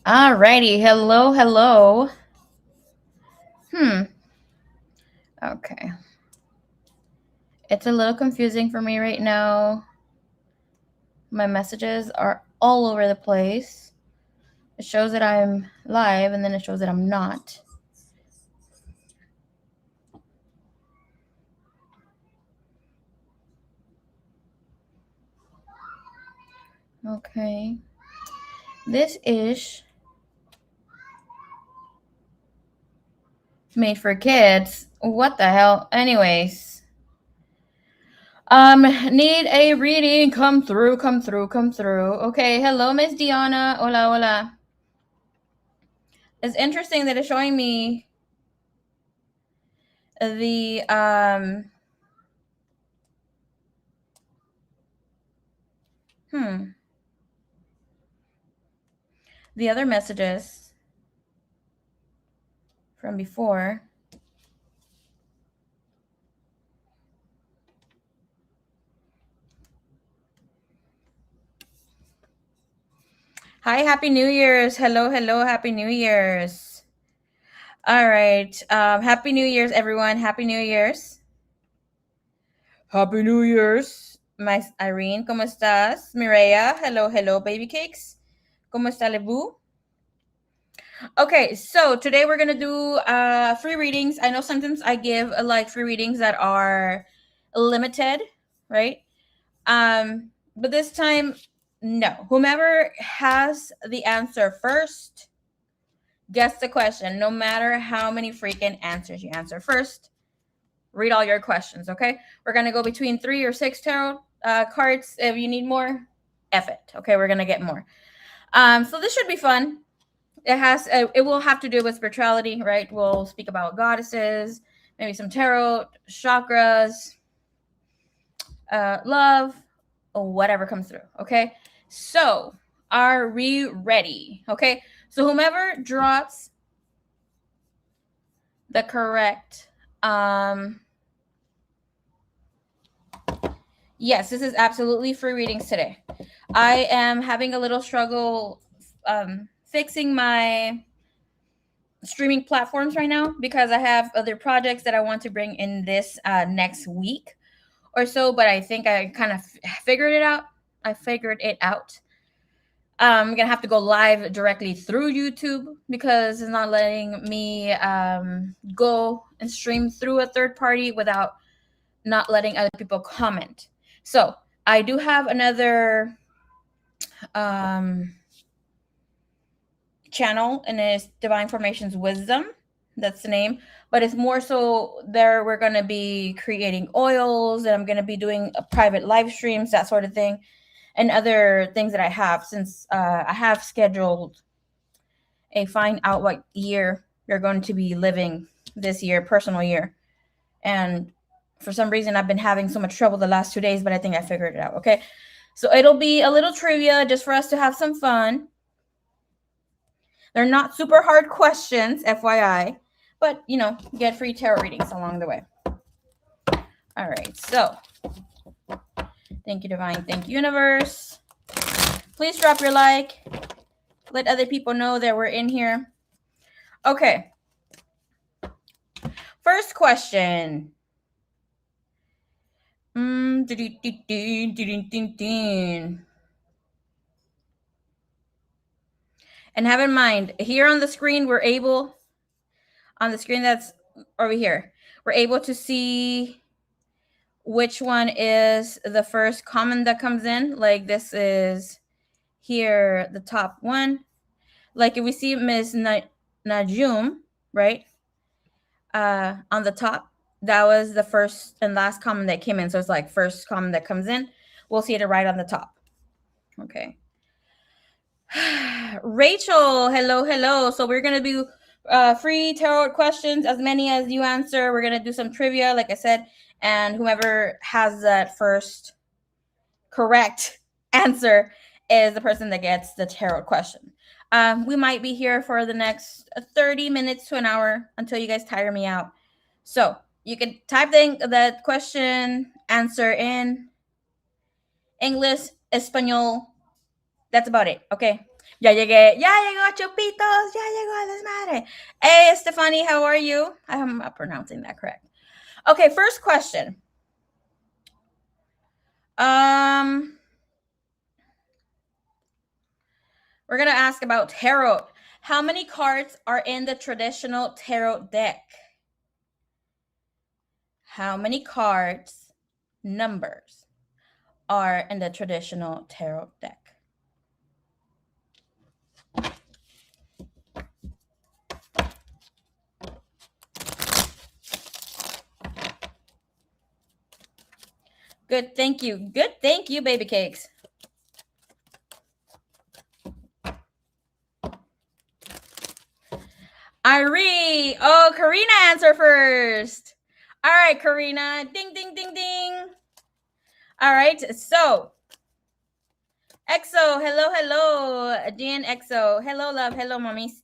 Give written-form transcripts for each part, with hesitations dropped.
Alrighty, hello, hello. Okay. It's a little confusing for me right now. My messages are all over the place. It shows that I'm live and then it shows that I'm not. Okay. This is made for kids. What the hell? Anyways. Need a reading. Come through, come through, come through. Okay, hello, Miss Diana. Hola, hola. It's interesting that it's showing me the the other messages from before. Hi, Happy New Year's. Hello, hello, Happy New Year's. All right. Happy New Year's, everyone. Happy New Year's. Happy New Year's. My Irene, ¿cómo estás? Mireya, hello, hello, baby cakes. ¿Cómo está Lebu? Okay, so today we're gonna do free readings. I know sometimes I give like free readings that are limited, right? But this time, no. Whomever has the answer first gets the question, no matter how many freaking answers you answer first. Read all your questions, okay? We're gonna go between 3 or 6 tarot cards. If you need more, F it. Okay, we're gonna get more. So this should be fun. It will have to do with spirituality, right? We'll speak about goddesses, maybe some tarot, chakras, love, or whatever comes through. Okay, so are we ready? Okay, so whomever drops the correct yes, this is absolutely free readings today. I am having a little struggle fixing my streaming platforms right now because I have other projects that I want to bring in this next week or so, but I think I kind of figured it out. I'm gonna have to go live directly through YouTube because it's not letting me go and stream through a third party without not letting other people comment. So I do have another channel, and it's Divine Formations Wisdom. That's the name. But it's more so there we're going to be creating oils, and I'm going to be doing private live streams, that sort of thing, and other things that I have, since I have scheduled a find out what year you're going to be living this year, personal year. And for some reason, I've been having so much trouble the last 2 days, but I think I figured it out. Okay. So it'll be a little trivia just for us to have some fun. They're not super hard questions, FYI, but get free tarot readings along the way. All right. So thank you, Divine. Thank you, Universe. Please drop your like. Let other people know that we're in here. Okay. First question. And have in mind, here on the screen, on the screen that's over here, we're able to see which one is the first comment that comes in. Like this is here, the top one. Like if we see Miss Najum, right? On the top, that was the first and last comment that came in. So it's like first comment that comes in. We'll see it right on the top. Okay. Rachel, hello, hello. So we're going to do free tarot questions, as many as you answer. We're going to do some trivia, like I said, and whoever has that first correct answer is the person that gets the tarot question. We might be here for the next 30 minutes to an hour until you guys tire me out. So you can type the question answer in English, Espanol. That's about it. Okay. Ya llegué, ya llegó Chupitos, ya llegó el desmadre. Hey, Stephanie, how are you? I'm not pronouncing that correct. Okay, first question. We're going to ask about tarot. How many cards are in the traditional tarot deck? How many cards, numbers, are in the traditional tarot deck? Good, thank you. Good, thank you, baby cakes. Irene. Oh, Karina, answer first. All right, Karina. Ding, ding, ding, ding. All right, so EXO, hello. Jan EXO. Hello, love. Hello, mommies.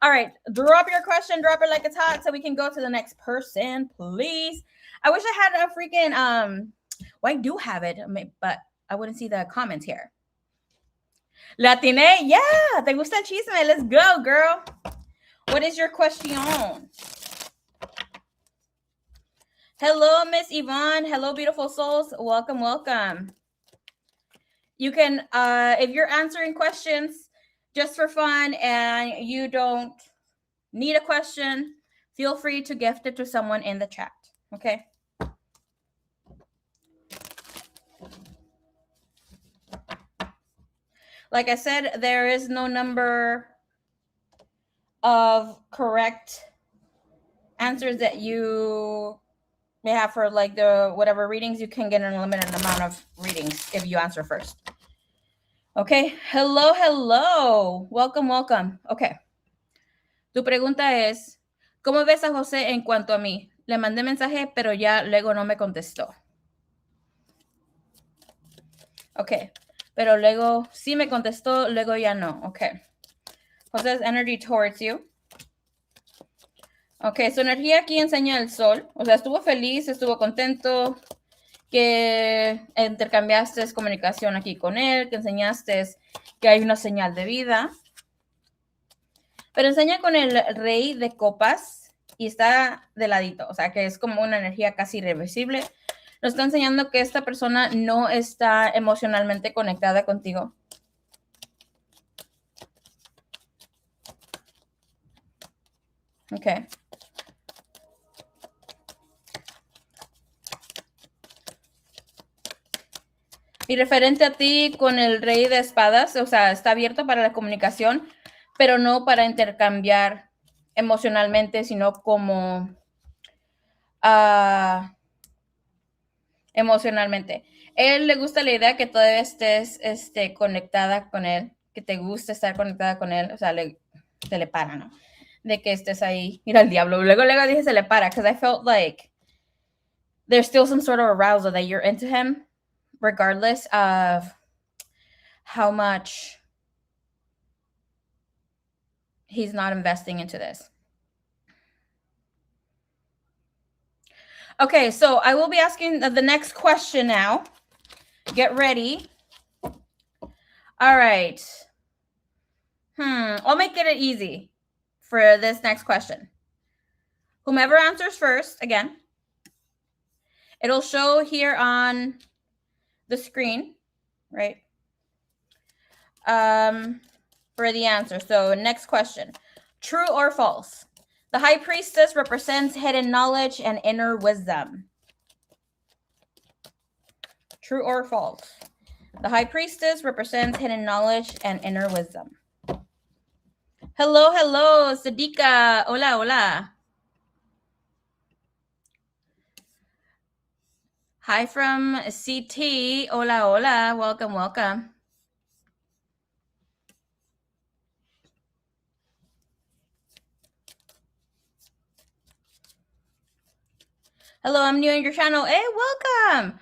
All right, drop your question. Drop it like it's hot so we can go to the next person, please. I wish I had a freaking, well, I do have it, but I wouldn't see the comments here. Latine, yeah. Te gusta el chisme. Let's go, girl. What is your question? Hello, Miss Yvonne. Hello, beautiful souls. Welcome. You can, if you're answering questions just for fun and you don't need a question, feel free to gift it to someone in the chat, okay? Like I said, there is no number of correct answers that you may have for like the whatever readings. You can get an unlimited amount of readings if you answer first. Okay, hello. Welcome. Okay. Tu pregunta es, ¿cómo ves a José en cuanto a mí? Le mandé mensaje, pero ya luego no me contestó. Okay, pero luego sí me contestó, luego ya no. Okay. José's energy towards you. Okay, su energía aquí enseña el sol. O sea, estuvo feliz, estuvo contento, que intercambiaste comunicación aquí con él, que enseñaste que hay una señal de vida. Pero enseña con el rey de copas y está de ladito. O sea, que es como una energía casi irreversible. Nos está enseñando que esta persona no está emocionalmente conectada contigo. Okay. Y referente a ti con el rey de espadas, o sea, está abierto para la comunicación, pero no para intercambiar emocionalmente, sino como emocionalmente. Él le gusta la idea que todavía estés conectada con él, que te gusta estar conectada con él, o sea, se le para, ¿no? De que estés ahí. Mira el diablo. Luego dije se le para, because I felt like there's still some sort of arousal that you're into him, regardless of how much he's not investing into this. Okay, so I will be asking the next question now. Get ready. All right. I'll make it easy for this next question. Whomever answers first, again, it'll show here on the screen, right? For the answer. So next question. True or false? The High Priestess represents hidden knowledge and inner wisdom. True or false? The High Priestess represents hidden knowledge and inner wisdom. Hello, Sadika. Hola. Hi from CT. Hola. Welcome. Hello, I'm new on your channel. Hey, welcome.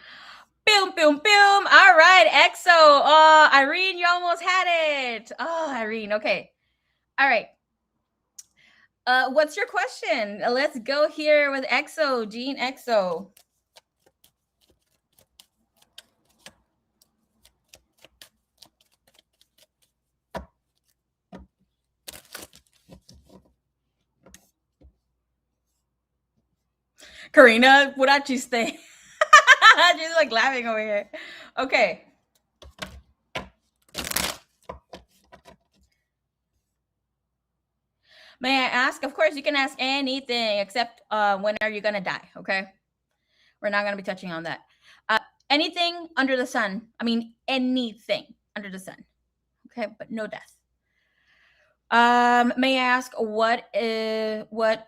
Boom. All right, EXO. Oh, Irene, you almost had it. Oh, Irene. Okay. All right. What's your question? Let's go here with EXO, Jean EXO. Karina, pura chiste. She's like laughing over here. Okay. May I ask? Of course, you can ask anything except when are you going to die? Okay. We're not going to be touching on that. Anything under the sun. I mean, anything under the sun. Okay. But no death. May I ask what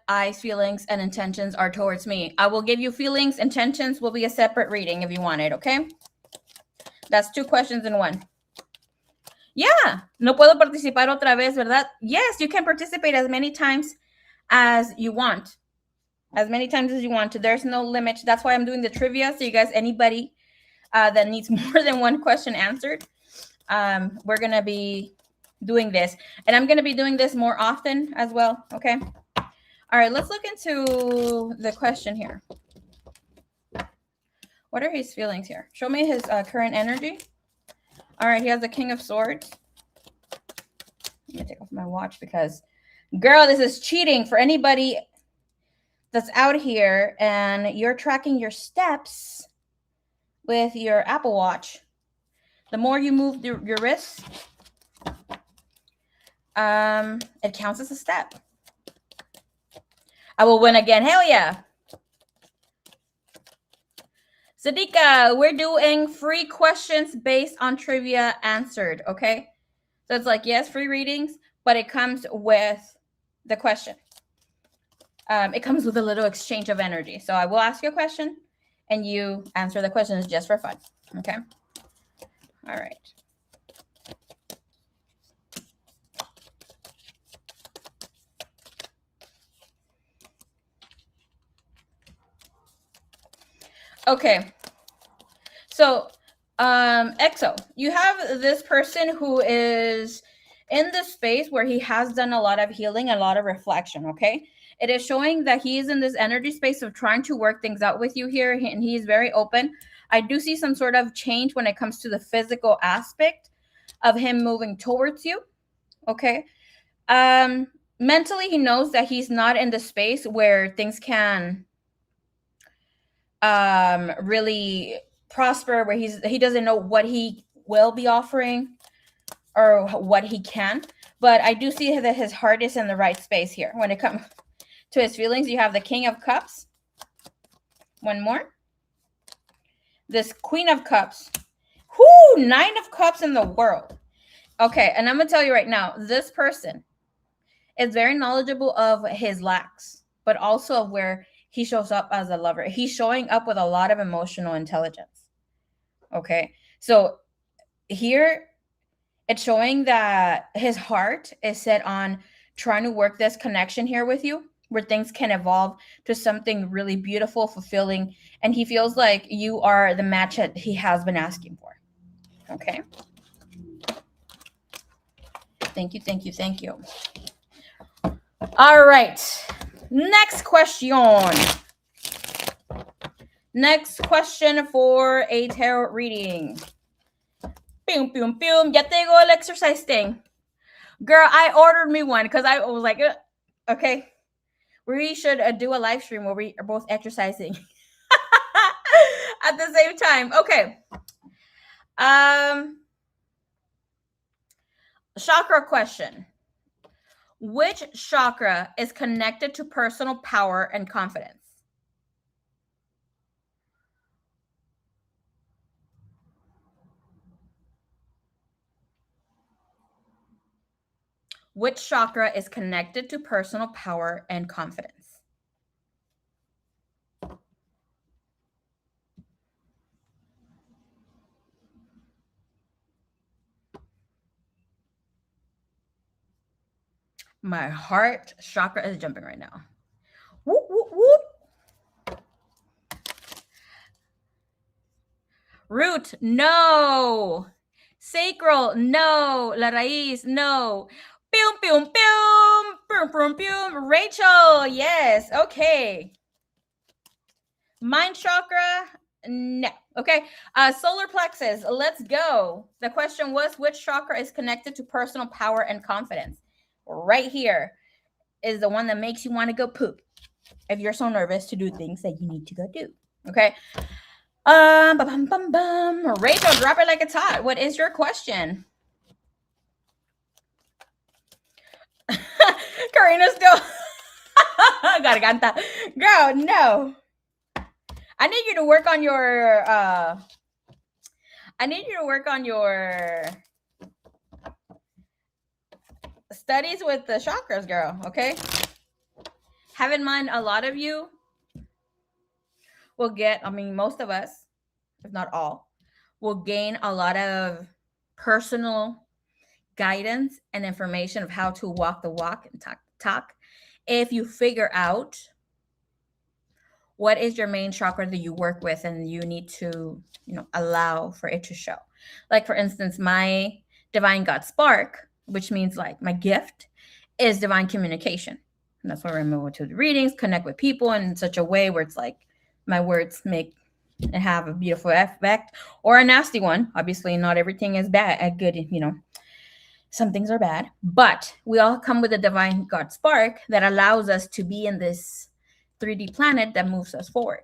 I's feelings and intentions are towards me? I will give you feelings. Intentions will be a separate reading if you want it. Okay. That's 2 questions in one. Yeah, no puedo participar otra vez, ¿verdad? Yes, you can participate as many times as you want. As many times as you want to. There's no limit. That's why I'm doing the trivia. So you guys, anybody that needs more than one question answered, we're going to be doing this. And I'm going to be doing this more often as well. Okay. All right, let's look into the question here. What are his feelings here? Show me his current energy. All right, he has the King of Swords. Let me take off my watch because, girl, this is cheating for anybody that's out here and you're tracking your steps with your Apple Watch. The more you move your wrist, it counts as a step. I will win again. Hell yeah. Sadiqa, we're doing free questions based on trivia answered, okay? So it's like, yes, free readings, but it comes with the question. It comes with a little exchange of energy. So I will ask you a question and you answer the questions just for fun, okay? All right. Okay. So, EXO, you have this person who is in the space where he has done a lot of healing, a lot of reflection, okay? It is showing that he is in this energy space of trying to work things out with you here, and he is very open. I do see some sort of change when it comes to the physical aspect of him moving towards you, okay? Mentally, he knows that he's not in the space where things can really prosper, where he doesn't know what he will be offering or what he can. But I do see that his heart is in the right space here. When it comes to his feelings, you have the King of Cups. One more. This Queen of Cups. Whoo, 9 of Cups in the world. Okay, and I'm going to tell you right now, this person is very knowledgeable of his lacks, but also of where he shows up as a lover. He's showing up with a lot of emotional intelligence. Okay, so here it's showing that his heart is set on trying to work this connection here with you, where things can evolve to something really beautiful, fulfilling, and he feels like you are the match that he has been asking for. Okay. Thank you, thank you, thank you. All right. Next question. Next question for a tarot reading. Boom, boom, boom. Ya tengo el exercise thing. Girl, I ordered me one because I was like, okay, we should do a live stream where we are both exercising at the same time. Okay. Chakra question. Which chakra is connected to personal power and confidence? Which chakra is connected to personal power and confidence? My heart chakra is jumping right now. Whoop, whoop, whoop. Root, no. Sacral, no. La raíz, no. Pew, pew, pew. Pew, pew, pew. Rachel, yes. Okay. Mind chakra, no. Okay. Solar plexus, let's go. The question was, which chakra is connected to personal power and confidence? Right here is the one that makes you want to go poop. if you're so nervous to do things that you need to go do. Okay. Bum, bum, bum. Rachel, drop it like it's hot. What is your question? Karina's still garganta. Girl, no. I need you to work on your studies with the chakras, girl, okay? Have in mind, a lot of you will get, most of us, if not all, will gain a lot of personal guidance and information of how to walk the walk and talk the talk if you figure out what is your main chakra that you work with and you need to, allow for it to show. Like, for instance, my divine God spark, which means like my gift, is divine communication. And that's why we're moving to the readings, connect with people in such a way where it's like my words make and have a beautiful effect or a nasty one. Obviously, not everything is bad, good, some things are bad, but we all come with a divine God spark that allows us to be in this 3D planet that moves us forward.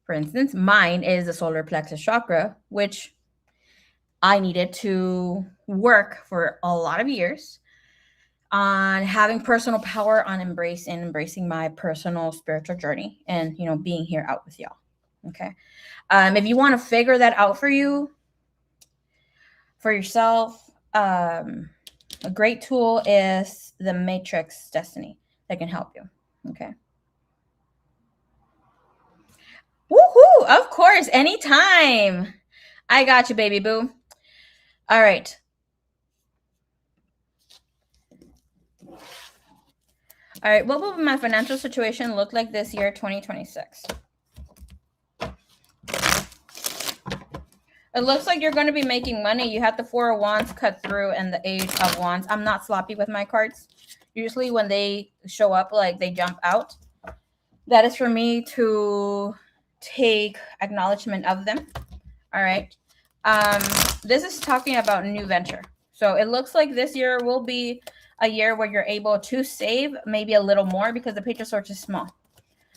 For instance, mine is the solar plexus chakra, which I needed to work for a lot of years on having personal power, on embracing my personal spiritual journey and, being here out with y'all. Okay. If you want to figure that out for yourself, a great tool is the Matrix Destiny that can help you. Okay. Woohoo! Of course, anytime. I got you, baby boo. All right. All right. What will my financial situation look like this year, 2026? It looks like you're going to be making money. You have the Four of Wands cut through and the Eight of Wands. I'm not sloppy with my cards. Usually when they show up, like they jump out, that is for me to take acknowledgement of them. All right. This is talking about new venture. So it looks like this year will be a year where you're able to save maybe a little more because the Page of Swords is small.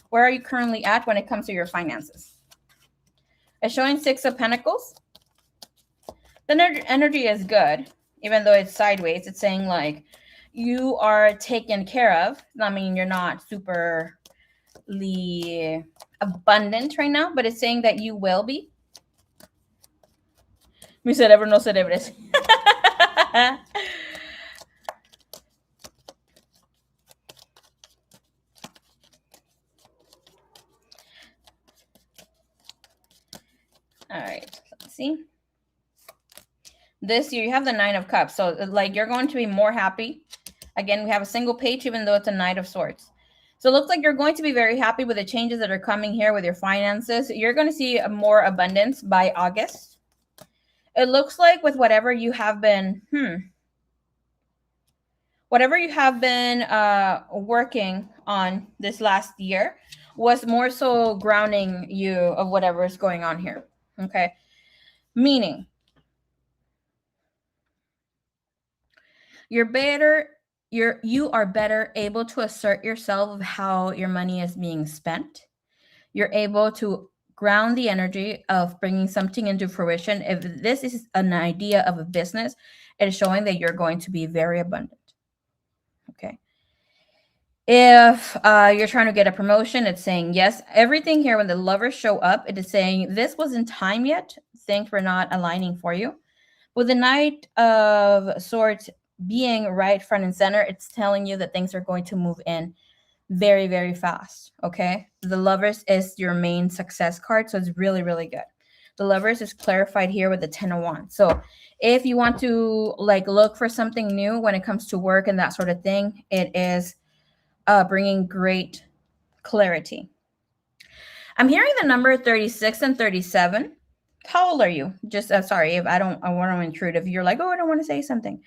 Where are you currently at when it comes to your finances? It's showing Six of Pentacles. The energy is good, even though it's sideways. It's saying like you are taken care of. I mean, you're not superly abundant right now, but it's saying that you will be. Mi cerebro no cerebres. All right, let's see. This year you have the Nine of Cups. So like you're going to be more happy. Again, we have a single page, even though it's a Knight of Swords. So it looks like you're going to be very happy with the changes that are coming here with your finances. You're going to see more abundance by August. It looks like with whatever you have been, working on this last year was more so grounding you of whatever is going on here. Okay. Meaning you are better able to assert yourself of how your money is being spent. You're able to ground the energy of bringing something into fruition. If this is an idea of a business, it is showing that you're going to be very abundant. Okay. If you're trying to get a promotion, it's saying yes. Everything here, when the Lovers show up, it is saying this wasn't time yet. Things were not aligning for you. With the Knight of Swords being right front and center, it's telling you that things are going to move in very, very fast. Okay. The Lovers is your main success card. So it's really, really good. The Lovers is clarified here with the 10 of Wands. So if you want to like look for something new when it comes to work and that sort of thing, it is bringing great clarity. I'm hearing the number 36 and 37. How old are you? Just sorry if I want to intrude. If you're like, oh, I don't want to say something.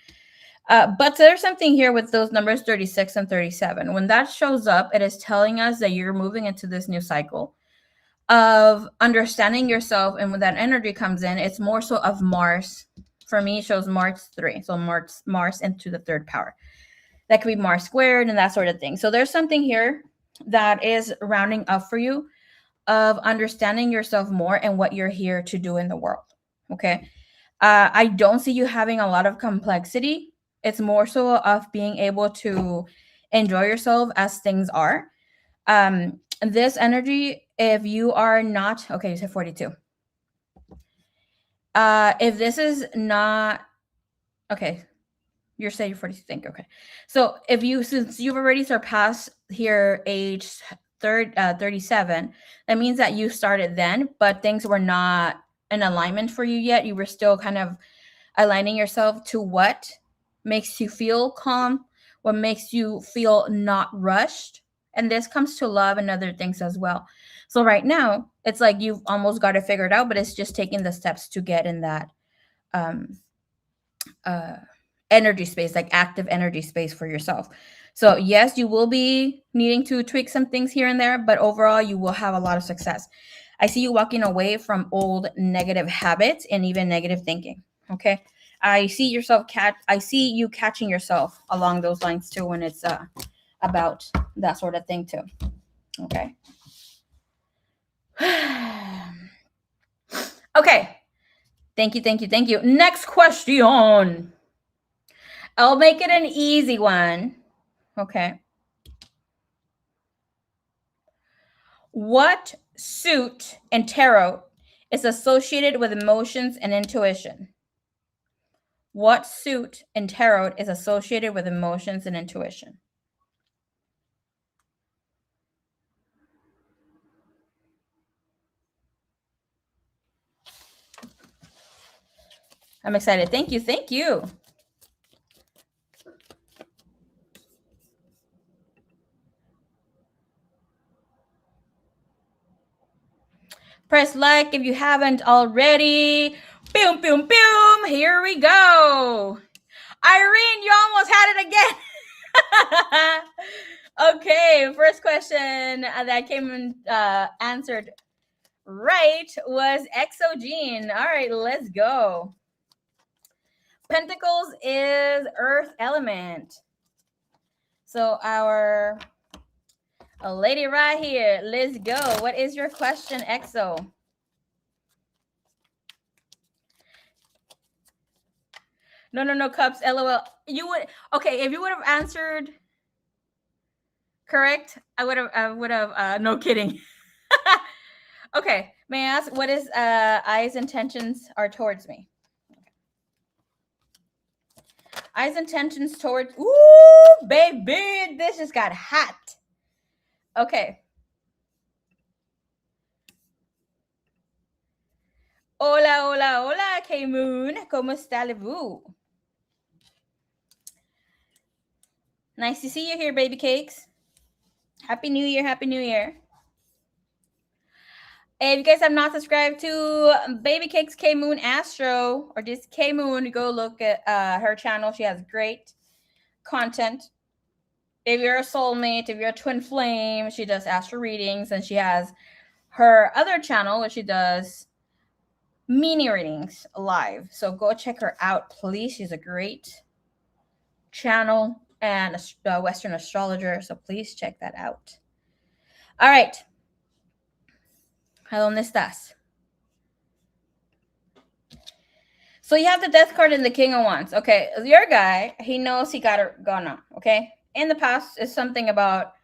But there's something here with those numbers 36 and 37. When that shows up, it is telling us that you're moving into this new cycle of understanding yourself. And when that energy comes in, it's more so of Mars. For me, it shows Mars 3. So Mars into the third power. that could be Mars squared and that sort of thing. So there's something here that is rounding up for you of understanding yourself more and what you're here to do in the world. Okay. I don't see you having a lot of complexity. It's more so of being able to enjoy yourself as things are. This energy, if you are not, okay, you said 42. If this is not, okay, you're saying you're 42, think, okay. So if you, since you've already surpassed here age 37, that means that you started then, but things were not in alignment for you yet. You were still kind of aligning yourself to what makes you feel calm, what makes you feel not rushed. And this comes to love and other things as well. So right now, it's like you've almost got it figured out, but it's just taking the steps to get in that um, uh, energy space, like active energy space for yourself. So yes, you will be needing to tweak some things here and there, but overall, you will have a lot of success. I see you walking away from old negative habits and even negative thinking. Okay. I see you catching yourself along those lines too when it's about that sort of thing too. Okay. Okay. Thank you, thank you, thank you. Next question. I'll make it an easy one. Okay. What suit in tarot is associated with emotions and intuition? What suit in tarot is associated with emotions and intuition? I'm excited. Thank you. Thank you. Press like if you haven't already. Boom, boom, boom. Here we go. Irene, you almost had it again. Okay, first question that came and answered right was exogene. All right, let's go. Pentacles is earth element. So our lady right here, let's go. What is your question, Exo? No, cups, LOL. You would, okay, if you would have answered correct, I would have, no kidding. Okay, may I ask what is I's intentions are towards me? I's intentions towards, ooh, baby, this just got hot. Okay. Hola, hola, hola, K-Moon. ¿Cómo está vous? Nice to see you here, baby cakes. Happy New Year, Happy New Year. If you guys have not subscribed to Baby Cakes K-Moon Astro or just K-Moon, go look at her channel. She has great content. If you're a soulmate, if you're a twin flame, she does astro readings, and she has her other channel where she does mini readings live. So go check her out, please. She's a great channel and a Western astrologer. So please check that out. All right. ¿Dónde estás? So you have the Death card and the King of Wands. Okay, your guy, he knows he got it gone on. Okay, in the past, it's something about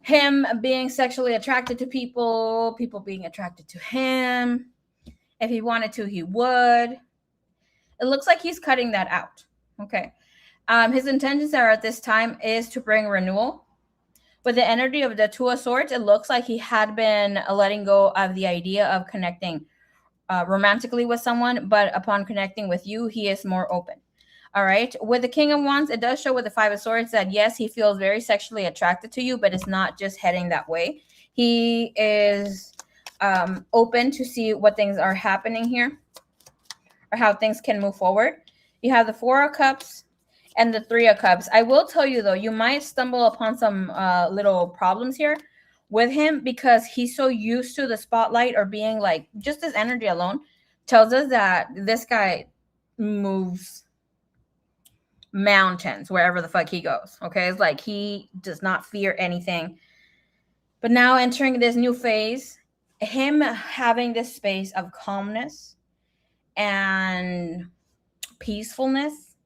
him being sexually attracted to people, people being attracted to him. If he wanted to, he would. It looks like he's cutting that out. Okay, his intentions are at this time is to bring renewal. With the energy of the Two of Swords, it looks like he had been letting go of the idea of connecting romantically with someone, but upon connecting with you, he is more open. All right. With the King of Wands, it does show with the Five of Swords that yes, he feels very sexually attracted to you, but it's not just heading that way. He is open to see what things are happening here or how things can move forward. You have the Four of Cups and the Three of Cups. I will tell you though, you might stumble upon some little problems here with him because he's so used to the spotlight or being like, just his energy alone tells us that this guy moves mountains wherever the fuck he goes. Okay, it's like he does not fear anything. But now entering this new phase, him having this space of calmness and peacefulness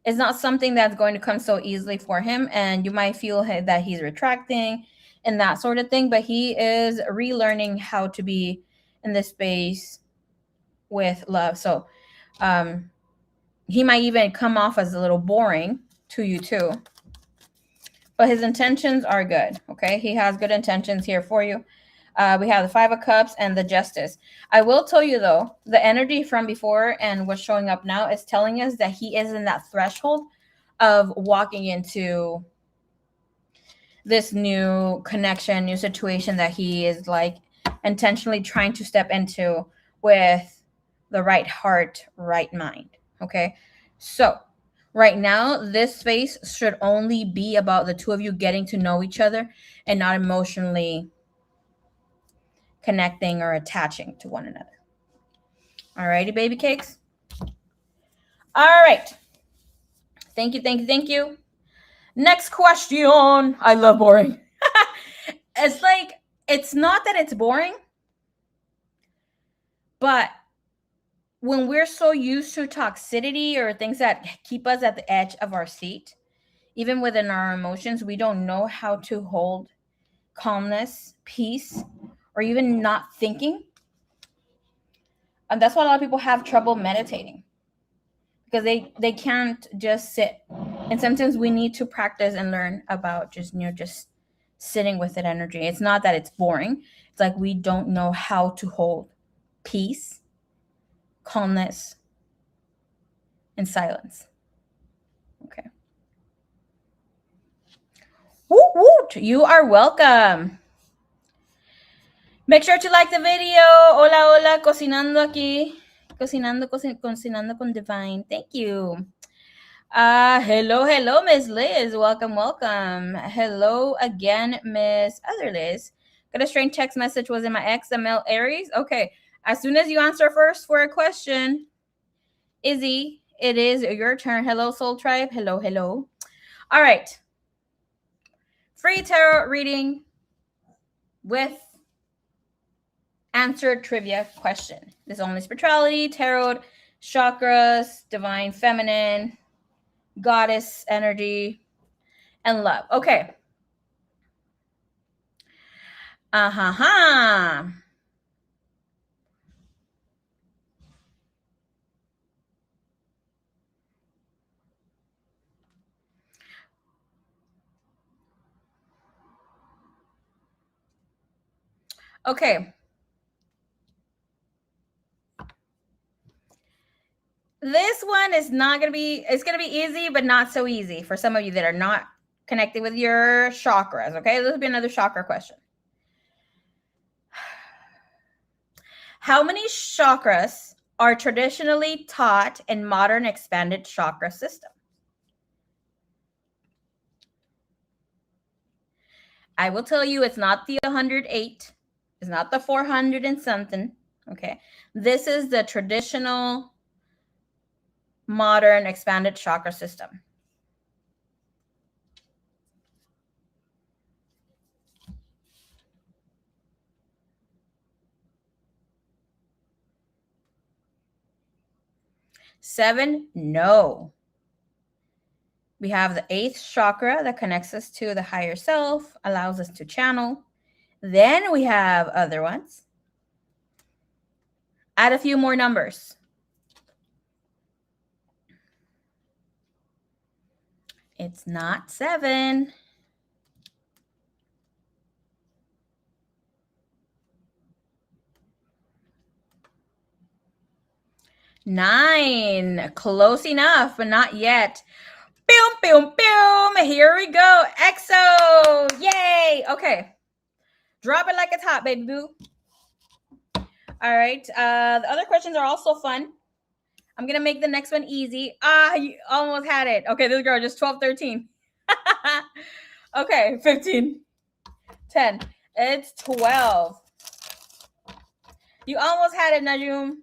is not something that's going to come so easily for him. And you might feel that he's retracting and that sort of thing, but he is relearning how to be in this space with love. So he might even come off as a little boring to you too, but his intentions are good. Okay, he has good intentions here for you. We have the Five of Cups and the Justice. I will tell you though, the energy from before and what's showing up now is telling us that he is in that threshold of walking into this new connection, new situation that he is like intentionally trying to step into with the right heart, right mind. Okay, so right now this space should only be about the two of you getting to know each other and not emotionally connecting or attaching to one another. Alrighty, baby cakes. All right, thank you. Next question. I love boring. It's like, it's not that it's boring, but when we're so used to toxicity or things that keep us at the edge of our seat, even within our emotions, we don't know how to hold calmness, peace, or even not thinking. And that's why a lot of people have trouble meditating, because they can't just sit. And sometimes we need to practice and learn about just sitting with that energy. It's not that it's boring. It's like we don't know how to hold peace, calmness, and silence. Okay. Woot woot! You are welcome. Make sure to like the video. Hola, hola, cocinando aquí. Cocinando con Divine. Thank you. Hello, Miss Liz. Welcome. Hello again, Miss Other Liz. Got a strange text message. Was in my XML Aries. Okay. As soon as you answer first for a question, Izzy, it is your turn. Hello, Soul Tribe. Hello. All right. Free tarot reading with answered trivia question. This is only spirituality, tarot, chakras, divine feminine, goddess energy, and love. Okay. Okay. This one is not going to be, it's going to be easy, but not so easy for some of you that are not connected with your chakras. Okay. This will be another chakra question. How many chakras are traditionally taught in modern expanded chakra system? I will tell you, it's not the 108. It's not the 400 and something. Okay. This is the traditional modern expanded chakra system. Seven, no. We have the 8th chakra that connects us to the higher self, allows us to channel. Then we have other ones. Add a few more numbers. It's not 7. Nine. Close enough, but not yet. Boom. Here we go. EXO. Yay. Okay. Drop it like it's hot, baby boo. All right. The other questions are also fun. I'm going to make the next one easy. You almost had it. Okay, this girl just 12, 13. Okay, 15, 10. It's 12. You almost had it, Najum.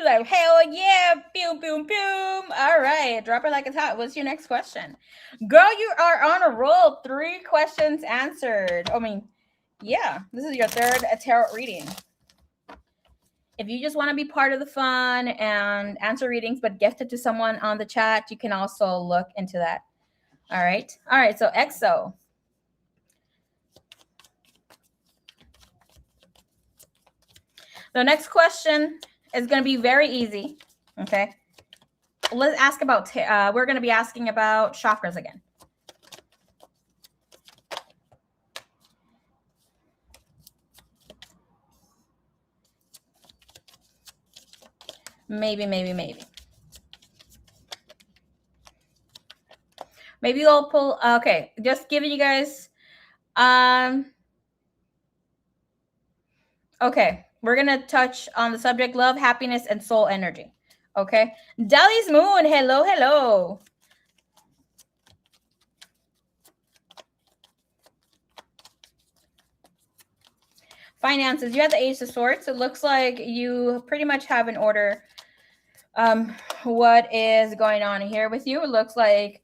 Like, hell yeah, boom, boom, boom. All right, drop it like it's hot. What's your next question? Girl, you are on a roll. 3 questions answered. I mean, yeah, this is your third tarot reading. If you just want to be part of the fun and answer readings, but gift it to someone on the chat, you can also look into that. All right. All right. So EXO. The next question is going to be very easy. Okay. Let's ask about, we're going to be asking about chakras again. Maybe. Maybe we'll pull, okay, just giving you guys, okay, we're going to touch on the subject love, happiness, and soul energy. Okay. Dali's Moon, hello, hello. Finances, you have the Ace of Swords. It looks like you pretty much have in order what is going on here with you. It looks like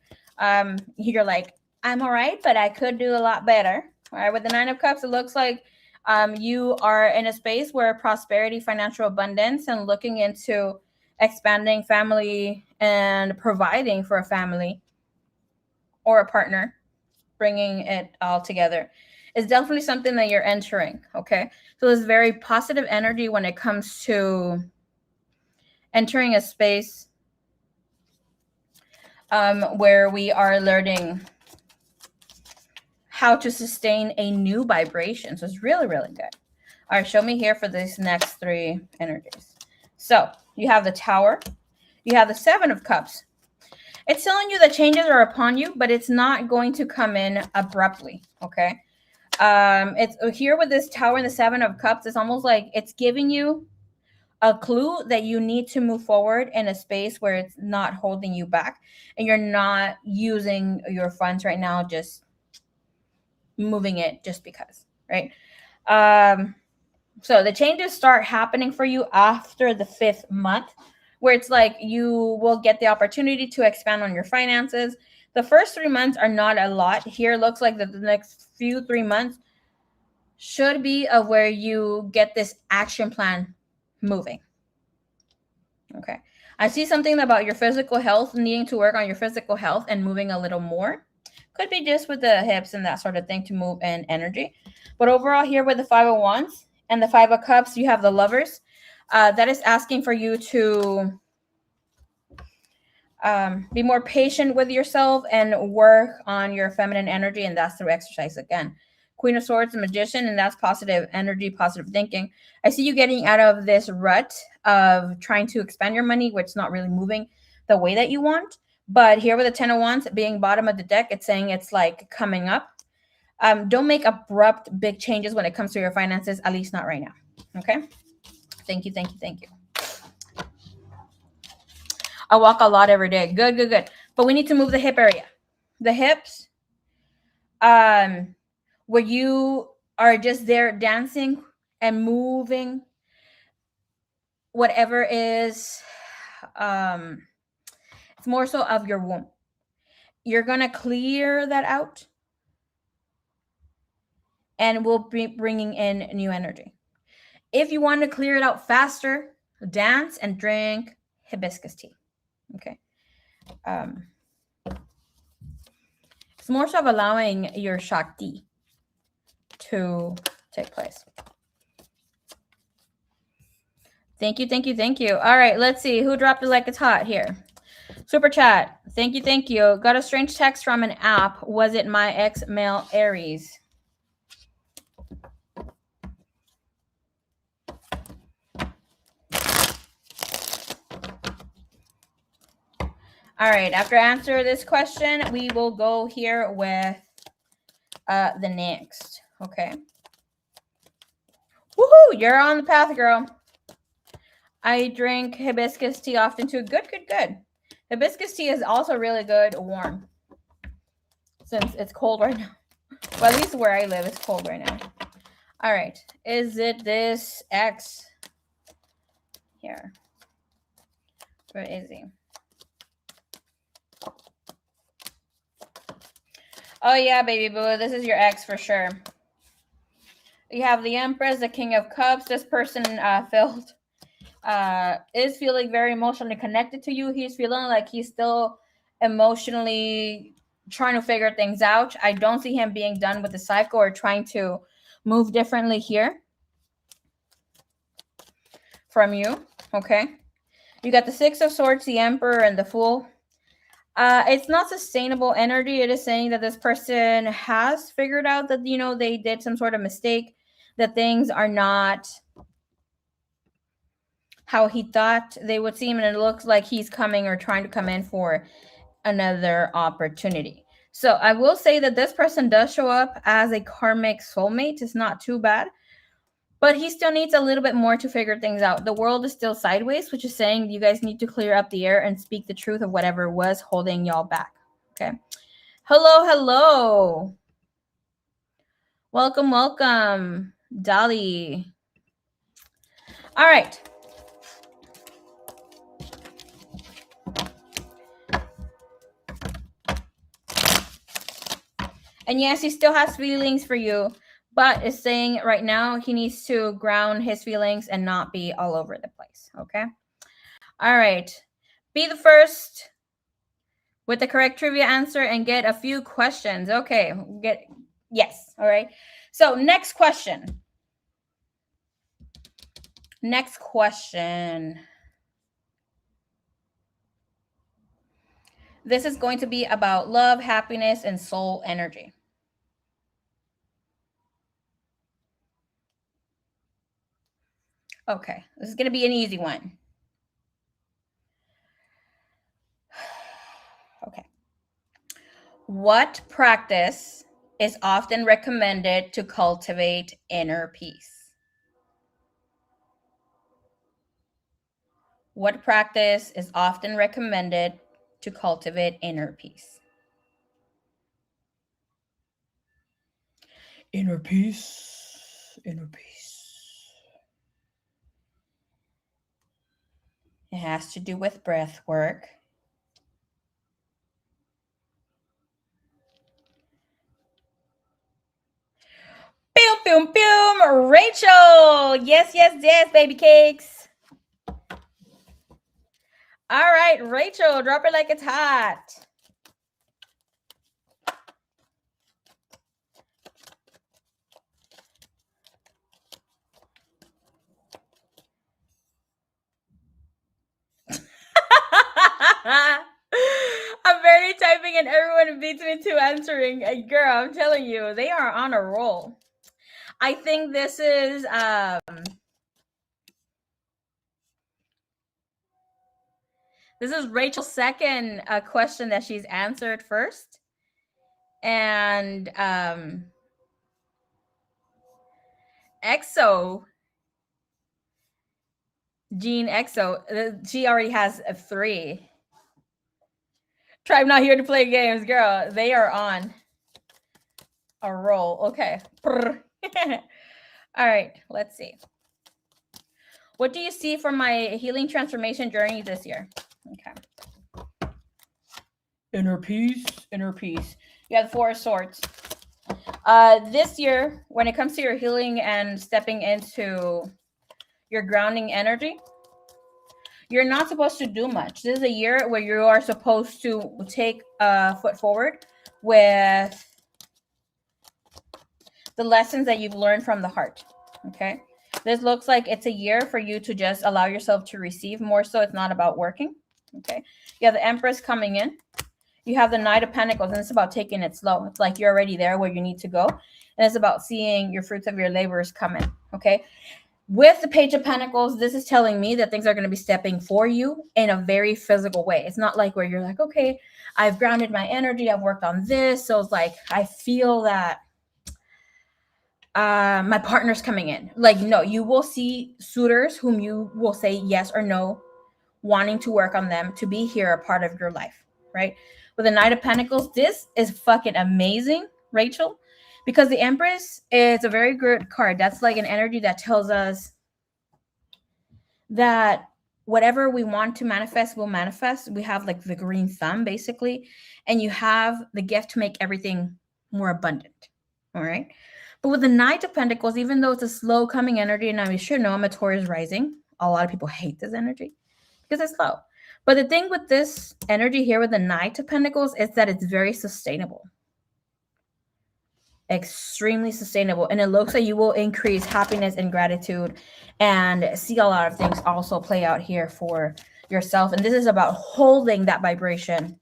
you're like, I'm all right, but I could do a lot better. All right, with the 9 of Cups, it looks like you are in a space where prosperity, financial abundance, and looking into expanding family and providing for a family or a partner, bringing it all together is definitely something that you're entering. Okay, so there's very positive energy when it comes to entering a space where we are learning how to sustain a new vibration. So it's really, really good. All right, show me here for these next 3 energies. So you have the Tower, you have the 7 of Cups. It's telling you that changes are upon you, but it's not going to come in abruptly. Okay. It's here with this Tower and the 7 of Cups. It's almost like it's giving you a clue that you need to move forward in a space where it's not holding you back and you're not using your funds right now, just moving it just because, right? So the changes start happening for you after the 5th month, where it's like you will get the opportunity to expand on your finances. The first 3 months are not a lot. Here looks like the next few 3 months should be of where you get this action plan moving. Okay. I see something about your physical health, needing to work on your physical health and moving a little more. Could be just with the hips and that sort of thing to move in energy. But overall here with the 5 of Wands and the 5 of Cups, you have the Lovers. That is asking for you to be more patient with yourself and work on your feminine energy. And that's through exercise again. Queen of Swords, the Magician, and that's positive energy, positive thinking. I see you getting out of this rut of trying to expand your money, which is not really moving the way that you want. But here with the 10 of Wands being bottom of the deck, it's saying it's like coming up. Don't make abrupt big changes when it comes to your finances, at least not right now. Okay. Thank you. I walk a lot every day. Good. But we need to move the hip area. The hips, where you are just there dancing and moving whatever is, it's more so of your womb. You're going to clear that out and we'll be bringing in new energy. If you want to clear it out faster, dance and drink hibiscus tea. Okay. It's more so of allowing your Shakti to take place. Thank you. All right, let's see. Who dropped it like it's hot here? Super chat. Thank you. Got a strange text from an app. Was it my ex-male Aries? All right, after I answer this question, we will go here with the next. Okay. Woohoo! You're on the path, girl. I drink hibiscus tea often too. Good. Hibiscus tea is also really good warm, since it's cold right now. Well, at least where I live, it's cold right now. All right. Is it this X here? Where is he? Oh yeah, baby boo, this is your ex for sure. You have the Empress, the King of Cups. This person is feeling very emotionally connected to you. He's feeling like he's still emotionally trying to figure things out. I don't see him being done with the cycle or trying to move differently here from you. Okay. You got the Six of Swords, the Emperor, and the Fool. It's not sustainable energy. It is saying that this person has figured out that, they did some sort of mistake, that things are not how he thought they would seem, and it looks like he's coming or trying to come in for another opportunity. So I will say that this person does show up as a karmic soulmate. It's not too bad, but he still needs a little bit more to figure things out. The world is still sideways, which is saying you guys need to clear up the air and speak the truth of whatever was holding y'all back. Okay. Hello. Welcome, Dolly. All right. And yes, he still has feelings for you, but is saying right now he needs to ground his feelings and not be all over the place. Okay. All right. Be the first with the correct trivia answer and get a few questions. Okay. Yes. All right. So next question. This is going to be about love, happiness, and soul energy. Okay. This is going to be an easy one. Okay. What practice is often recommended to cultivate inner peace? What practice is often recommended to cultivate inner peace? Inner peace. Inner peace. It has to do with breath work. Boom, boom, boom. Rachel. Yes, baby cakes. All right, Rachel, drop it like it's hot. I'm barely typing and everyone beats me to answering. Girl, I'm telling you, they are on a roll. I think this is Rachel's second question that she's answered first. And Jean EXO, she already has a 3. Tribe not here to play games, girl. They are on a roll. Okay. All right, let's see. What do you see for my healing transformation journey this year? Okay. Inner peace. You have 4 of Swords. This year, when it comes to your healing and stepping into your grounding energy, you're not supposed to do much. This is a year where you are supposed to take a foot forward with the lessons that you've learned from the heart. Okay. This looks like it's a year for you to just allow yourself to receive more, so it's not about working. Okay. You have the Empress coming in. You have the Knight of Pentacles, and it's about taking it slow. It's like you're already there where you need to go. And it's about seeing your fruits of your labors come in. Okay. With the Page of Pentacles, this is telling me that things are going to be stepping for you in a very physical way. It's not like where you're like, okay, I've grounded my energy. I've worked on this. So it's like, I feel that my partner's coming in. Like, no, you will see suitors whom you will say yes or no, wanting to work on them to be here, a part of your life, right? With the Knight of Pentacles, this is fucking amazing, Rachel, because the Empress is a very good card. That's like an energy that tells us that whatever we want to manifest will manifest. We have like the green thumb basically, and you have the gift to make everything more abundant. All right. But with the Knight of Pentacles, even though it's a slow coming energy, and I should know I'm a Taurus rising, a lot of people hate this energy because it's slow. But the thing with this energy here with the Knight of Pentacles is that it's very sustainable. Extremely sustainable. And it looks like you will increase happiness and gratitude and see a lot of things also play out here for yourself. And this is about holding that vibration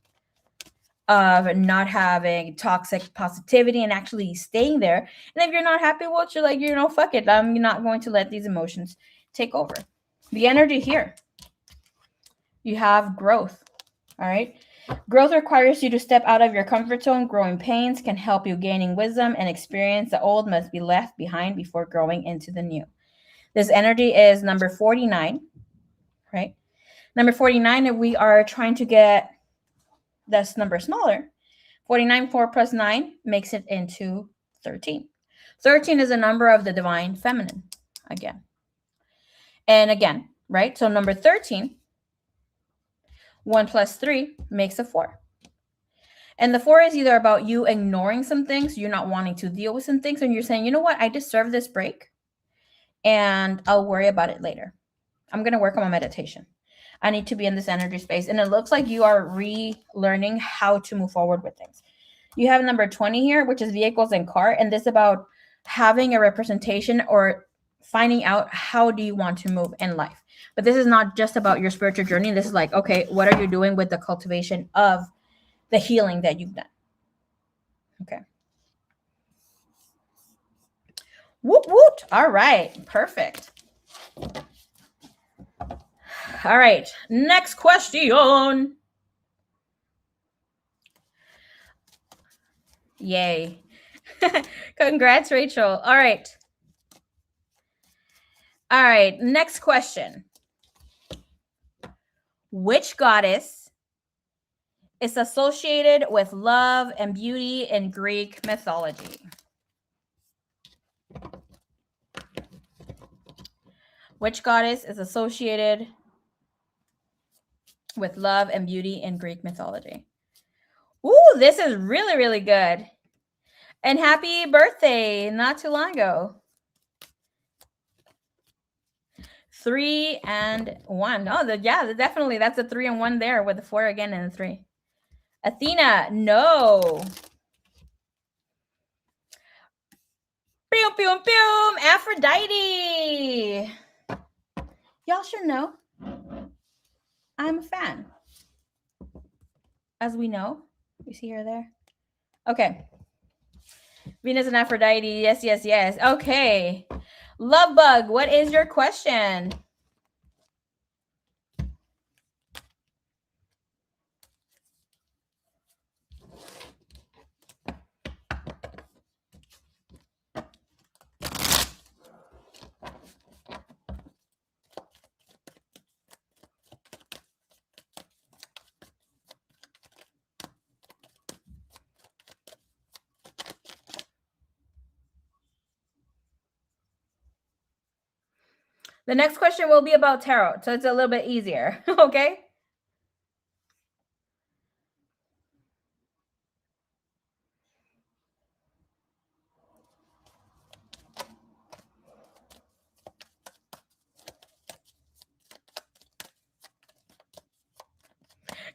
of not having toxic positivity and actually staying there. And if you're not happy, well, you're like, fuck it. I'm not going to let these emotions take over. The energy here, you have growth. All right. Growth requires you to step out of your comfort zone. Growing pains can help you gaining wisdom and experience. The old must be left behind before growing into the new. This energy is number 49, right? Number 49, if we are trying to get this number smaller, 49, 4 plus 9 makes it into 13. 13 is a number of the divine feminine again. And again, right? So number 13, 1 plus 3 makes a 4. And the 4 is either about you ignoring some things, you're not wanting to deal with some things, and you're saying, you know what, I deserve this break, and I'll worry about it later. I'm going to work on my meditation. I need to be in this energy space. And it looks like you are relearning how to move forward with things. You have number 20 here, which is vehicles and car. And this is about having a representation or finding out how do you want to move in life. But this is not just about your spiritual journey. This is like, okay, what are you doing with the cultivation of the healing that you've done? Okay. Woot woot. All right. Perfect. All right. Next question. Yay. Congrats, Rachel. All right. All right. Next question. Which goddess is associated with love and beauty in Greek mythology? Which goddess is associated with love and beauty in Greek mythology? Ooh, this is really, really good. And happy birthday, not too long ago. 3 and 1. Oh, yeah, definitely. That's a 3 and 1 there with the 4 again and the 3. Athena, no. Pew, pew, pew. Aphrodite. Y'all should know I'm a fan. As we know. You see her there? Okay. Venus and Aphrodite. Yes, yes, yes. Okay. Love Bug, what is your question? The next question will be about tarot, so it's a little bit easier, okay?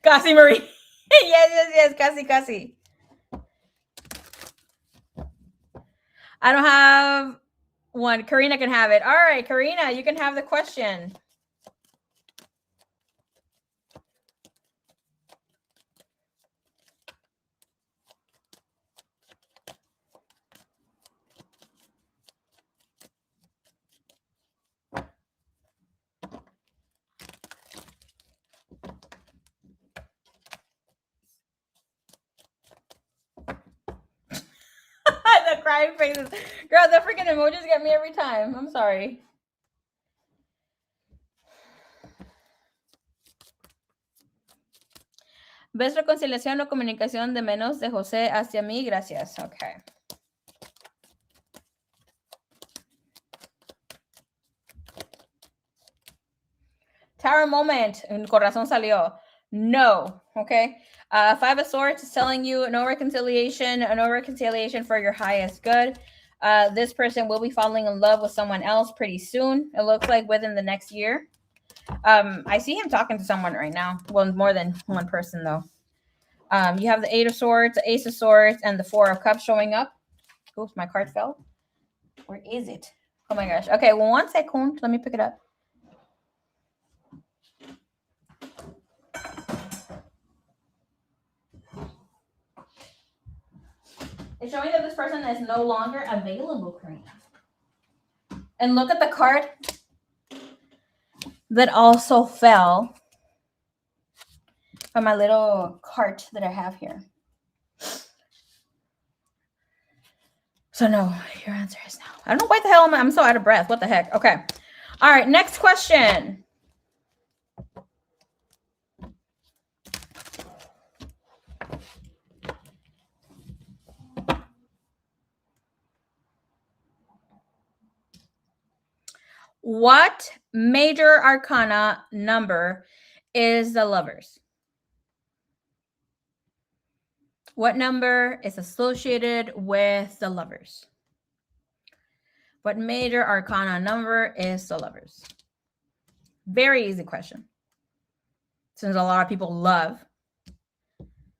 Cassie Marie. Yes, yes, yes. Cassie, Cassie. I don't have one. Karina can have it. All right, Karina, you can have the question. The crying faces. Girl, the freaking emojis get me every time. I'm sorry. ¿Ves reconciliación o comunicación de menos de José hacia mí? Gracias. Okay. Tower moment. Un corazón salió. No. Okay. Five of Swords is telling you no reconciliation for your highest good. This person will be falling in love with someone else pretty soon. It looks like within the next year. I see him talking to someone right now. Well, more than one person though. You have the Eight of Swords, the Ace of Swords, and the Four of Cups showing up. Oops, my card fell. Where is it? Oh my gosh. Okay, well, 1 second. Let me pick it up. It's showing that this person is no longer available currently. And look at the card that also fell from my little cart that I have here. So no, your answer is no. I don't know why the hell I'm so out of breath. What the heck? Okay. All right, next question. What major arcana number is the Lovers? What number is associated with the Lovers? What major arcana number is the Lovers? Very easy question, since a lot of people love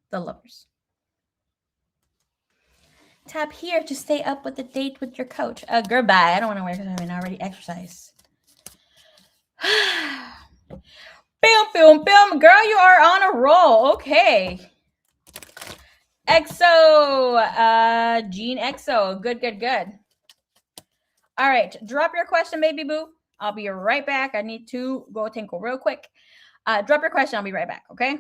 the Lovers. Tap here to stay up with the date with your coach. Girl, bye. I don't want to wear because I mean, I already exercise. Boom. Girl, you are on a roll. Okay. EXO. Jean EXO. Good. All right. Drop your question, baby boo. I'll be right back. I need to go tinkle real quick. Drop your question. I'll be right back. Okay.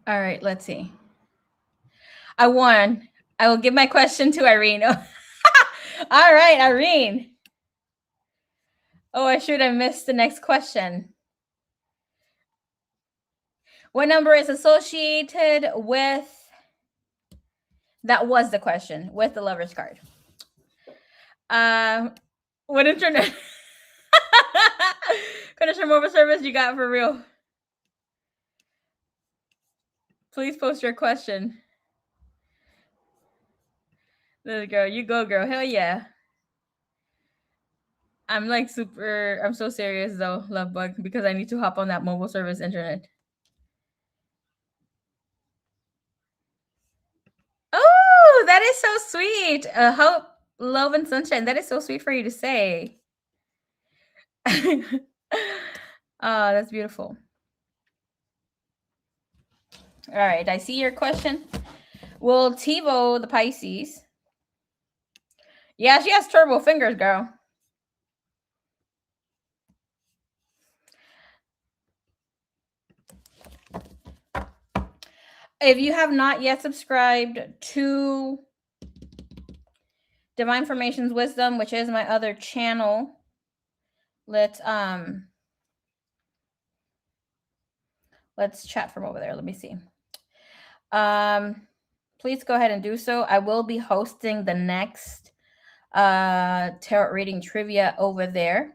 All right, let's see. I won. I will give my question to Irene. All right, Irene. Oh, I should have missed the next question. What number is associated with... That was the question, with the Lover's card. What internet? Finish your mobile service you got for real. Please post your question. There you go. You go, girl. Hell yeah. I'm like I'm so serious though, love bug, because I need to hop on that mobile service internet. Oh, that is so sweet. Hope, love, and sunshine. That is so sweet for you to say. Oh, that's beautiful. All right, I see your question. Will TiVo, the Pisces? Yeah, she has turbo fingers, girl. If you have not yet subscribed to Divine Formations Wisdom, which is my other channel, let's chat from over there. Let me see. Please go ahead and do so. I will be hosting the next tarot reading trivia over there.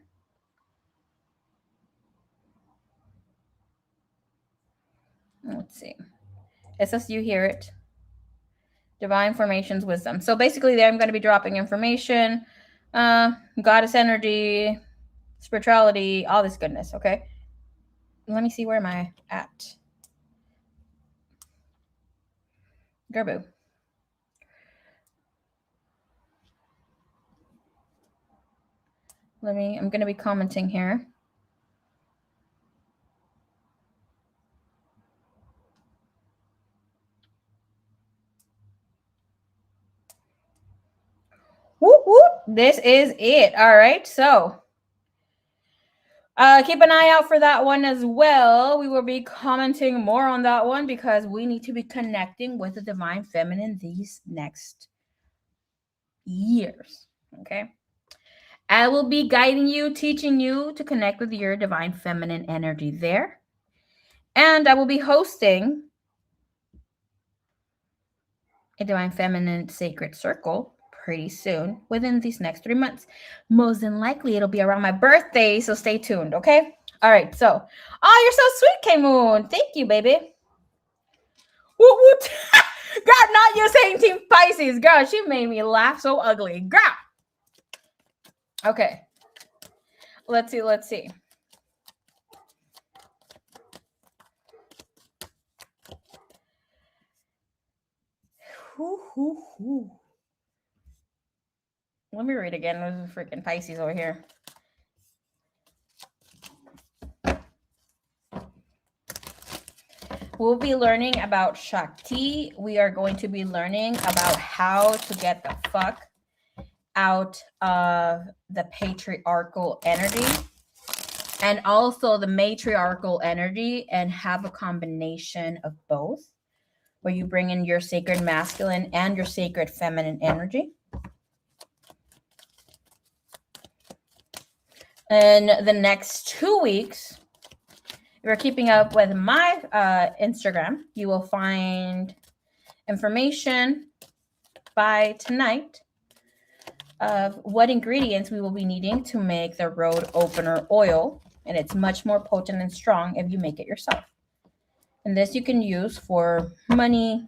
Let's see. It says you hear it. Divine Formations Wisdom. So basically there I'm going to be dropping information, goddess energy, spirituality, all this goodness, okay? Let me see, where am I at? Gerbu. I'm going to be commenting here. Whoop, whoop. This is it. All right. So keep an eye out for that one as well. We will be commenting more on that one because we need to be connecting with the divine feminine these next years. Okay. I will be guiding you, teaching you to connect with your divine feminine energy there. And I will be hosting a divine feminine sacred circle pretty soon, within these next 3 months. Most than likely, it'll be around my birthday, so stay tuned, okay? All right, so, oh, you're so sweet, K-Moon. Thank you, baby. Woot, woot. Girl, not you saying Team Pisces. Girl, she made me laugh so ugly. Girl. Okay. Let's see. Let me read again. There's a freaking Pisces over here. We'll be learning about Shakti. We are going to be learning about how to get the fuck out of the patriarchal energy and also the matriarchal energy, and have a combination of both, where you bring in your sacred masculine and your sacred feminine energy. In the next 2 weeks, if you're keeping up with my Instagram, you will find information by tonight of what ingredients we will be needing to make the road opener oil. And it's much more potent and strong if you make it yourself. And this you can use for money,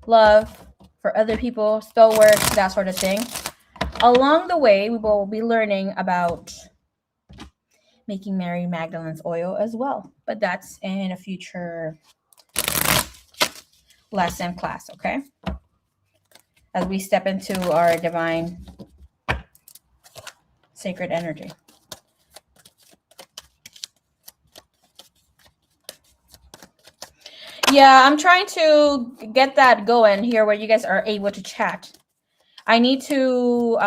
love, for other people, spell work, that sort of thing. Along the way, we will be learning about making Mary Magdalene's oil as well. But that's in a future lesson class, okay? As we step into our divine sacred energy. Yeah, I'm trying to get that going here where you guys are able to chat. I need to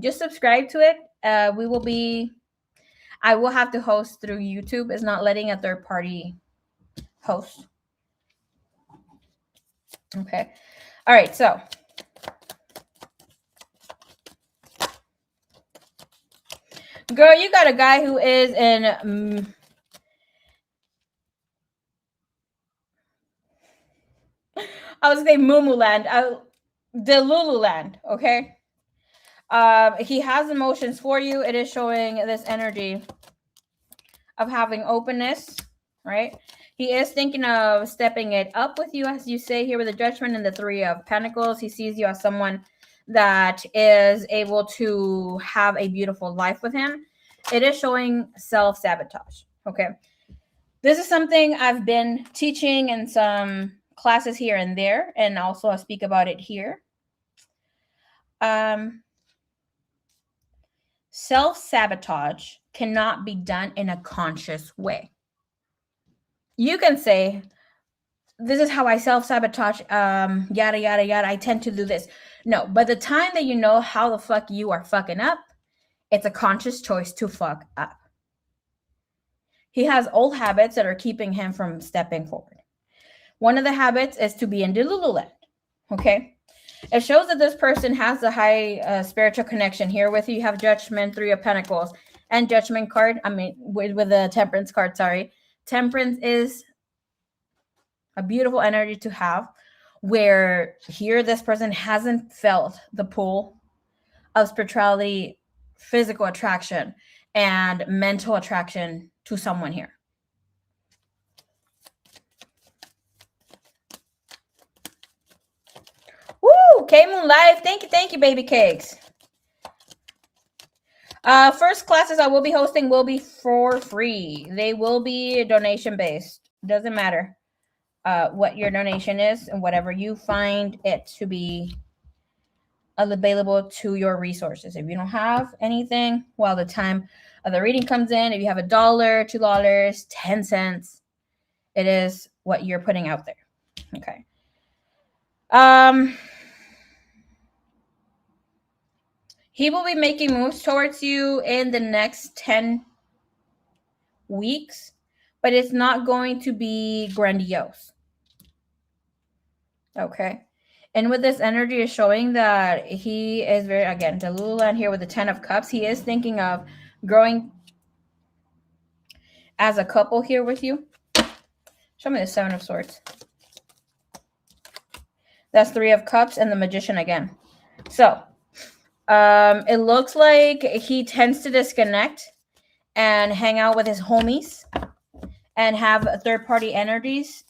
just subscribe to it. I will have to host through YouTube. It's not letting a third party host. Okay. All right. So girl, you got a guy who is in I was saying Mumu land, Delulu land, okay? He has emotions for you. It is showing this energy. of having openness, right? He is thinking of stepping it up with you, as you say here with the Judgment and the Three of Pentacles. He sees you as someone that is able to have a beautiful life with him. It is showing self-sabotage, okay? This is something I've been teaching in some classes here and there, and also I'll speak about it here. Self-sabotage cannot be done in a conscious way. You can say, this is how I self-sabotage, yada, yada, yada. I tend to do this. No, by the time that you know how the fuck you are fucking up, it's a conscious choice to fuck up. He has old habits that are keeping him from stepping forward. One of the habits is to be in Delulu land, okay? It shows that this person has a high spiritual connection. Here with you have Judgment, Three of Pentacles, and Judgment card. I mean, with the Temperance card, sorry. Temperance is a beautiful energy to have, where here this person hasn't felt the pull of spirituality, physical attraction, and mental attraction to someone here. Woo! K-Moon Live. Thank you, baby cakes. First classes I will be hosting will be for free. They will be donation based. Doesn't matter what your donation is, and whatever you find it to be available to your resources. If you don't have anything, well, the time of the reading comes in. If you have $1, $2, 10 cents, it is what you're putting out there. Okay. He will be making moves towards you in the next 10 weeks, but it's not going to be grandiose. Okay. And with this energy is showing that he is very, again, the Lululand here with the 10 of Cups. He is thinking of growing as a couple here with you. Show me the 7 of Swords. That's 3 of Cups and the Magician again. So it looks like he tends to disconnect and hang out with his homies and have third-party energies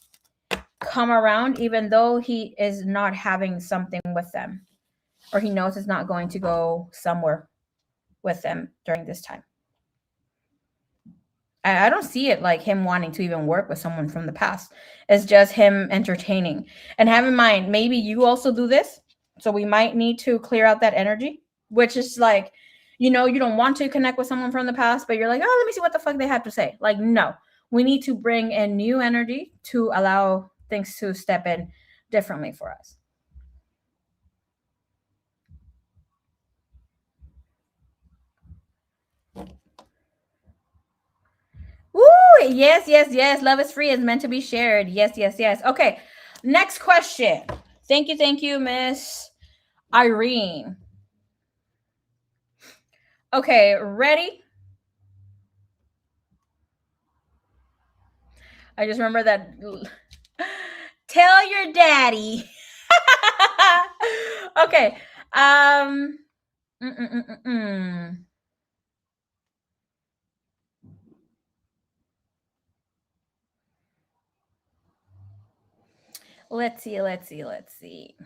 come around, even though he is not having something with them, or he knows it's not going to go somewhere with them during this time. I don't see it like him wanting to even work with someone from the past. It's just him entertaining. And have in mind, maybe you also do this. So we might need to clear out that energy, which is like, you know, you don't want to connect with someone from the past, but you're like, oh, let me see what the fuck they have to say. Like, no, we need to bring in new energy to allow things to step in differently for us. Woo! Yes. Love is free. It's meant to be shared. Yes. Okay. Next question. Thank you, Miss Irene. Okay, ready? I just remember that. Tell your daddy. Okay. Let's see.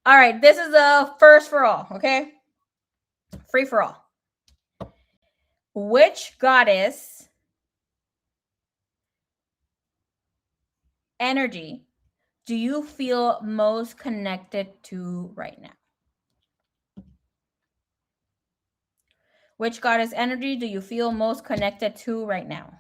All right, this is a first for all, okay? Free for all. Which goddess energy do you feel most connected to right now? Which goddess energy do you feel most connected to right now?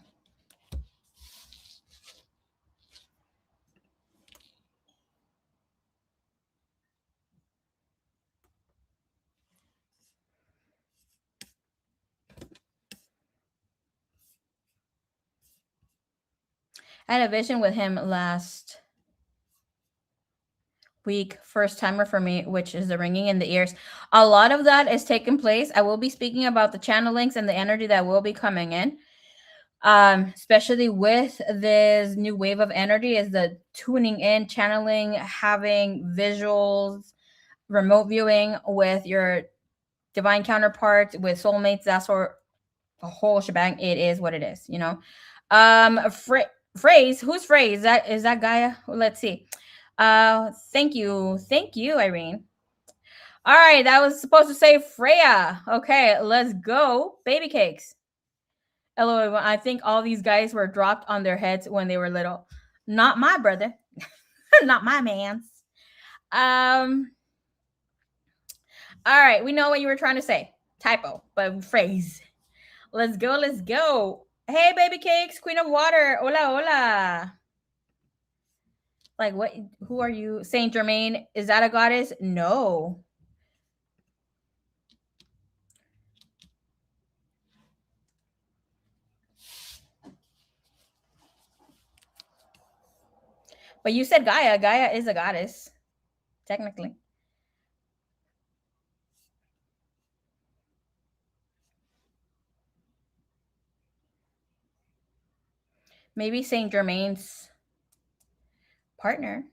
I had a vision with him last week, first timer for me, which is the ringing in the ears. A lot of that is taking place. I will be speaking about the channel links and the energy that will be coming in. especially with this new wave of energy, is the tuning in, channeling, having visuals, remote viewing with your divine counterpart, with soulmates, that sort, the whole shebang. It is what it is, you know. Phrase, whose phrase that is? That Gaia? Let's see. Thank you, Irene. All right, that was supposed to say Freya. Okay, let's go. Baby cakes. LOL, I think all these guys were dropped on their heads when they were little. Not my brother. Not my man's. Um, all right, we know what you were trying to say. Typo, but phrase. Let's go, let's go. Hey, baby cakes, queen of water. Hola, hola. Like, what? Who are you? Saint Germain? Is that a goddess? No. But you said Gaia. Gaia is a goddess, technically. Maybe Saint Germain's partner.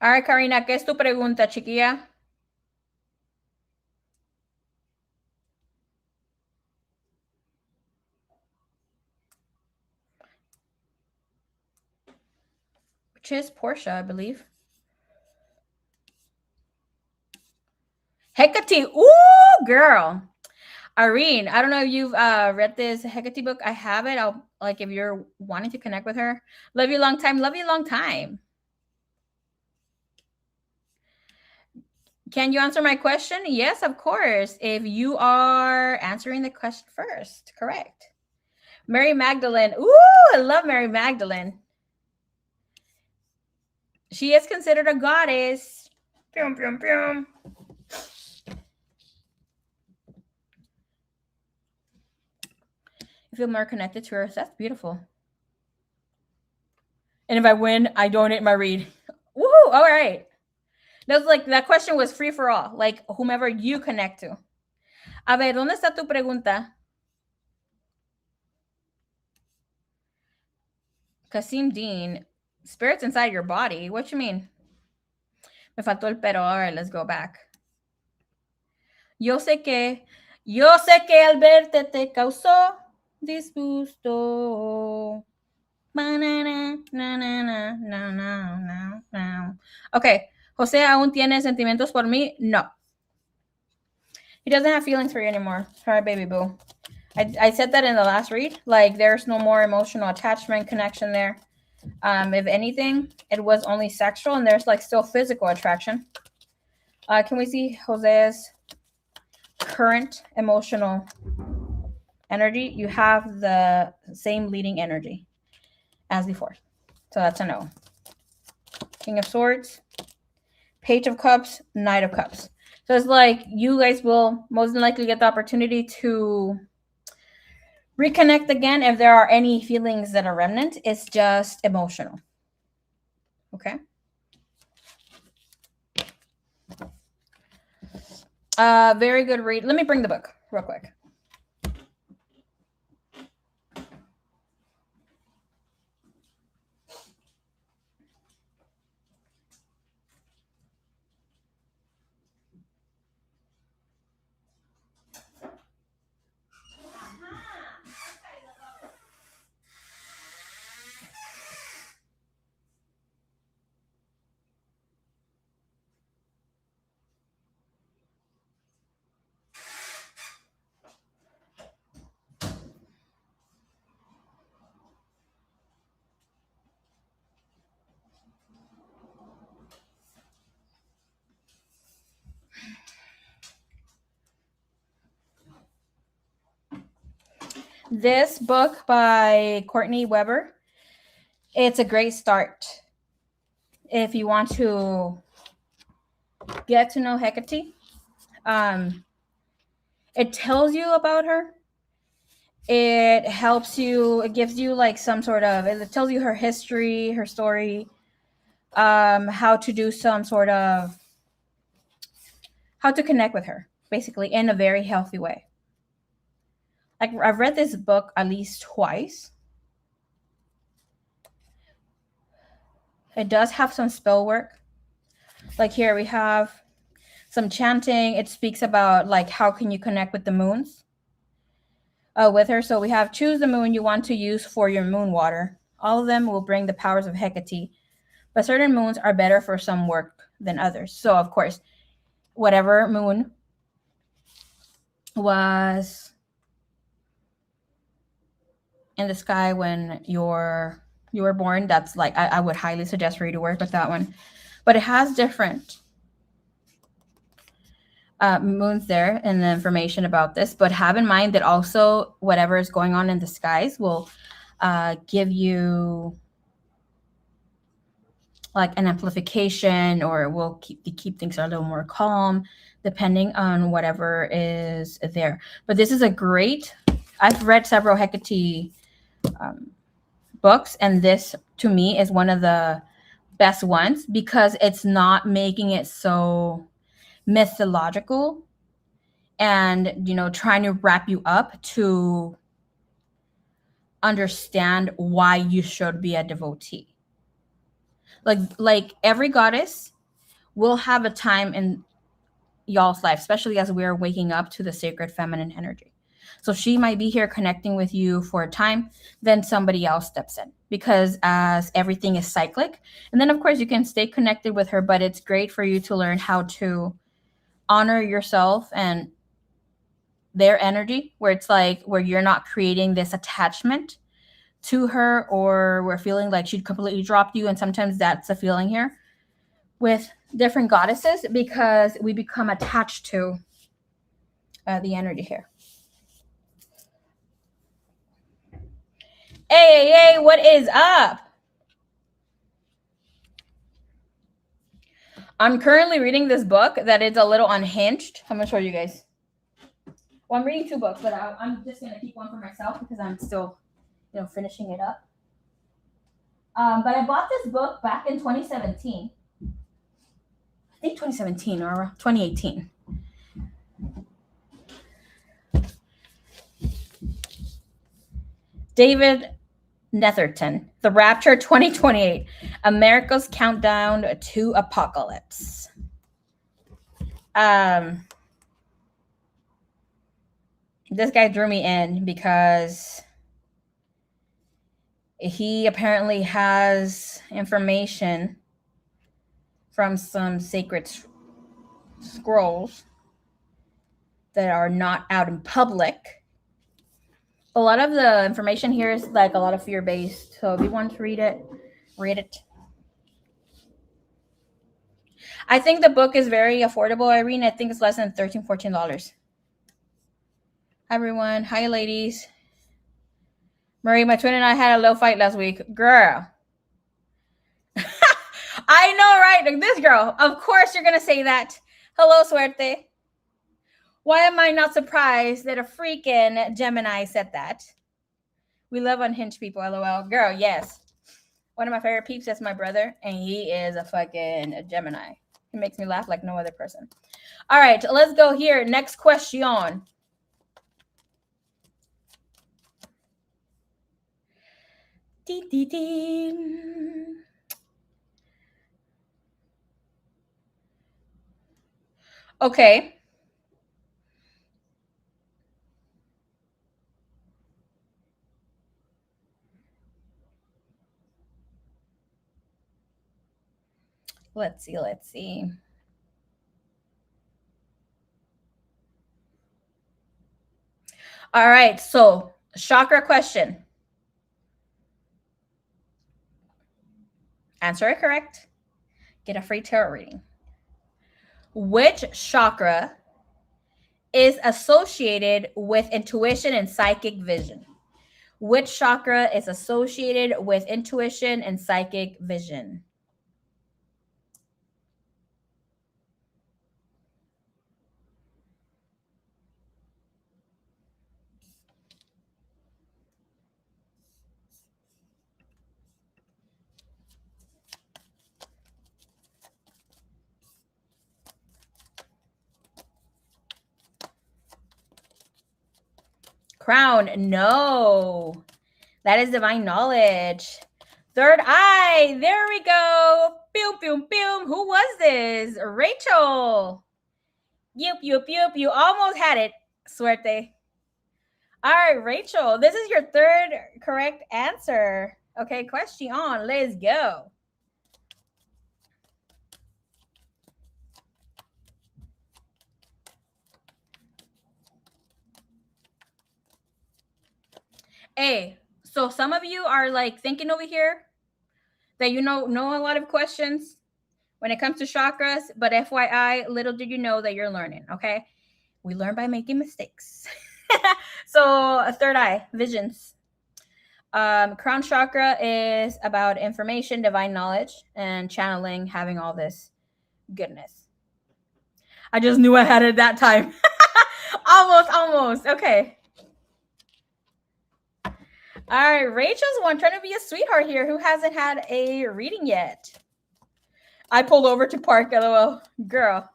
All right, Karina, ¿qué es tu pregunta, chiquilla? Which is Portia, I believe. Hecate. Ooh, girl. Irene, I don't know if you've read this Hecate book. I have it. I'll, like, if you're wanting to connect with her. Love you long time. Love you long time. Can you answer my question? Yes, of course. If you are answering the question first, correct. Mary Magdalene. Ooh, I love Mary Magdalene. She is considered a goddess. Pew, pew, pew. I feel more connected to her. That's beautiful. And if I win, I donate my read. Woohoo! All right. That's like, that question was free for all. Like, whomever you connect to. A ver, ¿dónde está tu pregunta? Kasim Dean, spirits inside your body. What you mean? Me faltó el pero. All right, let's go back. Yo sé que al verte te causó disgusto. Okay, Jose aún tiene sentimientos por mí? No. He doesn't have feelings for you anymore. Sorry, baby boo. I said that in the last read. Like, there's no more emotional attachment connection there. If anything, it was only sexual, and there's like still physical attraction. Can we see Jose's current emotional energy? You have the same leading energy as before. So that's a no. King of Swords, Page of Cups, Knight of Cups. So it's like you guys will most likely get the opportunity to reconnect again if there are any feelings that are remnant. It's just emotional. Okay. Very good read. Let me bring the book real quick. This book by Courtney Weber, it's a great start if you want to get to know Hecate. It tells you about her. It helps you. It gives you like some sort of. It tells you her history, her story, how to do some sort of how to connect with her, basically, in a very healthy way. Like, I've read this book at least twice. It does have some spell work. Like, here we have some chanting. It speaks about like how can you connect with the moons with her. So we have choose the moon you want to use for your moon water. All of them will bring the powers of Hecate, but certain moons are better for some work than others. So of course, whatever moon was in the sky when you were born, that's like I would highly suggest for you to work with that one. But it has different moons there and the information about this. But have in mind that also whatever is going on in the skies will give you like an amplification, or will keep things a little more calm, depending on whatever is there. But this is a great. I've read several Hecate books, and this to me is one of the best ones because it's not making it so mythological and trying to wrap you up to understand why you should be a devotee. Like every goddess will have a time in y'all's life, especially as we're waking up to the sacred feminine energy. So she might be here connecting with you for a time, then somebody else steps in, because as everything is cyclic. And then of course you can stay connected with her, but it's great for you to learn how to honor yourself and their energy, where it's like where you're not creating this attachment to her, or we're feeling like she'd completely dropped you. And sometimes that's a feeling here with different goddesses, because we become attached to the energy here. Hey, what is up? I'm currently reading this book that is a little unhinged. I'm gonna show you guys. Well, I'm reading two books, but I'm just gonna keep one for myself because I'm still, finishing it up. But I bought this book back in 2017. I think 2017 or 2018. David Netherton, The Rapture 2028, America's Countdown to Apocalypse. This guy drew me in because he apparently has information from some sacred scrolls that are not out in public. A lot of the information here is like a lot of fear-based. So if you want to read it, read it. I think the book is very affordable, Irene. I think it's less than $13, $14. Hi, everyone. Hi, ladies. Marie, my twin and I had a little fight last week. Girl. I know, right? This girl. Of course you're going to say that. Hello, Suerte. Why am I not surprised that a freaking Gemini said that? We love unhinged people, LOL. Girl, yes. One of my favorite peeps is my brother, and he is a fucking Gemini. He makes me laugh like no other person. All right, let's go here. Next question. Okay. Let's see. All right, so chakra question. Answer it correct. Get a free tarot reading. Which chakra is associated with intuition and psychic vision? Which chakra is associated with intuition and psychic vision? Crown. No. That is divine knowledge. Third eye. There we go. Pew, pew, pew. Who was this? Rachel. Yup, yup, yup. You almost had it. Suerte. All right, Rachel. This is your third correct answer. Okay, question on. Let's go. Hey, so some of you are like thinking over here that you know a lot of questions when it comes to chakras, but FYI, little did you know that you're learning, okay? We learn by making mistakes. So, third eye, visions. Crown chakra is about information, divine knowledge, and channeling, having all this goodness. I just knew I had it that time. Almost. Okay. All right, Rachel's one trying to be a sweetheart here who hasn't had a reading yet. I pulled over to park, lol. Girl.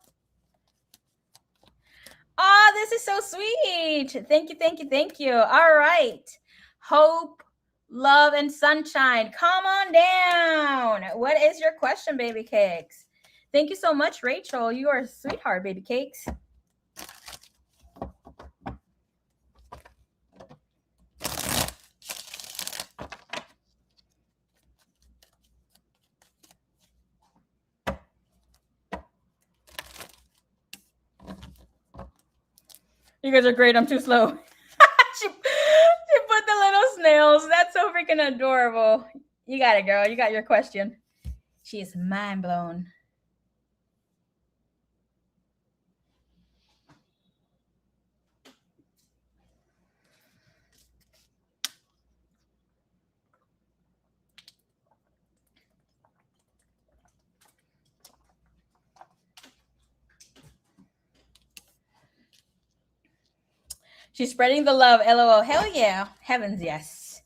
Oh, this is so sweet. Thank you. All right. Hope, love, and sunshine. Come on down. What is your question, baby cakes? Thank you so much, Rachel. You are a sweetheart, baby cakes. You guys are great. I'm too slow. she put the little snails. That's so freaking adorable. You got it, girl. You got your question. She is mind blown. She's spreading the love. LOL. Hell yeah. Heavens, yes.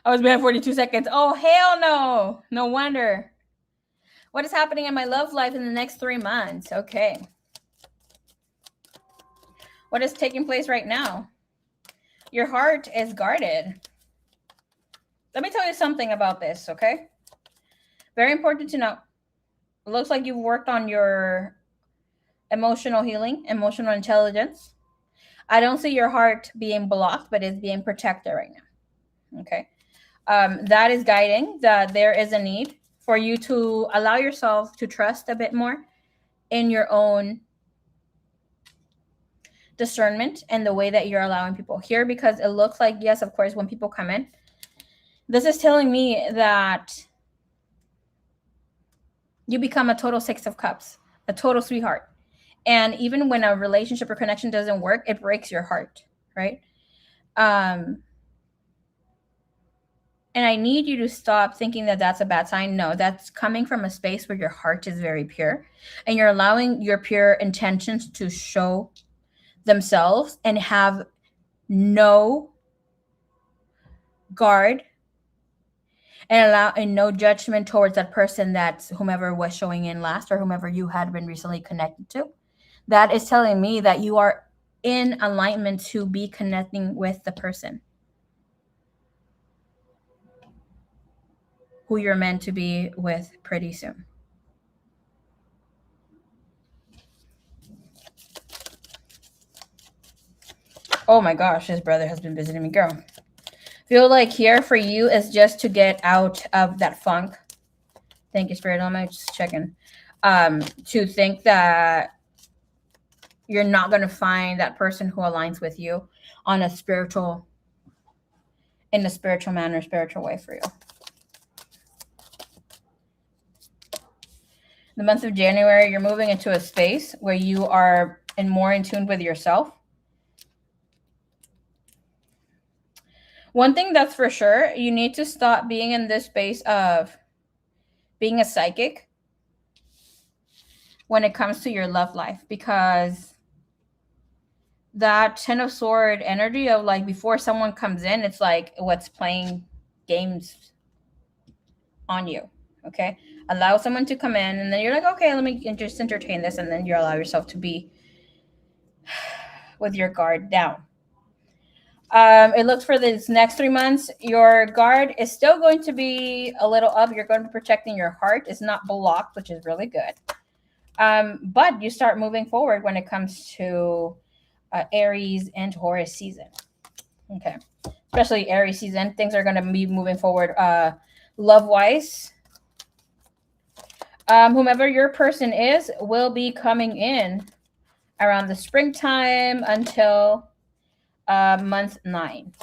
I was behind 42 seconds. Oh, hell no. No wonder. What is happening in my love life in the next 3 months? Okay. What is taking place right now? Your heart is guarded. Let me tell you something about this, okay? Very important to know. It looks like you've worked on your emotional healing, emotional intelligence. I don't see your heart being blocked, but it's being protected right now. Okay. That is guiding that there is a need for you to allow yourself to trust a bit more in your own discernment and the way that you're allowing people here, because it looks like, yes, of course, when people come in, this is telling me that you become a total 6 of cups, a total sweetheart. And even when a relationship or connection doesn't work, it breaks your heart, right? And I need you to stop thinking that that's a bad sign. No, that's coming from a space where your heart is very pure and you're allowing your pure intentions to show themselves and have no guard and no judgment towards that person, that's whomever was showing in last or whomever you had been recently connected to. That is telling me that you are in alignment to be connecting with the person who you're meant to be with pretty soon. Oh my gosh, his brother has been visiting me, girl. Feel like here for you is just to get out of that funk. Thank you, Spirit. I'm just checking. To think that you're not going to find that person who aligns with you on a spiritual, in a spiritual manner, spiritual way for you. The month of January, you're moving into a space where you are more in tune with yourself. One thing that's for sure, you need to stop being in this space of being a psychic when it comes to your love life, because that Ten of Sword energy of like before someone comes in, it's like what's playing games on you. Okay. Allow someone to come in and then you're like, okay, let me just entertain this. And then you allow yourself to be with your guard down. It looks for these next 3 months, your guard is still going to be a little up. You're going to be protecting your heart. It's not blocked, which is really good. But you start moving forward when it comes to Aries and Taurus season. Okay. Especially Aries season. Things are going to be moving forward love-wise. Whomever your person is will be coming in around the springtime until month 9.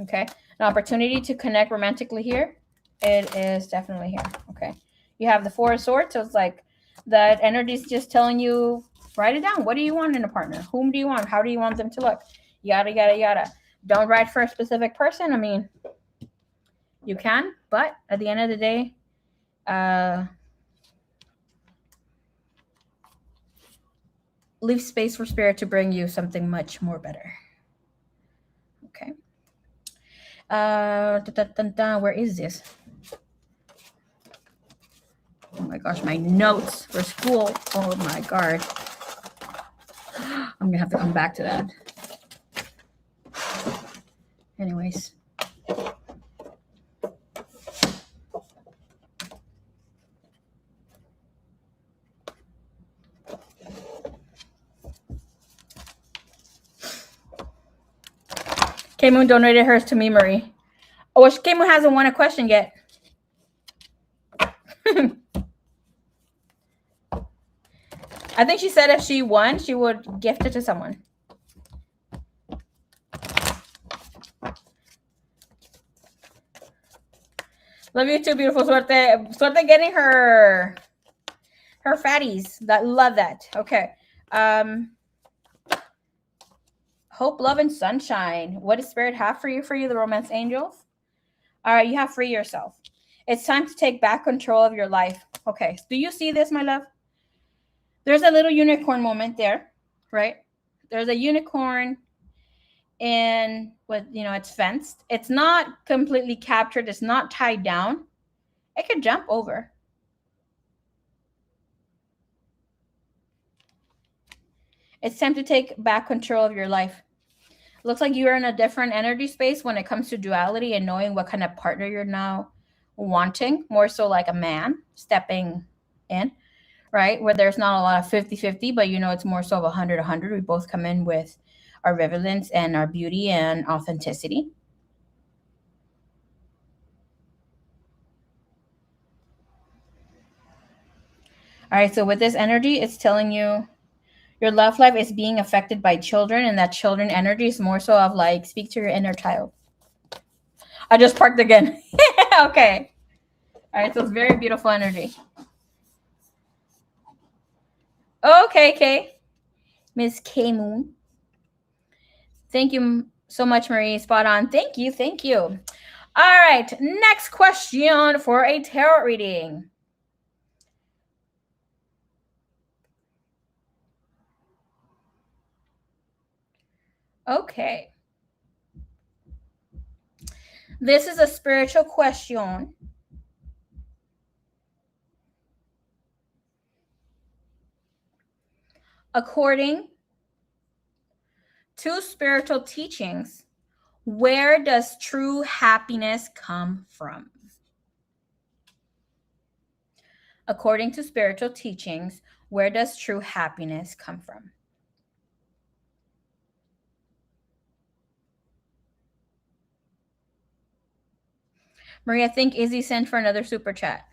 Okay. An opportunity to connect romantically here. It is definitely here. Okay. You have the Four of Swords. So it's like that energy is just telling you, write it down. What do you want in a partner? Whom do you want? How do you want them to look? Yada, yada, yada. Don't write for a specific person. I mean, you can, but at the end of the day, leave space for spirit to bring you something much more better. Okay. Where is this? Oh my gosh, my notes for school. Oh my god. I'm gonna have to come back to that. Anyways. K-Moon donated hers to me, Marie. Oh, well, K-Moon hasn't won a question yet. I think she said if she won, she would gift it to someone. Love you too, beautiful. Suerte. Suerte getting her fatties. Love that. Okay. Hope, love, and sunshine. What does spirit have for you, the romance angels? All right, you have free yourself. It's time to take back control of your life. Okay, do you see this, my love? There's a little unicorn moment there, right? There's a unicorn and with, it's fenced. It's not completely captured. It's not tied down. It could jump over. It's time to take back control of your life. Looks like you're in a different energy space when it comes to duality and knowing what kind of partner you're now wanting. More so like a man stepping in, right? Where there's not a lot of 50-50, but it's more so of 100-100. We both come in with our relevance and our beauty and authenticity. All right, so with this energy, it's telling you your love life is being affected by children, and that children energy is more so of like, speak to your inner child. I just parked again. Okay. All right, so it's very beautiful energy. Okay. Miss K Moon. Thank you so much, Marie. Spot on. Thank you. All right, next question for a tarot reading. Okay. This is a spiritual question. According to spiritual teachings, where does true happiness come from? According to spiritual teachings, where does true happiness come from? Maria, I think Izzy sent for another super chat.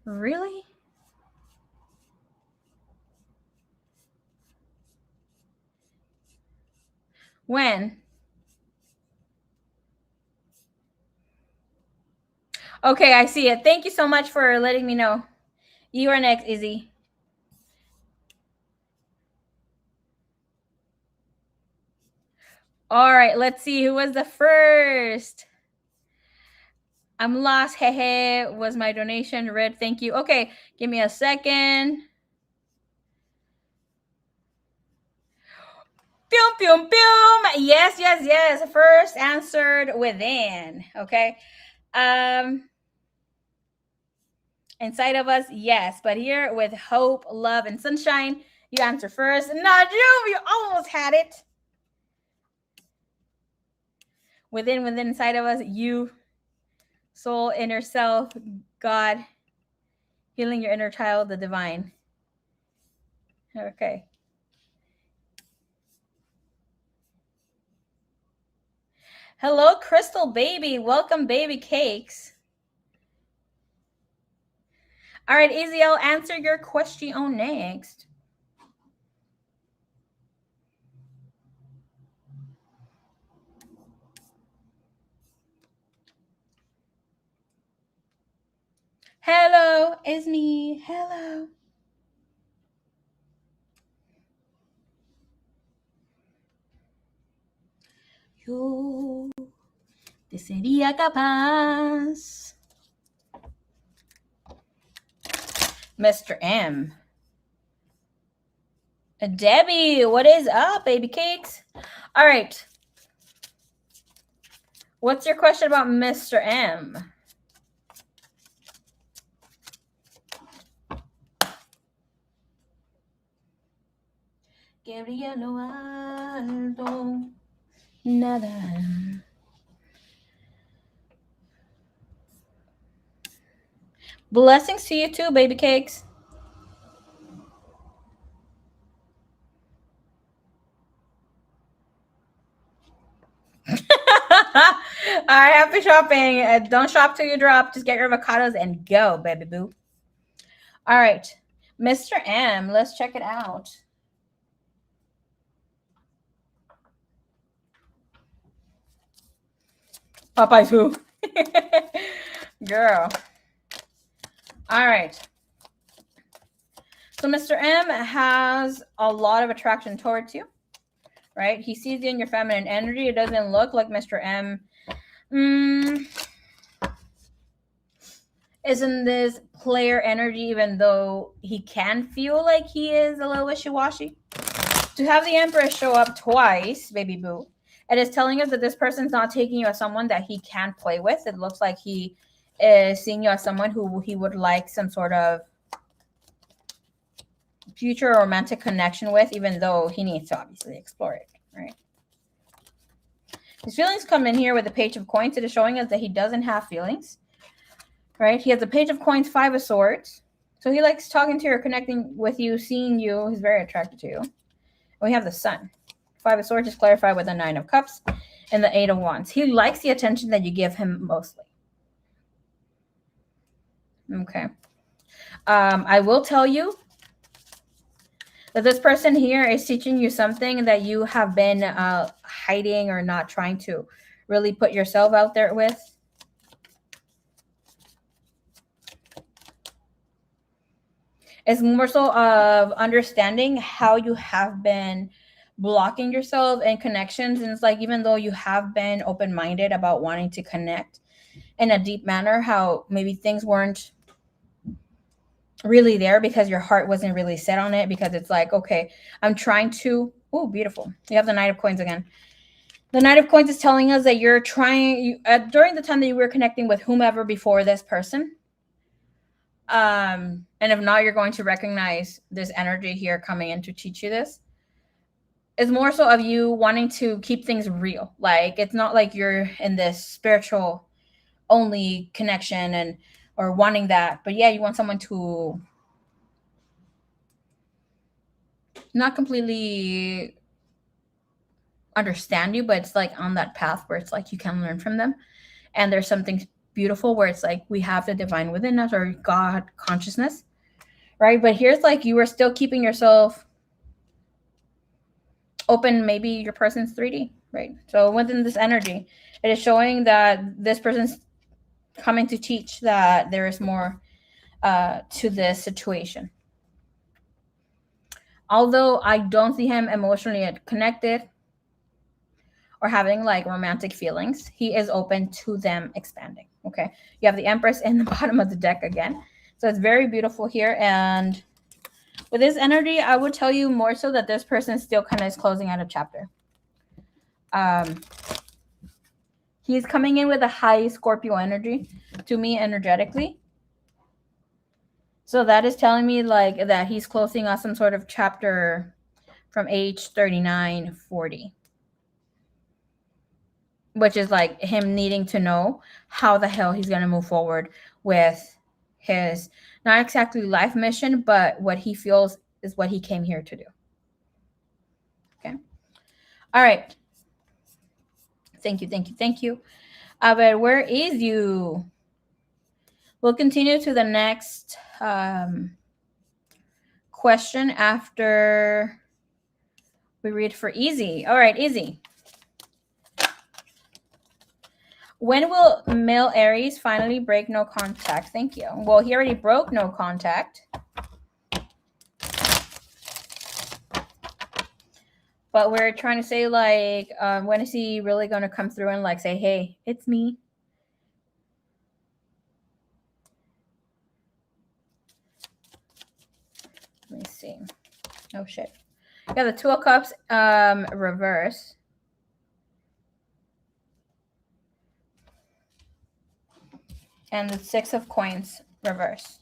Really? When? Okay, I see it. Thank you so much for letting me know. You are next, Izzy. All right, let's see who was the first. I'm lost. Hey, hey, was my donation read? Thank you. Okay, give me a second. Boom, boom, boom. Yes, yes, yes. First answered within. Okay. Inside of us, yes. But here with hope, love, and sunshine, you answer first. Not you almost had it. Within, inside of us, you, soul, inner self, God, healing your inner child, the divine. Okay. Hello, Crystal Baby. Welcome, Baby Cakes. All right, Easy, I'll answer your question next. Hello, it's me. Hello. Yo te sería capaz. Mr. M. Debbie, what is up, baby cakes? All right. What's your question about Mr. M? Que brilla lo alto, nada. Blessings to you too, baby cakes. All right, happy shopping. Don't shop till you drop. Just get your avocados and go, baby boo. All right, Mr. M, let's check it out. Popeye's who? Girl. All right. So Mr. M has a lot of attraction towards you, right? He sees you in your feminine energy. It doesn't look like Mr. M is in this player energy, even though he can feel like he is a little wishy-washy. To have the Empress show up twice, baby boo, it is telling us that this person's not taking you as someone that he can play with. It looks like he is seeing you as someone who he would like some sort of future romantic connection with, even though he needs to obviously explore it, right? His feelings come in here with the Page of Coins. It is showing us that he doesn't have feelings, right? He has the Page of Coins, Five of Swords. So he likes talking to you, connecting with you, seeing you. He's very attracted to you. We have the Sun. Five of Swords is clarified with the Nine of Cups and the Eight of Wands. He likes the attention that you give him mostly. Okay. I will tell you that this person here is teaching you something that you have been hiding or not trying to really put yourself out there with. It's more so of understanding how you have been blocking yourself and connections. And it's like, even though you have been open-minded about wanting to connect in a deep manner, how maybe things weren't really there because your heart wasn't really set on it, because it's like, okay, I'm trying to, oh, beautiful. You have the Knight of Coins again. The Knight of Coins is telling us that you're trying, during the time that you were connecting with whomever before this person, and if not, you're going to recognize this energy here coming in to teach you this. It's more so of you wanting to keep things real. Like, it's not like you're in this spiritual only connection and or wanting that, but yeah, you want someone to not completely understand you, but it's like on that path where it's like you can learn from them. And there's something beautiful where it's like we have the divine within us, or God consciousness, right? But here's like you are still keeping yourself open. Maybe your person's 3D, right? So within this energy, it is showing that this person's coming to teach that there is more to this situation. Although I don't see him emotionally connected or having like romantic feelings, he is open to them expanding, Okay. You have the Empress in the bottom of the deck again. So it's very beautiful here. And with this energy, I would tell you more so that this person still kind of is closing out a chapter. He's coming in with a high Scorpio energy to me energetically. So that is telling me like that he's closing out some sort of chapter from age 39, 40. Which is like him needing to know how the hell he's going to move forward with his, not exactly life mission, but what he feels is what he came here to do. Okay. All right. Thank you, thank you, thank you. Aber, where is you? We'll continue to the next question after we read for Easy. All right, Easy. When will male Aries finally break no contact? Thank you. Well, he already broke no contact. But we're trying to say, like, when is he really going to come through and, like, say, hey, it's me? Let me see. Oh, shit. Yeah, the Two of Cups reverse. And the Six of Coins reverse.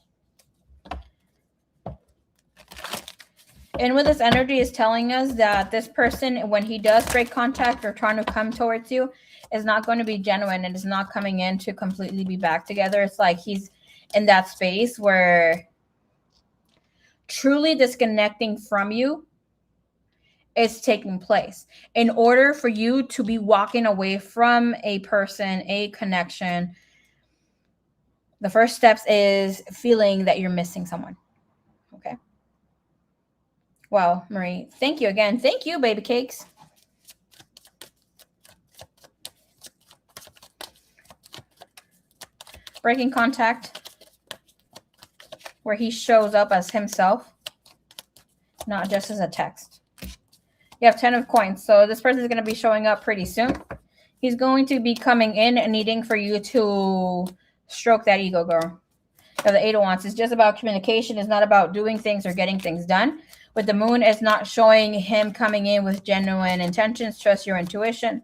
And with this energy is telling us that this person, when he does break contact or trying to come towards you, is not going to be genuine and is not coming in to completely be back together. It's like he's in that space where truly disconnecting from you is taking place. In order for you to be walking away from a person, a connection, the first steps is feeling that you're missing someone. Okay. Wow, Marie, thank you again. Thank you, baby cakes. Breaking contact, where he shows up as himself, not just as a text. You have 10 of coins. So this person is going to be showing up pretty soon. He's going to be coming in and needing for you to stroke that ego, girl. So the 8 of Wands is just about communication. It's not about doing things or getting things done. With the Moon, it's not showing him coming in with genuine intentions. Trust your intuition.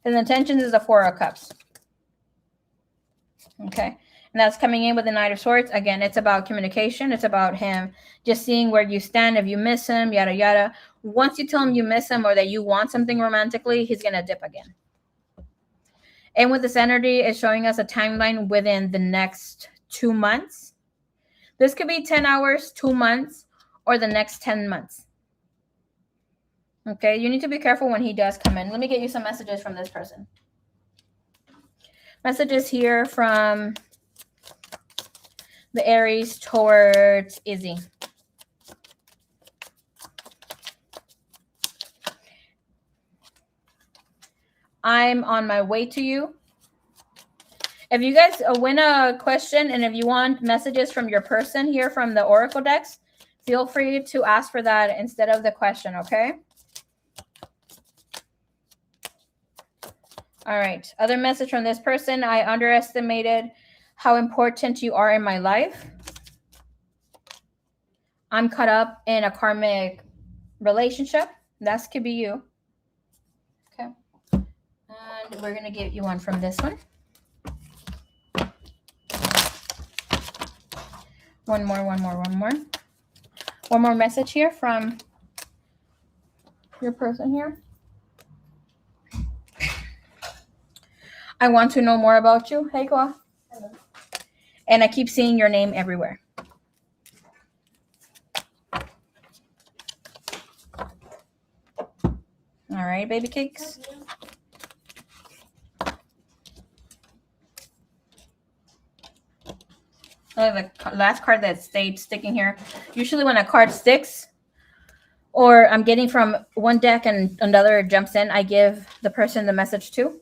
His intentions is the 4 of Cups. Okay. And that's coming in with the Knight of Swords. Again, it's about communication. It's about him just seeing where you stand. If you miss him, yada, yada. Once you tell him you miss him or that you want something romantically, he's going to dip again. And with this energy, it's showing us a timeline within the next 2 months. This could be 10 hours, 2 months, or the next 10 months. Okay, you need to be careful when he does come in. Let me get you some messages from this person. Messages here from the Aries towards Izzy. I'm on my way to you. If you guys win a question and if you want messages from your person here from the Oracle decks, feel free to ask for that instead of the question, okay? All right. Other message from this person. I underestimated how important you are in my life. I'm caught up in a karmic relationship. That could be you. Okay. And we're going to get you one from this one. One more. One more message here from your person here. I want to know more about you. Hey, Kwa. Hello. And I keep seeing your name everywhere. All right, baby cakes. The last card that stayed sticking here. Usually when a card sticks or I'm getting from one deck and another jumps in, I give the person the message too.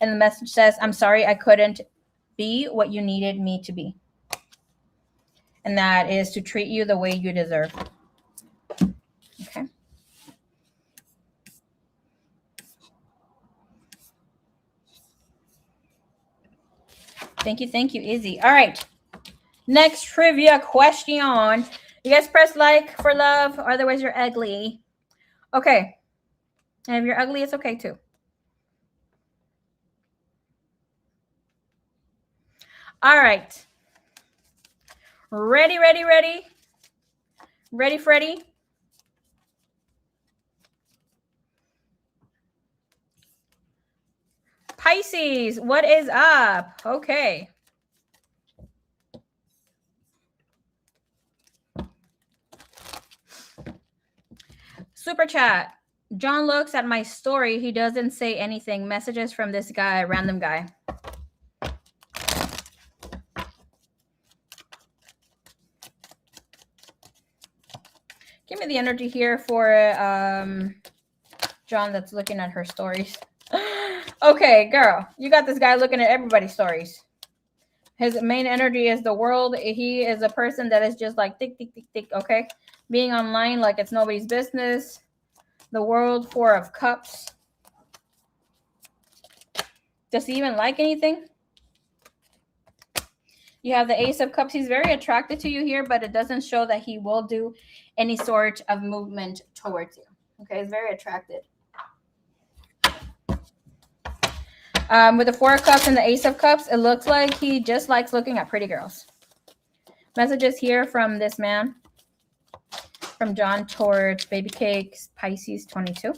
And the message says, I'm sorry I couldn't be what you needed me to be. And that is to treat you the way you deserve. Okay. Thank you, Izzy. All right. Next trivia question. You guys press like for love, otherwise you're ugly. Okay. And if you're ugly, it's okay too. All right. Ready, ready, ready? Ready, Freddy? Pisces, what is up? Okay. Super chat. John looks at my story. He doesn't say anything. Messages from this guy, random guy. Give me the energy here for John that's looking at her stories. Okay, girl. You got this guy looking at everybody's stories. His main energy is the world. He is a person that is just like tick, tick, tick, tick, okay? Being online like it's nobody's business. The world, 4 of Cups. Does he even like anything? You have the Ace of Cups. He's very attracted to you here, but it doesn't show that he will do any sort of movement towards you. Okay, he's very attracted. With the 4 of Cups and the Ace of Cups, it looks like he just likes looking at pretty girls. Messages here from this man, from John towards Baby Cakes, Pisces 22.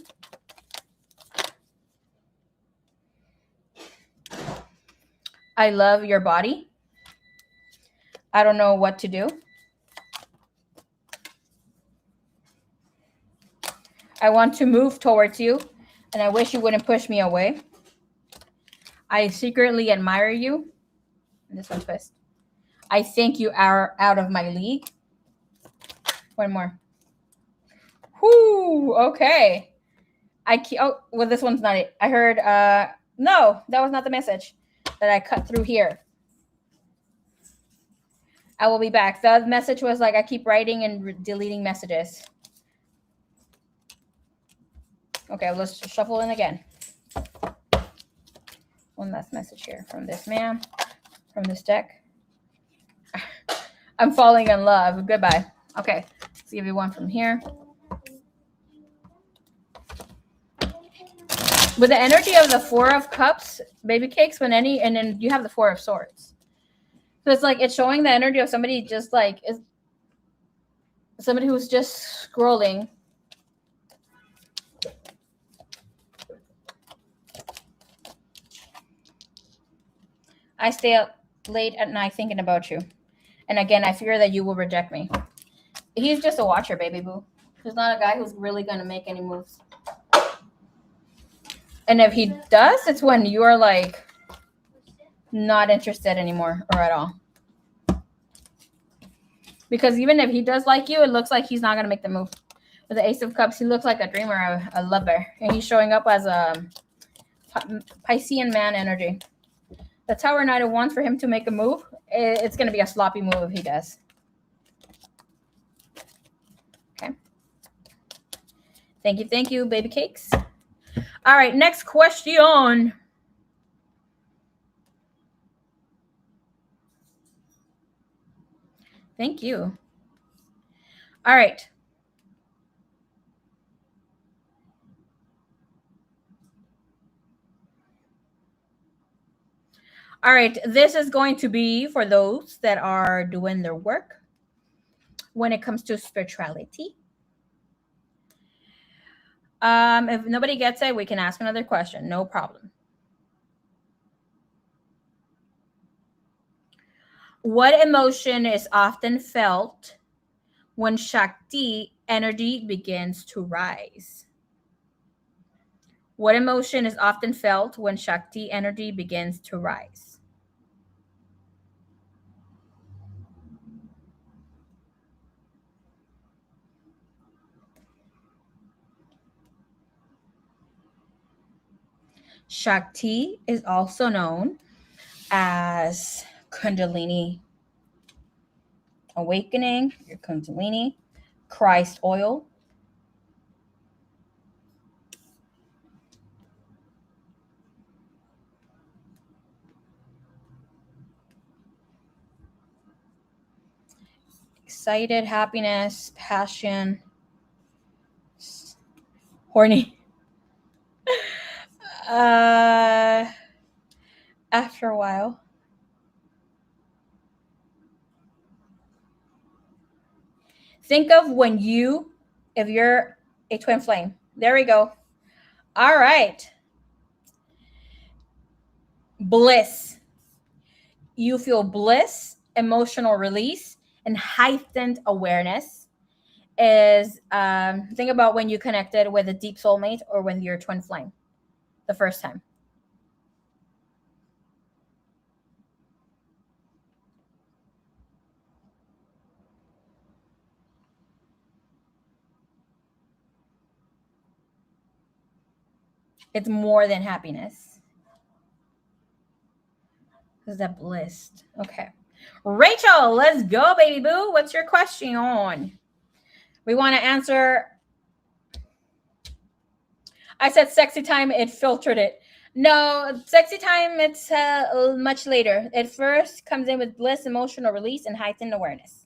I love your body. I don't know what to do. I want to move towards you, and I wish you wouldn't push me away. I secretly admire you. And this one twist. I think you are out of my league. One more. Whoo, okay. Well, this one's not it. I heard, no, that was not the message that I cut through here. I will be back. The message was like, I keep writing and deleting messages. Okay, let's shuffle in again. One last message here from this man, from this deck. I'm falling in love. Goodbye. Okay, let's give you one from here. With the energy of the 4 of Cups, Baby Cakes, and then you have the 4 of Swords. So it's like it's showing the energy of somebody just like is somebody who's just scrolling. I stay up late at night thinking about you. And again, I fear that you will reject me. He's just a watcher, baby boo. He's not a guy who's really going to make any moves. And if he does, it's when you are like not interested anymore or at all. Because even if he does like you, it looks like he's not going to make the move. With the Ace of Cups, he looks like a dreamer, a lover. And he's showing up as a Piscean man energy. The Tower Knight wants for him to make a move. It's going to be a sloppy move if he does. Okay. Thank you, Baby Cakes. All right, next question. Thank you. All right. All right, this is going to be for those that are doing their work when it comes to spirituality. If nobody gets it, we can ask another question. No problem. What emotion is often felt when Shakti energy begins to rise? What emotion is often felt when Shakti energy begins to rise? Shakti is also known as Kundalini awakening, your Kundalini, Christ oil. excited, happiness, passion, horny. After a while. Think of when if you're a twin flame. There we go. All right. Bliss. You feel bliss, emotional release, and heightened awareness. Is think about when you connected with a deep soulmate or with your twin flame the first time. It's more than happiness. Is that bliss? Okay. Rachel, let's go, baby boo. What's your question on? We want to answer. I said sexy time, it filtered it. No, sexy time, it's much later. It first comes in with bliss, emotional release, and heightened awareness.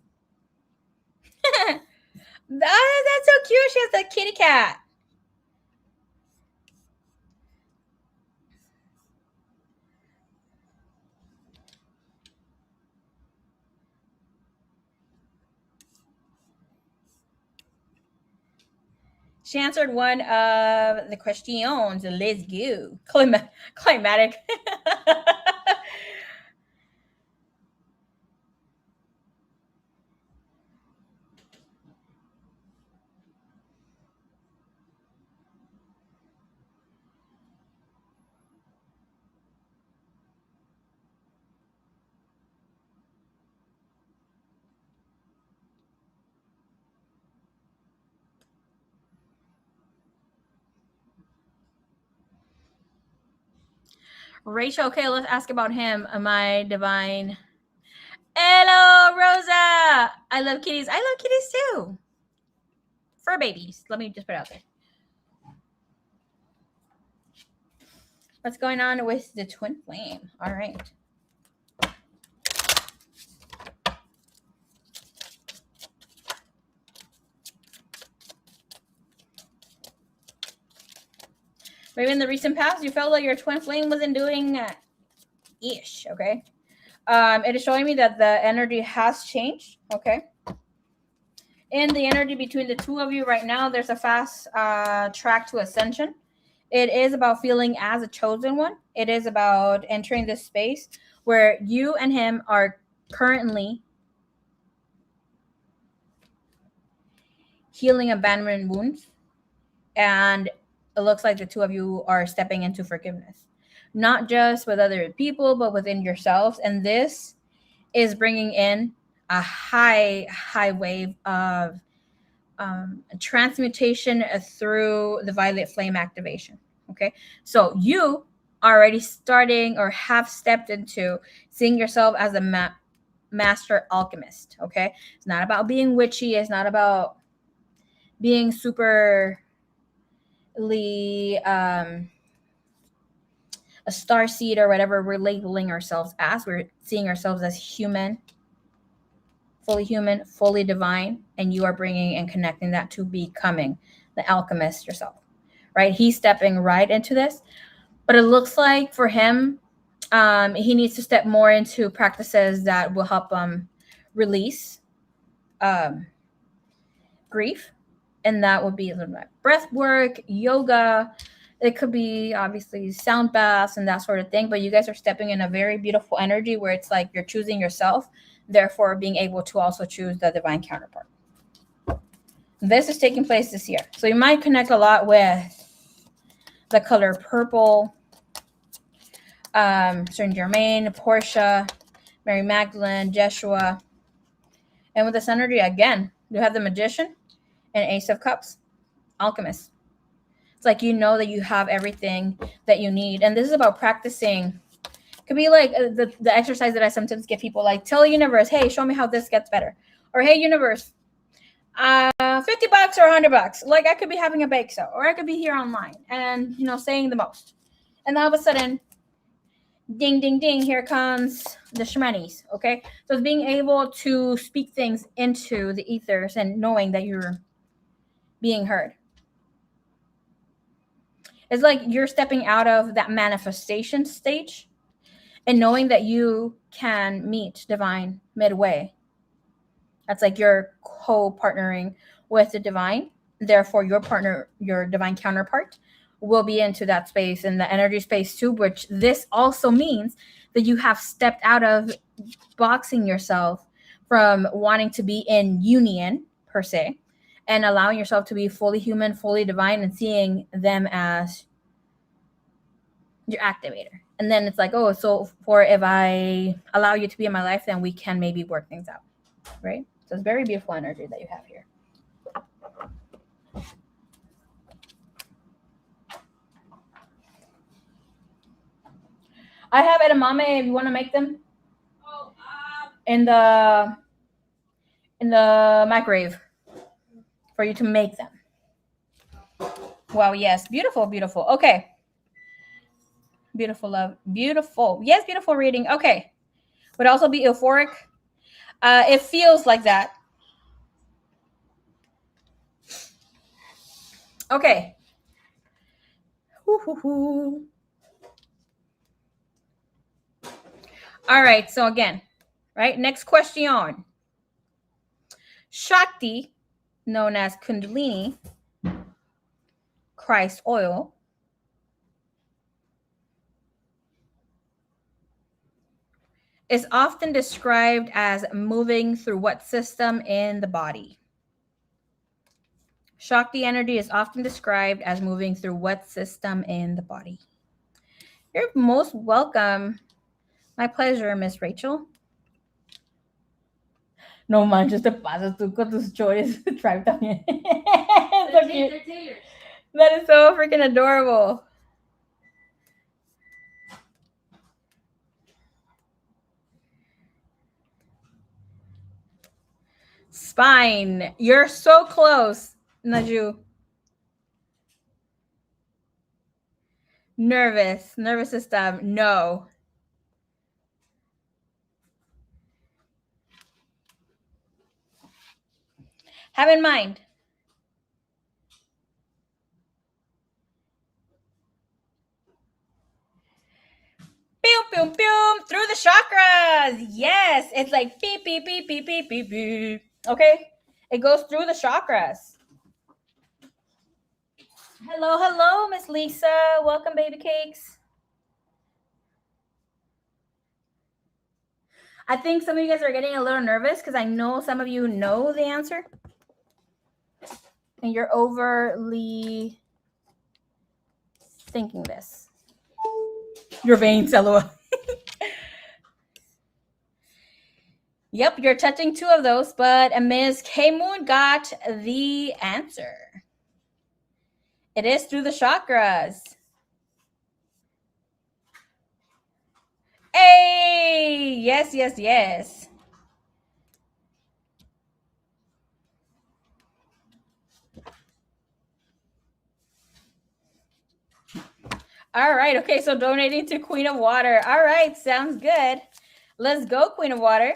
That's so cute. She has a kitty cat. She answered one of the questions. Let's go. Climatic. Rachel, okay, let's ask about him. My divine. Hello, Rosa. I love kitties. I love kitties too. Fur babies. Let me just put it out there. What's going on with the twin flame? All right. Maybe in the recent past, you felt like your twin flame wasn't doing ish, okay? It is showing me that the energy has changed, okay? In the energy between the two of you right now, there's a fast track to ascension. It is about feeling as a chosen one. It is about entering this space where you and him are currently healing abandonment wounds. And it looks like the two of you are stepping into forgiveness, not just with other people, but within yourselves. And this is bringing in a high wave of transmutation through the violet flame activation. Okay, so you already starting or have stepped into seeing yourself as a master alchemist. Okay, it's not about being witchy. It's not about being super a star seed or whatever we're labeling ourselves as. We're seeing ourselves as human, fully divine, and you are bringing and connecting that to becoming the alchemist yourself, right? He's stepping right into this, but it looks like for him, he needs to step more into practices that will help release grief, and that would be like breath work, yoga. It could be obviously sound baths and that sort of thing, but you guys are stepping in a very beautiful energy where it's like you're choosing yourself, therefore being able to also choose the divine counterpart. This is taking place this year. So you might connect a lot with the color purple, Saint Germain, Portia, Mary Magdalene, Jeshua. And with this energy, again, you have the Magician and Ace of Cups, Alchemist. It's like you know that you have everything that you need. And this is about practicing. It could be like the exercise that I sometimes give people, like tell the universe, hey, show me how this gets better. Or hey, universe, $50 or $100. Like I could be having a bake sale, or I could be here online and, saying the most. And all of a sudden, Ding, ding, ding. Here comes the shmanis. Okay. So it's being able to speak things into the ethers and knowing that you're being heard. It's like you're stepping out of that manifestation stage and knowing that you can meet divine midway. That's like you're co-partnering with the divine. Therefore, your partner, your divine counterpart, will be into that space and the energy space too, which this also means that you have stepped out of boxing yourself from wanting to be in union per se and allowing yourself to be fully human, fully divine, and seeing them as your activator. And then it's like, oh, so for if I allow you to be in my life, then we can maybe work things out, right? So it's very beautiful energy that you have here. I have edamame if you want to make them. In the microwave for you to make them. Wow, yes. Beautiful, beautiful. Okay. Beautiful love. Beautiful. Yes, beautiful reading. Okay. Would also be euphoric. It feels like that. Okay. All right. So again, right? Next question. Shakti, known as Kundalini, Christ oil, is often described as moving through what system in the body? Shakti energy is often described as moving through what system in the body? You're most welcome. My pleasure, Miss Rachel. No manches, te pasas tú con tus choices. Tribe también. So cute. That is so freaking adorable. Spine. You're so close, Naju. Nervous system. No. Have in mind. Boom, boom, boom. Through the chakras. Yes. It's like beep, beep, beep, beep, beep, beep, beep. Okay. It goes through the chakras. Hello, hello, Miss Lisa. Welcome, baby cakes. I think some of you guys are getting a little nervous because I know some of you know the answer. And you're overly thinking this. Your veins, LOL. Yep, you're touching two of those, but Ms. K Moon got the answer. It is through the chakras. Hey, yes, yes, yes. All right, okay, so donating to Queen of Water. All right, sounds good. Let's go, Queen of Water.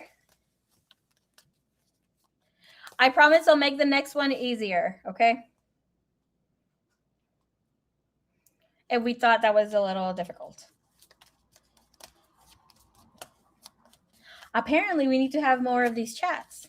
I promise I'll make the next one easier, okay? If we thought that was a little difficult. Apparently, we need to have more of these chats.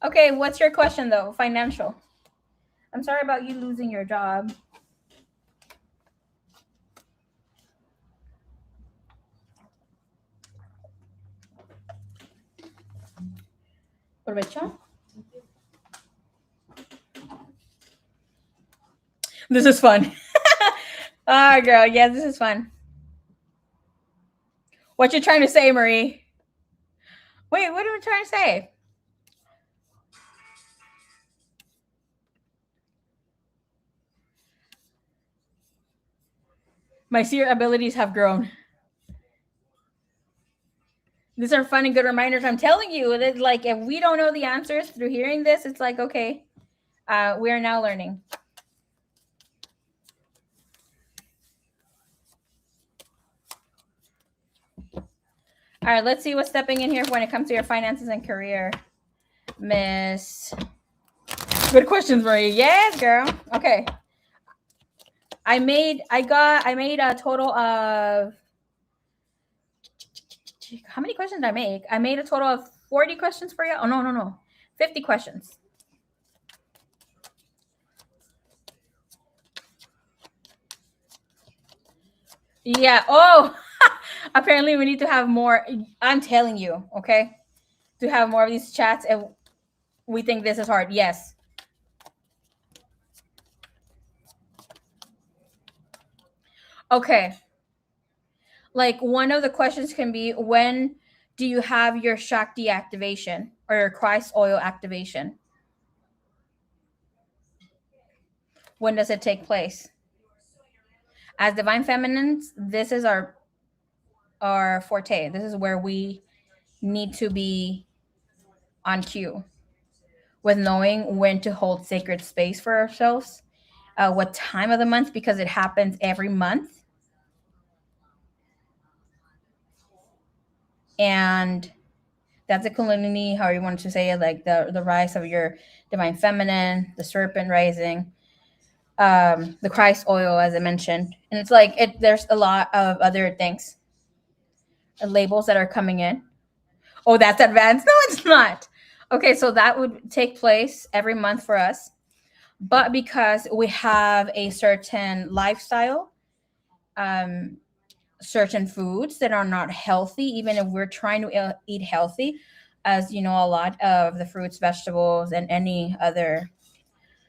Okay, what's your question, though? Financial. I'm sorry about you losing your job. Provecho. This is fun. Oh, girl. Yeah, this is fun. What you trying to say, Marie? Wait, what are we trying to say? My seer abilities have grown. These are fun and good reminders. I'm telling you, that like if we don't know the answers through hearing this, it's like, okay, we are now learning. All right, let's see what's stepping in here when it comes to your finances and career, Miss. Good questions, Marie. Yes, girl. Okay. I made a total of, how many questions did I make? I made a total of 40 questions for you. Oh no. 50 questions. Yeah. Oh, apparently we need to have more. I'm telling you, okay, to have more of these chats. And we think this is hard. Yes. Okay. Like one of the questions can be, when do you have your Shakti activation or your Christ oil activation? When does it take place? As divine feminines, this is our forte. This is where we need to be on cue with knowing when to hold sacred space for ourselves, what time of the month, because it happens every month. And that's a Kundalini, how you want to say it, like the rise of your divine feminine, the serpent rising, the Christ oil, as I mentioned. And it's like there's a lot of other things, labels that are coming in. Oh, that's advanced. No, it's not. Okay, so that would take place every month for us. But because we have a certain lifestyle, um, certain foods that are not healthy, even if we're trying to eat healthy, as you know, a lot of the fruits, vegetables, and any other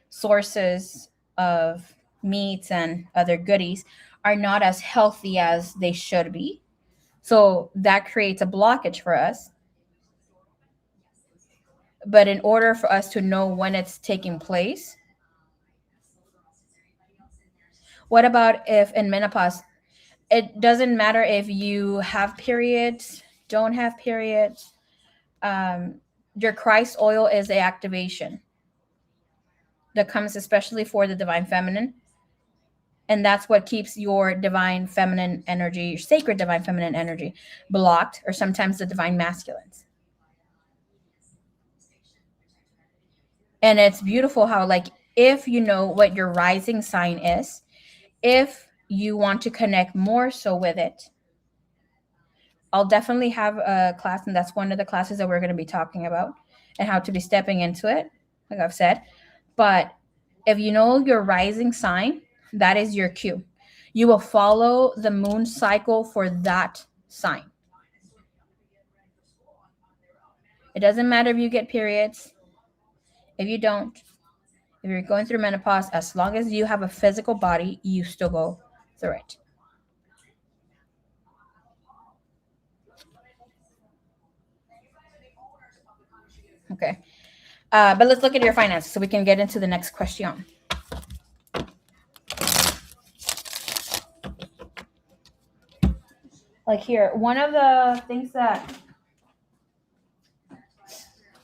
sources of meats and other goodies are not as healthy as they should be. So that creates a blockage for us. But in order for us to know when it's taking place, what about if in menopause, it doesn't matter if you have periods, don't have periods, your Christ oil is the activation that comes especially for the divine feminine. And that's what keeps your divine feminine energy, your sacred divine feminine energy, blocked, or sometimes the divine masculines. And it's beautiful how, like, if you know what your rising sign is, if you want to connect more so with it, I'll definitely have a class, and that's one of the classes that we're going to be talking about and how to be stepping into it, like I've said. But if you know your rising sign, that is your cue. You will follow the moon cycle for that sign. It doesn't matter if you get periods, if you don't, if you're going through menopause, as long as you have a physical body, you still go through it. Okay. But let's look at your finances so we can get into the next question. Like here, one of the things that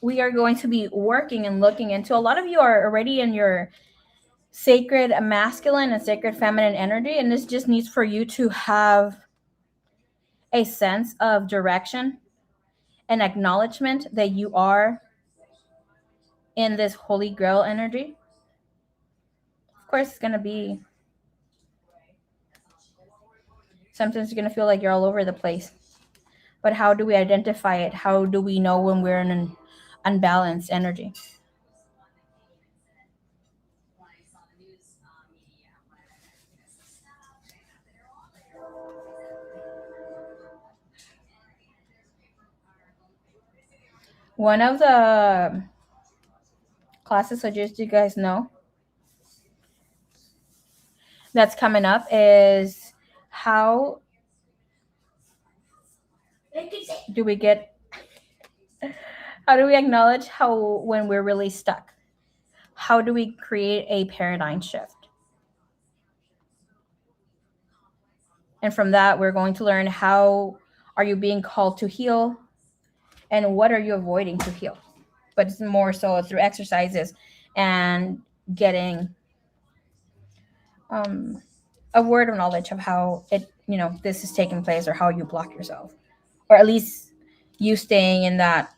we are going to be working and looking into, a lot of you are already in your sacred masculine and sacred feminine energy, and this just needs for you to have a sense of direction and acknowledgement that you are in this holy grail energy. Of course, it's going to be, sometimes you're going to feel like you're all over the place. But how do we identify it? How do we know when we're in an unbalanced energy? One of the classes I just you guys know that's coming up is how do we get how do we acknowledge how when we're really stuck? How do we create a paradigm shift? And from that, we're going to learn how are you being called to heal and what are you avoiding to heal. But it's more so through exercises and getting um, a word of knowledge of how this is taking place, or how you block yourself, or at least you staying in that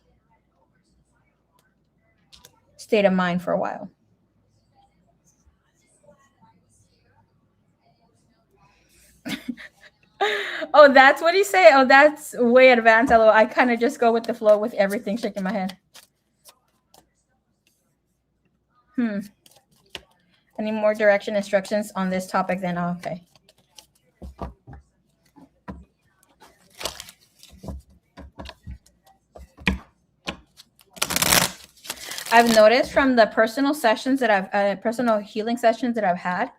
state of mind for a while. Oh, that's what you say? Oh, that's way advanced. Although I kind of just go with the flow with everything shaking my head. Hmm. Any more direction instructions on this topic then? Oh, okay. I've noticed from the personal sessions that personal healing sessions that I've had,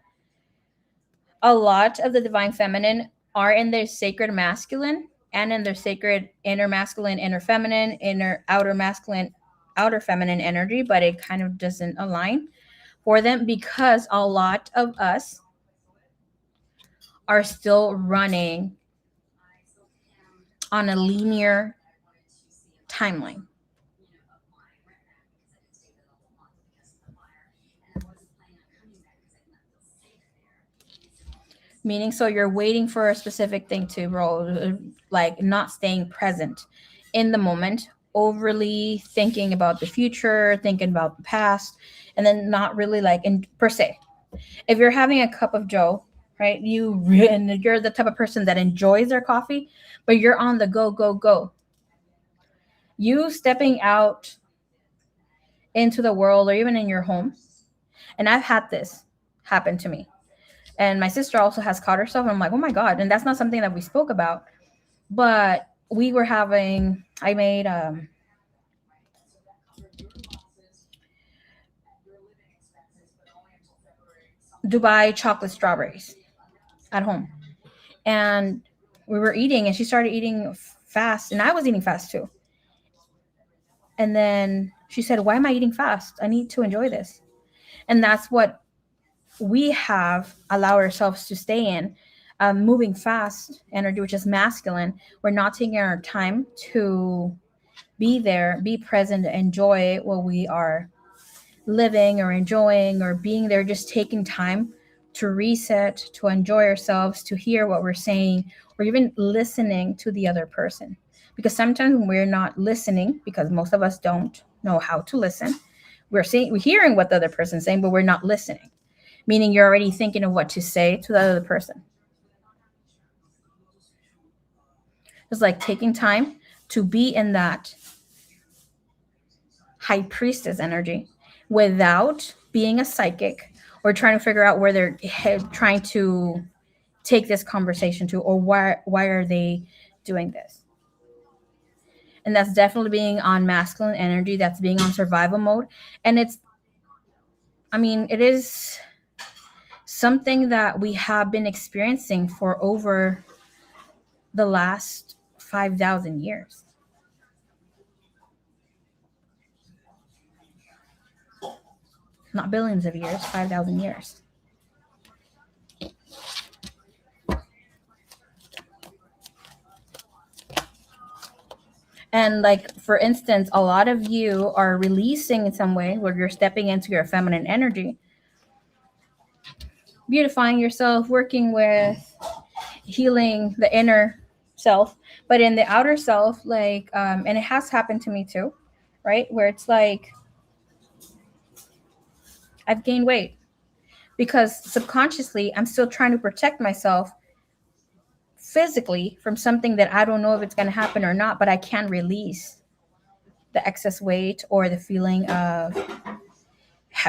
a lot of the divine feminine are in their sacred masculine and in their sacred inner masculine, inner feminine, inner outer masculine, outer feminine energy, but it kind of doesn't align for them because a lot of us are still running on a linear timeline. Meaning, so you're waiting for a specific thing to roll, like not staying present in the moment, overly thinking about the future, thinking about the past, and then not really like in per se. If you're having a cup of Joe, right, and you're the type of person that enjoys their coffee, but you're on the go, go, go. You stepping out into the world or even in your home, and I've had this happen to me. And my sister also has caught herself, and I'm like, oh my God. And that's not something that we spoke about. But we were having, I made Dubai chocolate strawberries at home. And we were eating, and she started eating fast, and I was eating fast too. And then she said, why am I eating fast? I need to enjoy this. And that's what we have allowed ourselves to stay in, moving fast energy, which is masculine. We're not taking our time to be there, be present, enjoy what we are living or enjoying, or being there, just taking time to reset, to enjoy ourselves, to hear what we're saying, or even listening to the other person. Because sometimes when we're not listening, because most of us don't know how to listen, we're hearing what the other person's saying, but we're not listening. Meaning you're already thinking of what to say to the other person. It's like taking time to be in that high priestess energy without being a psychic or trying to figure out where they're trying to take this conversation to, or why are they doing this. And that's definitely being on masculine energy, that's being on survival mode. And it is something that we have been experiencing for over the last 5,000 years. Not billions of years, 5,000 years. And like, for instance, a lot of you are releasing in some way where you're stepping into your feminine energy, beautifying yourself, working with healing the inner self. But in the outer self, like, and it has happened to me too, right? Where it's like, I've gained weight because subconsciously I'm still trying to protect myself physically from something that I don't know if it's going to happen or not, but I can release the excess weight or the feeling of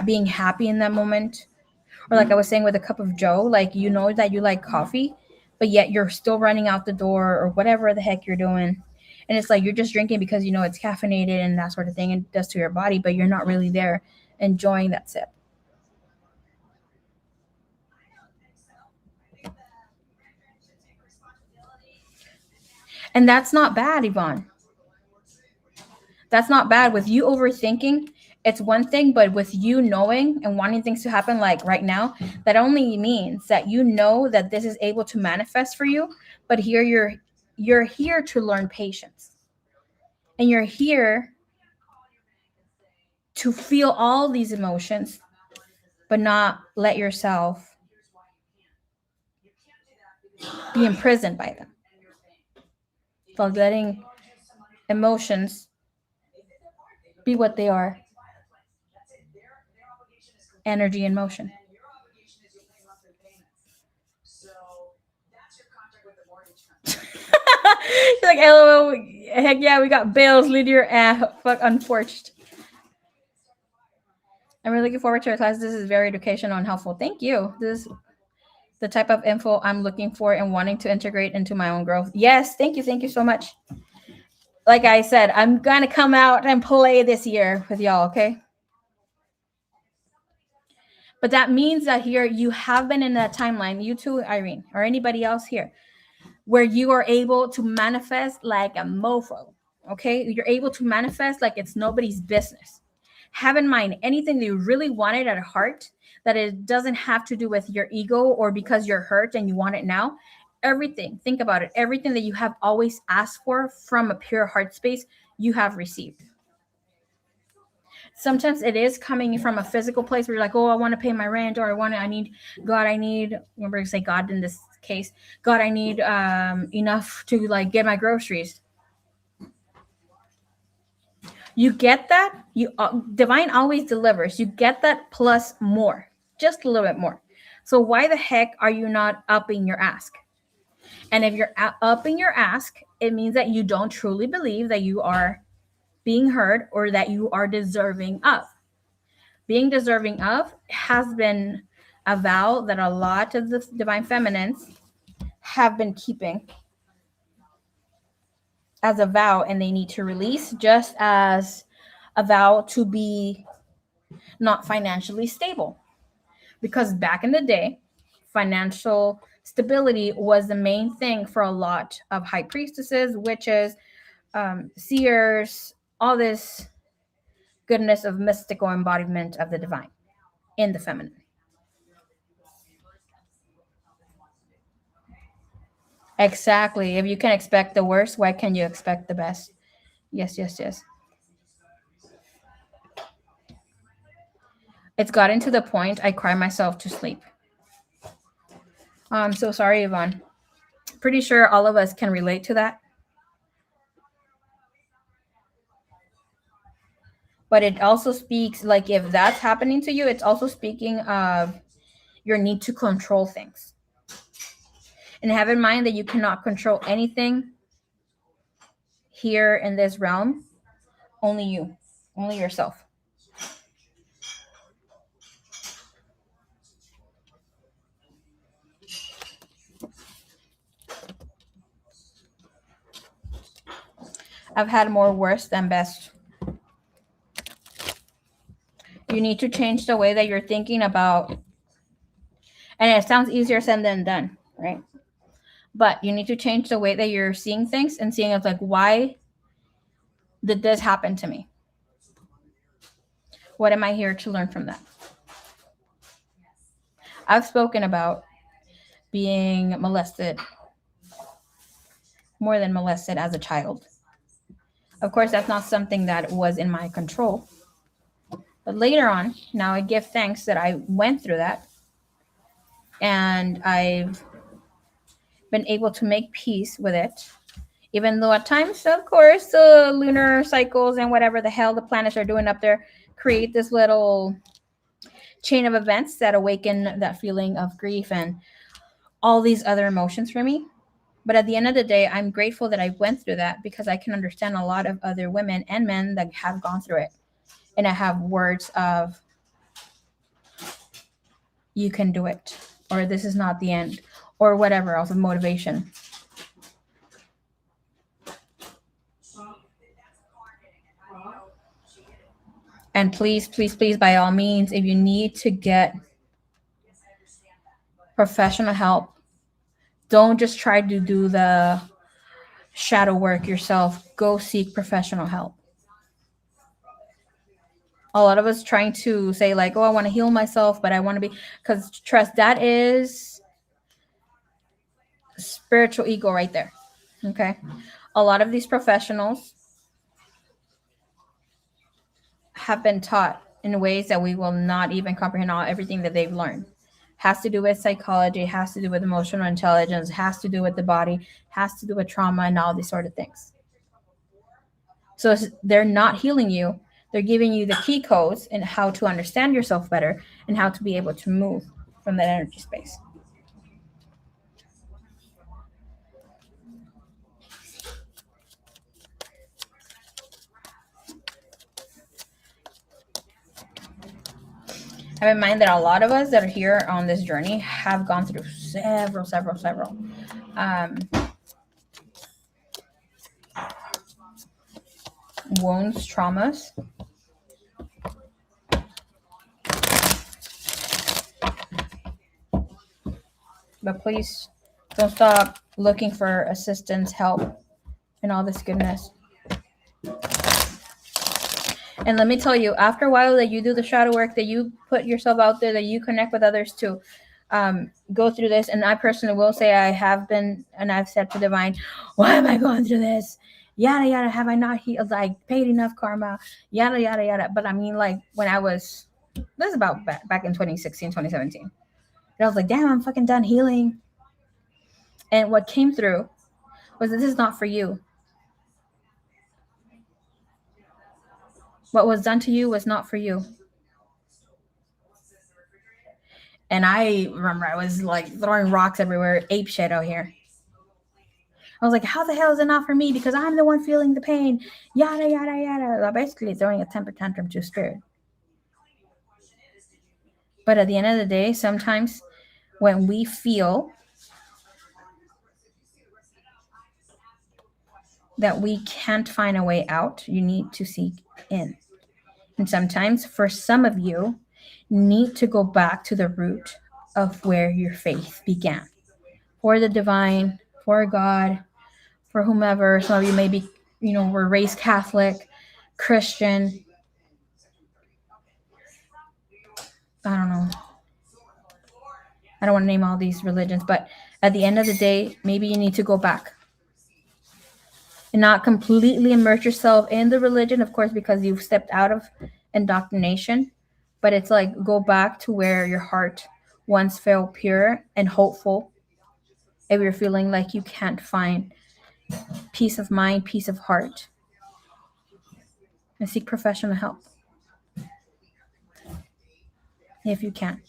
being happy in that moment. Or like I was saying with a cup of Joe, like, you know that you like coffee, but yet you're still running out the door or whatever the heck you're doing. And it's like you're just drinking because you know it's caffeinated and that sort of thing, and it does to your body, but you're not really there enjoying that sip. And that's not bad, Yvonne. That's not bad with you overthinking it's one thing, but with you knowing and wanting things to happen like right now, that only means that you know that this is able to manifest for you. But here you're here to learn patience, and you're here to feel all these emotions, but not let yourself be imprisoned by them. So letting emotions be what they are, energy in motion. You're like, LOL, heck yeah, we got bills, Lydia, fuck, unforged. I'm really looking forward to your class. This is very educational and helpful. Thank you. This is the type of info I'm looking for and wanting to integrate into my own growth. Yes, thank you. Thank you so much. Like I said, I'm going to come out and play this year with y'all, okay? But that means that here you have been in that timeline, you too, Irene, or anybody else here, where you are able to manifest like a mofo, okay? You're able to manifest like it's nobody's business. Have in mind anything that you really wanted at heart, that it doesn't have to do with your ego or because you're hurt and you want it now. Everything, think about it, everything that you have always asked for from a pure heart space, you have received. Sometimes it is coming from a physical place where you're like, oh, I want to pay my rent, or I need, God, I need, remember to say God in this case, God, I need enough to like get my groceries. You get that, you divine always delivers. You get that plus more, just a little bit more. So why the heck are you not upping your ask? And if you're upping your ask, it means that you don't truly believe that you are being heard or that you are deserving of. Being deserving of has been a vow that a lot of the divine feminines have been keeping as a vow, and they need to release, just as a vow to be not financially stable. Because back in the day, financial stability was the main thing for a lot of high priestesses, witches, seers, all this goodness of mystical embodiment of the divine in the feminine. Exactly. If you can expect the worst, why can you expect the best? Yes, yes, yes. It's gotten to the point I cry myself to sleep. I'm so sorry, Yvonne. Pretty sure all of us can relate to that. But it also speaks, like, if that's happening to you, it's also speaking of your need to control things. And have in mind that you cannot control anything here in this realm, only you, only yourself. I've had more worse than best. You need to change the way that you're thinking about, and it sounds easier said than done, right? But you need to change the way that you're seeing things and seeing it like, why did this happen to me? What am I here to learn from that? I've spoken about being molested, more than molested, as a child. Of course, that's not something that was in my control. But later on, now I give thanks that I went through that, and I've been able to make peace with it. Even though at times, of course, the lunar cycles and whatever the hell the planets are doing up there create this little chain of events that awaken that feeling of grief and all these other emotions for me. But at the end of the day, I'm grateful that I went through that, because I can understand a lot of other women and men that have gone through it. And I have words of, you can do it, or this is not the end, or whatever else of motivation. And please, please, please, by all means, if you need to get professional help, don't just try to do the shadow work yourself. Go seek professional help. A lot of us trying to say like, oh, I want to heal myself, but I want to be, because trust, that is spiritual ego right there. Okay. A lot of these professionals have been taught in ways that we will not even comprehend all everything that they've learned. Has to do with psychology, has to do with emotional intelligence, has to do with the body, has to do with trauma and all these sort of things. So they're not healing you. They're giving you the key codes and how to understand yourself better and how to be able to move from that energy space. Have in mind that a lot of us that are here on this journey have gone through several um, wounds, traumas. But please don't stop looking for assistance, help, and all this goodness. And let me tell you, after a while that you do the shadow work, that you put yourself out there, that you connect with others to go through this. And I personally will say I have been, and I've said to Divine, why am I going through this? Yada, yada, have I not healed? Like, paid enough karma? Yada, yada, yada. But I mean, like, when I was, this is about back in 2016, 2017. And I was like, damn, I'm fucking done healing. And what came through was that this is not for you. What was done to you was not for you. And I remember I was like throwing rocks everywhere, ape shit out here. I was like, how the hell is it not for me? Because I'm the one feeling the pain. Yada, yada, yada. Basically throwing a temper tantrum to spirit. But at the end of the day, sometimes when we feel that we can't find a way out, you need to seek in. And sometimes for some of you, need to go back to the root of where your faith began. For the divine, for God, for whomever. Some of you maybe, were raised Catholic, Christian. I don't know. I don't want to name all these religions, but at the end of the day, maybe you need to go back and not completely immerse yourself in the religion, of course, because you've stepped out of indoctrination. But it's like go back to where your heart once felt pure and hopeful. If you're feeling like you can't find peace of mind, peace of heart, and seek professional help if you can.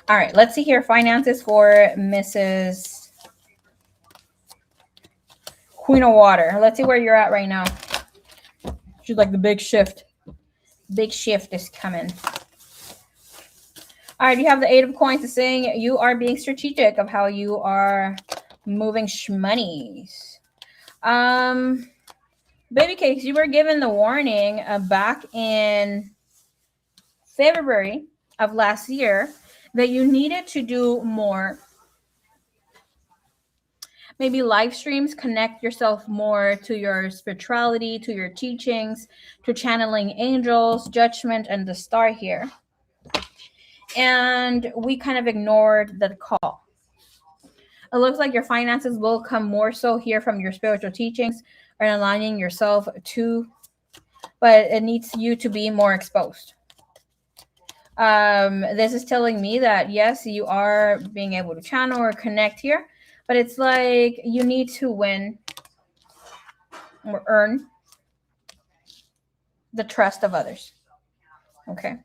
All right, let's see here. Finances for Mrs. Queen of Water. Let's see where you're at right now. She's like the big shift. Big shift is coming. All right, you have the Eight of Coins saying you are being strategic of how you are moving shmonies. Baby cakes, you were given the warning back in February of last year that you needed to do more. Maybe live streams, connect yourself more to your spirituality, to your teachings, to channeling angels, judgment, and the star here. And we kind of ignored the call. It looks like your finances will come more so here from your spiritual teachings and aligning yourself to, but it needs you to be more exposed. This is telling me that yes, you are being able to channel or connect here, but it's like you need to win or earn the trust of others. Okay.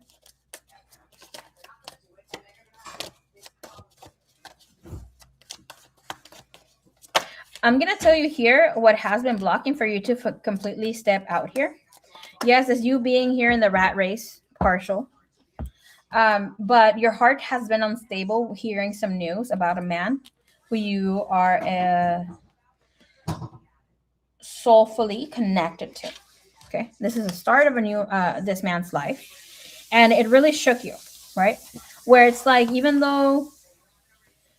I'm going to tell you here what has been blocking for you to completely step out here. Yes, it's you being here in the rat race, partial. But your heart has been unstable hearing some news about a man who you are soulfully connected to. Okay, this is the start of a new this man's life, and it really shook you, right? Where it's like, even though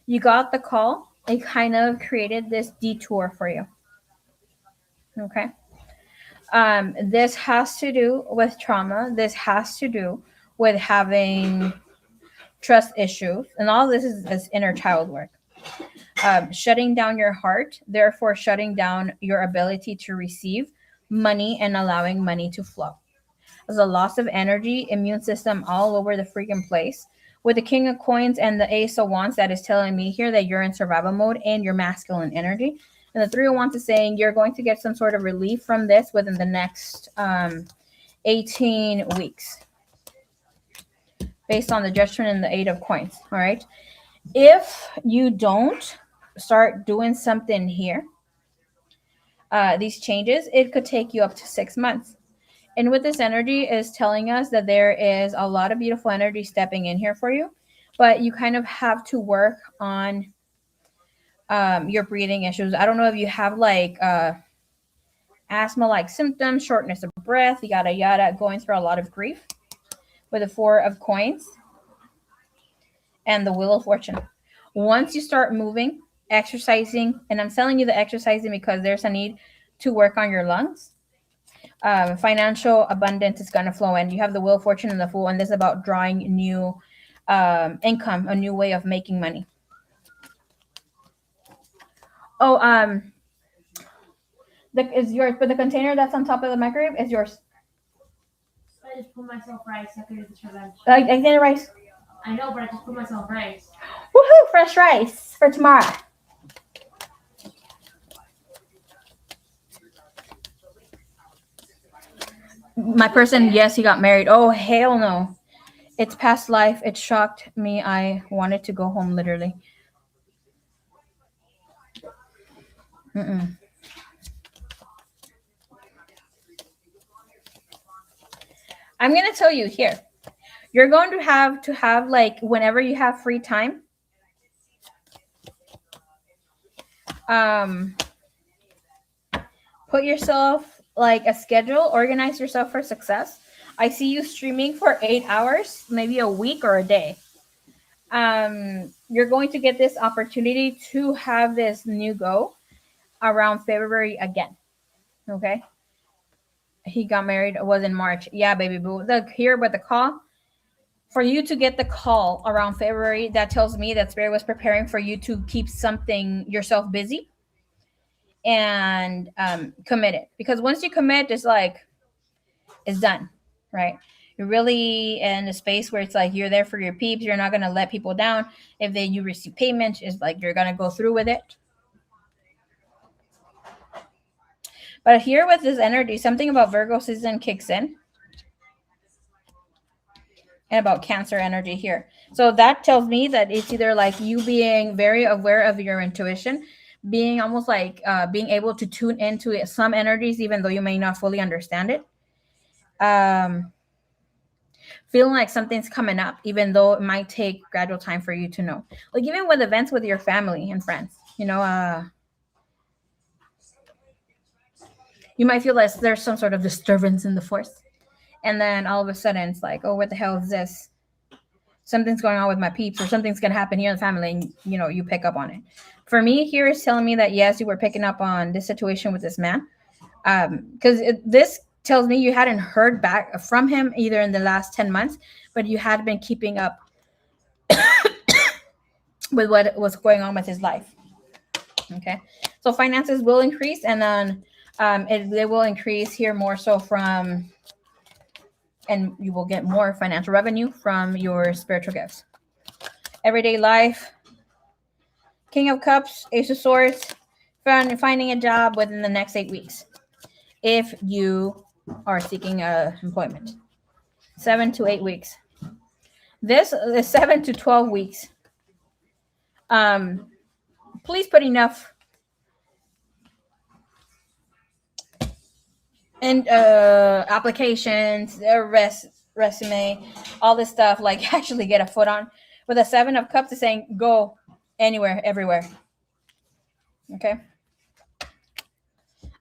you got the call, it kind of created this detour for you. Okay. This has to do with trauma. This has to do with having trust issues, and all this is inner child work. Shutting down your heart, therefore shutting down your ability to receive money and allowing money to flow. There's a loss of energy, immune system all over the freaking place. With the King of Coins and the Ace of Wands, that is telling me here that you're in survival mode and your masculine energy. And the Three of Wands is saying you're going to get some sort of relief from this within the next 18 weeks, based on the Judgment and the Eight of Coins. All right. If you don't start doing something here, these changes, it could take you up to 6 months. And with this energy is telling us that there is a lot of beautiful energy stepping in here for you, but you kind of have to work on your breathing issues. I don't know if you have like asthma-like symptoms, shortness of breath, yada yada, going through a lot of grief. With the Four of Coins and the Wheel of Fortune. Once you start moving, exercising, and I'm telling you the exercising because there's a need to work on your lungs. Financial abundance is going to flow in. You have the Wheel of Fortune and the Fool, and this is about drawing new income, a new way of making money. Oh, is yours, but the container that's on top of the microwave is yours. I just put myself rice. I could eat this for lunch. I get rice. I know, but I just put myself rice. Woohoo! Fresh rice for tomorrow. My person, yes, he got married. Oh, hell no. It's past life. It shocked me. I wanted to go home, literally. Mm-mm. I'm going to tell you here. You're going to have like, whenever you have free time, um, put yourself like a schedule, organize yourself for success. I see you streaming for 8 hours, maybe a week or a day. You're going to get this opportunity to have this new go around February again. Okay. He got married, it was in March. Yeah, baby boo. Look here with the call. For you to get the call around February, that tells me that Spirit was preparing for you to keep something yourself busy and committed. Because once you commit, it's like it's done, right? You're really in a space where it's like you're there for your peeps. You're not gonna let people down. If you receive payment, it's like you're gonna go through with it. But here with this energy, something about Virgo season kicks in, and about Cancer energy here. So that tells me that it's either like you being very aware of your intuition, being almost like being able to tune into it, some energies, even though you may not fully understand it. Um, Feeling like something's coming up, even though it might take gradual time for you to know. Like even with events with your family and friends, you might feel like there's some sort of disturbance in the force. And then all of a sudden it's like, oh, what the hell is this? Something's going on with my peeps, or something's going to happen here in the family, and you pick up on it. For me, here is telling me that yes, you were picking up on this situation with this man, because this tells me you hadn't heard back from him either in the last 10 months, but you had been keeping up with what was going on with his life. Okay, so finances will increase, and then they will increase here more so from, and you will get more financial revenue from your spiritual gifts. Everyday life, King of Cups, Ace of Swords, finding a job within the next 8 weeks if you are seeking employment. 7 to 8 weeks. This is 7 to 12 weeks. Please put enough and applications, resume, all this stuff, like actually get a foot on. With a 7 of Cups, is saying go anywhere, everywhere. Okay.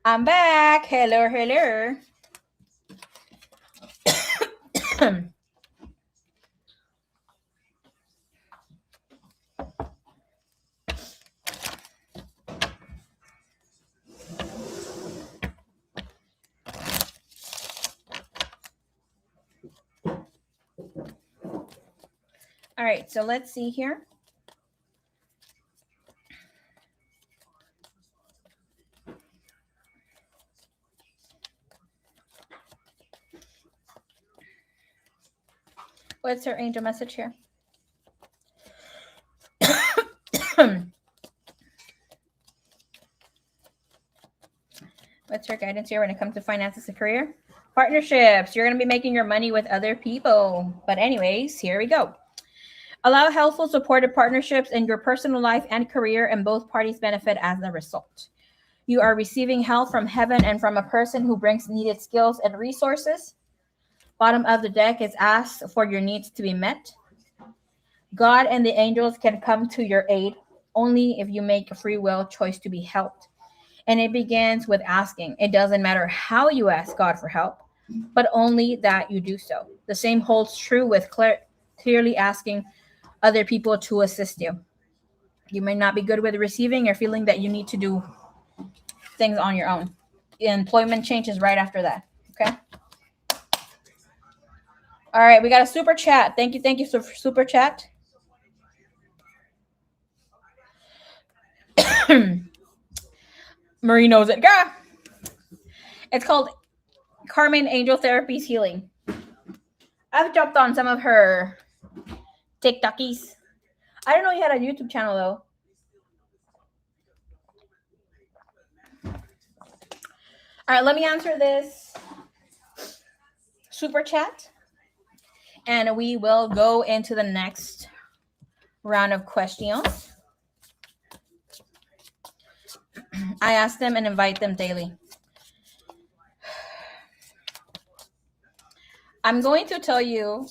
I'm back. Hello, hello. All right, so let's see here. What's her angel message here? What's her guidance here when it comes to finances and career? Partnerships. You're going to be making your money with other people. But anyways, here we go. Allow helpful, supportive partnerships in your personal life and career, and both parties benefit as a result. You are receiving help from heaven and from a person who brings needed skills and resources. Bottom of the deck is ask for your needs to be met. God and the angels can come to your aid only if you make a free will choice to be helped. And it begins with asking. It doesn't matter how you ask God for help, but only that you do so. The same holds true with clearly asking other people to assist you. You may not be good with receiving or feeling that you need to do things on your own. Employment changes right after that. Okay. All right, we got a super chat. Thank you for super chat. Marie knows it. Girl. It's called Carmen Angel Therapies Healing. I've jumped on some of her TikTokies. I didn't know you had a YouTube channel though. All right, let me answer this super chat, and we will go into the next round of questions. I ask them and invite them daily. I'm going to tell you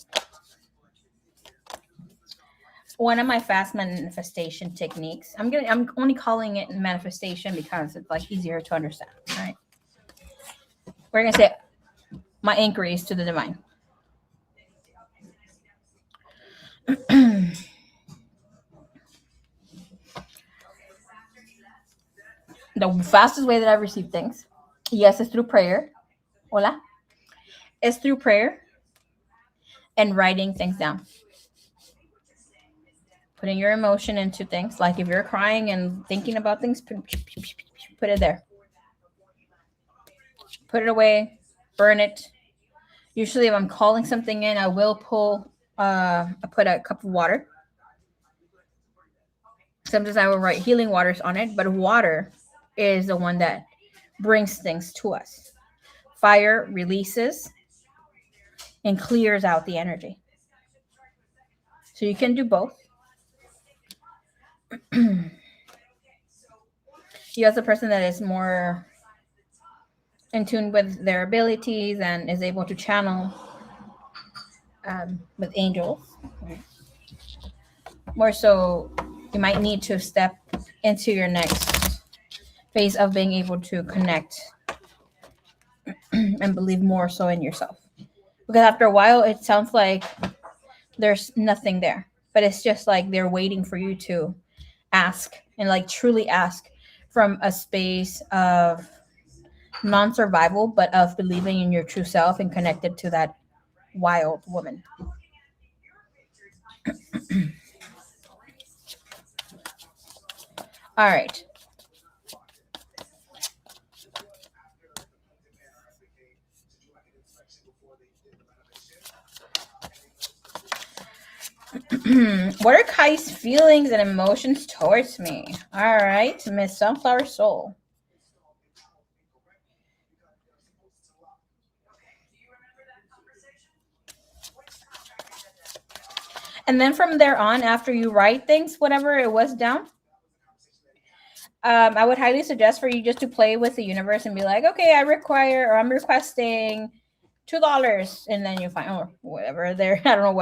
one of my fast manifestation techniques. I'm only calling it manifestation because it's like easier to understand. All right. We're gonna say my inquiries to the divine. The fastest way that I've received things, yes, is through prayer. Hola. Is through prayer and writing things down. Putting your emotion into things. Like if you're crying and thinking about things, put it there. Put it away. Burn it. Usually if I'm calling something in, I will I put a cup of water. Sometimes I will write healing waters on it, but water is the one that brings things to us. Fire releases and clears out the energy. So you can do both. You as a person that is more in tune with their abilities and is able to channel with angels. More so, you might need to step into your next phase of being able to connect and believe more so in yourself. Because after a while, it sounds like there's nothing there, but it's just like they're waiting for you to ask and like truly ask from a space of non-survival, but of believing in your true self and connected to that wild woman. All right. What are Kai's feelings and emotions towards me? All right, Miss Sunflower Soul. And then from there on, after you write things, whatever it was down, I would highly suggest for you just to play with the universe and be like, okay, I'm requesting $2, and then you find whatever there. I don't know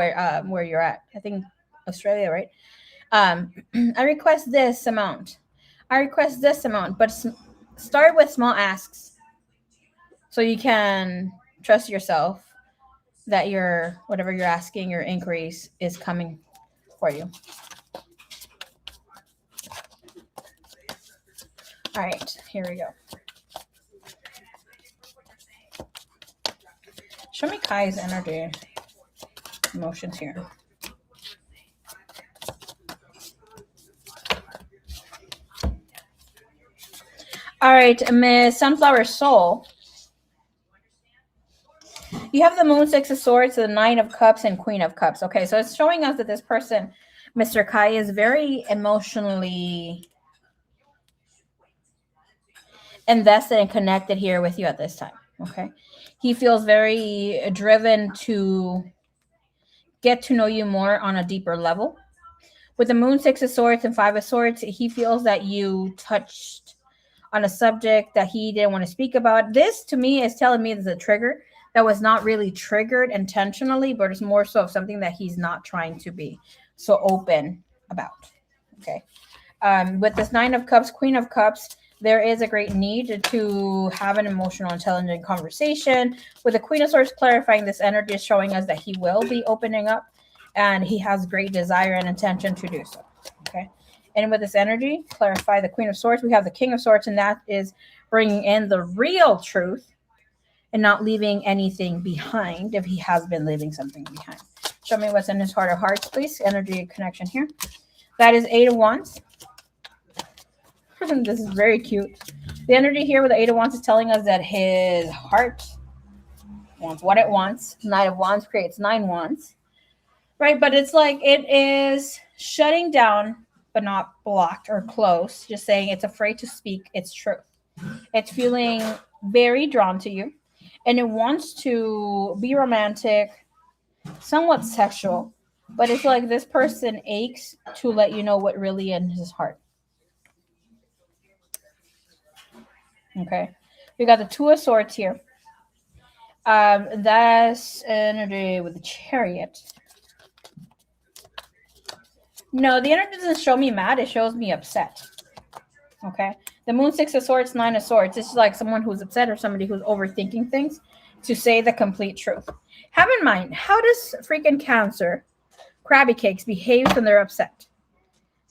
where you're at. I think Australia, right? I request this amount. But start with small asks so you can trust yourself that your whatever you're asking, your inquiries is coming for you. All right, here we go. Show me Kai's energy, emotions here. All right, Miss Sunflower Soul. You have the Moon, Six of Swords, the Nine of Cups, and Queen of Cups. Okay, so it's showing us that this person, Mr. Kai, is very emotionally invested and connected here with you at this time. Okay, he feels very driven to get to know you more on a deeper level. With the Moon, Six of Swords, and Five of Swords, he feels that you touched on a subject that he didn't want to speak about. This to me is telling me there's a trigger that was not really triggered intentionally, but it's more so of something that he's not trying to be so open about. Okay. With this Nine of Cups, Queen of Cups, there is a great need to have an emotional, intelligent conversation. With the Queen of Swords clarifying this energy is showing us that he will be opening up and he has great desire and intention to do so. Okay. And with this energy, clarify the Queen of Swords, we have the King of Swords, and that is bringing in the real truth and not leaving anything behind if he has been leaving something behind. Show me what's in his heart of hearts, please. Energy connection here. That is Eight of Wands. This is very cute. The energy here with the Eight of Wands is telling us that his heart wants what it wants. Knight of Wands creates 9 wands. Right, but it's like it is shutting down, but not blocked or closed. Just saying it's afraid to speak its truth. It's feeling very drawn to you, and it wants to be romantic, somewhat sexual, but it's like this person aches to let you know what really in his heart. Okay, we got the Two of Swords here. That's energy with the Chariot. No, the energy doesn't show me mad. It shows me upset. Okay. The Moon, Six of Swords, Nine of Swords. It's like someone who's upset or somebody who's overthinking things to say the complete truth. Have in mind, how does freaking Cancer, Krabby Cakes, behave when they're upset?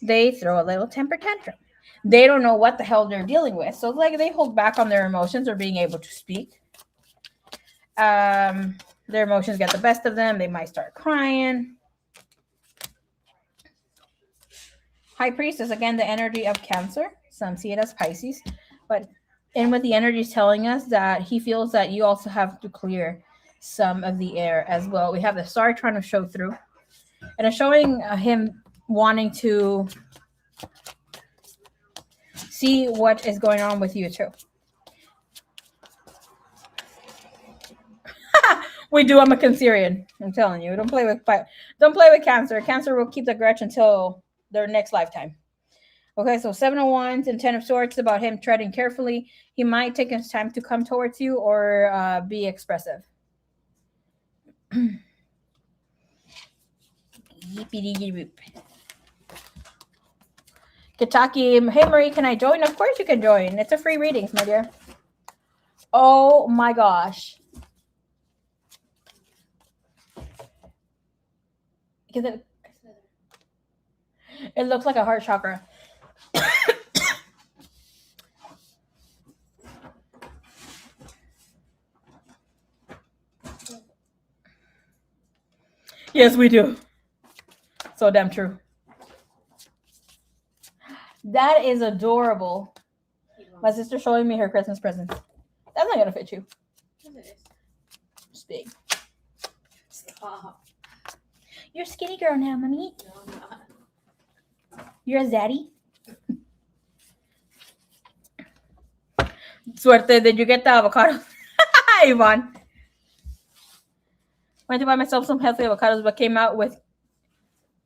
They throw a little temper tantrum. They don't know what the hell they're dealing with. So like they hold back on their emotions or being able to speak. Their emotions get the best of them. They might start crying. High Priestess, again, the energy of Cancer. Some see it as Pisces. But and with the energy is telling us that he feels that you also have to clear some of the air as well. We have the Star trying to show through. And it's showing him wanting to see what is going on with you too. We do. I'm a Cancerian. I'm telling you. Don't play with Cancer. Cancer will keep the grudge until their next lifetime. Okay, so 7 of Wands and 10 of Swords about him treading carefully. He might take his time to come towards you or be expressive. Kitaki, hey Marie, can I join? Of course you can join. It's a free reading, my dear. Oh my gosh. It looks like a heart chakra. Yes, we do. So damn true. That is adorable. My sister showing me her Christmas present. That's not gonna fit you. It's big. Stop. You're a skinny girl now, mommy. No, I'm not. You're a zaddy. Suerte, did you get the avocado? Yvonne. Went to buy myself some healthy avocados, but came out with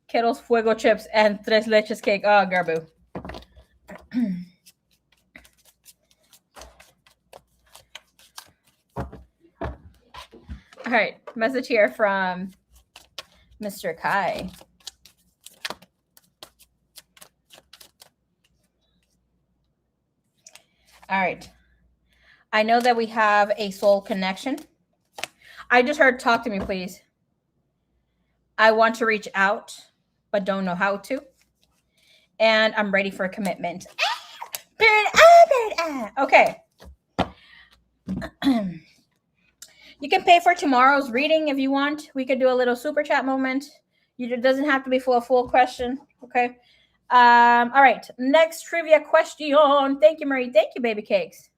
Kettle's Fuego chips and Tres Leches cake. Oh, Garbu. All right, message here from Mr. Kai. All right. I know that we have a soul connection. I just heard talk to me, please. I want to reach out, but don't know how to. And I'm ready for a commitment. Okay. You can pay for tomorrow's reading if you want. We could do a little super chat moment. It doesn't have to be for a full question. Okay. All right. Next trivia question. Thank you, Marie. Thank you, baby cakes.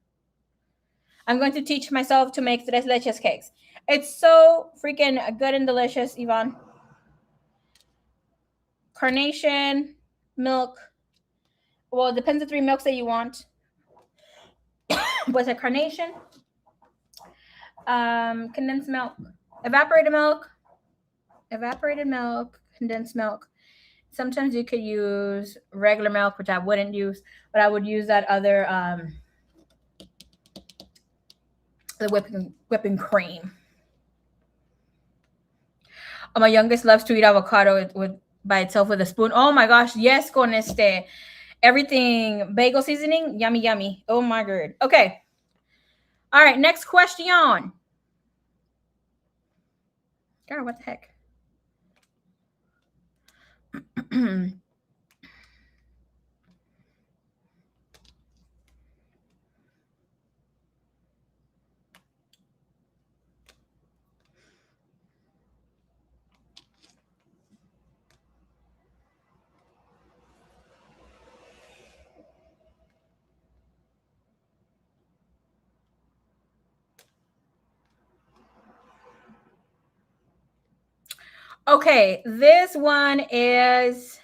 I'm going to teach myself to make tres leches cakes. It's so freaking good and delicious, Yvonne. Carnation, milk. Well, it depends on the 3 milks that you want. Was it carnation? Condensed milk, evaporated milk, condensed milk. Sometimes you could use regular milk, which I wouldn't use, but I would use that other the whipping cream. My youngest loves to eat avocado by itself with a spoon. Oh my gosh, yes, con everything bagel seasoning, yummy, yummy. Oh my god. Okay. All right, next question. Girl, what the heck? Okay, this one is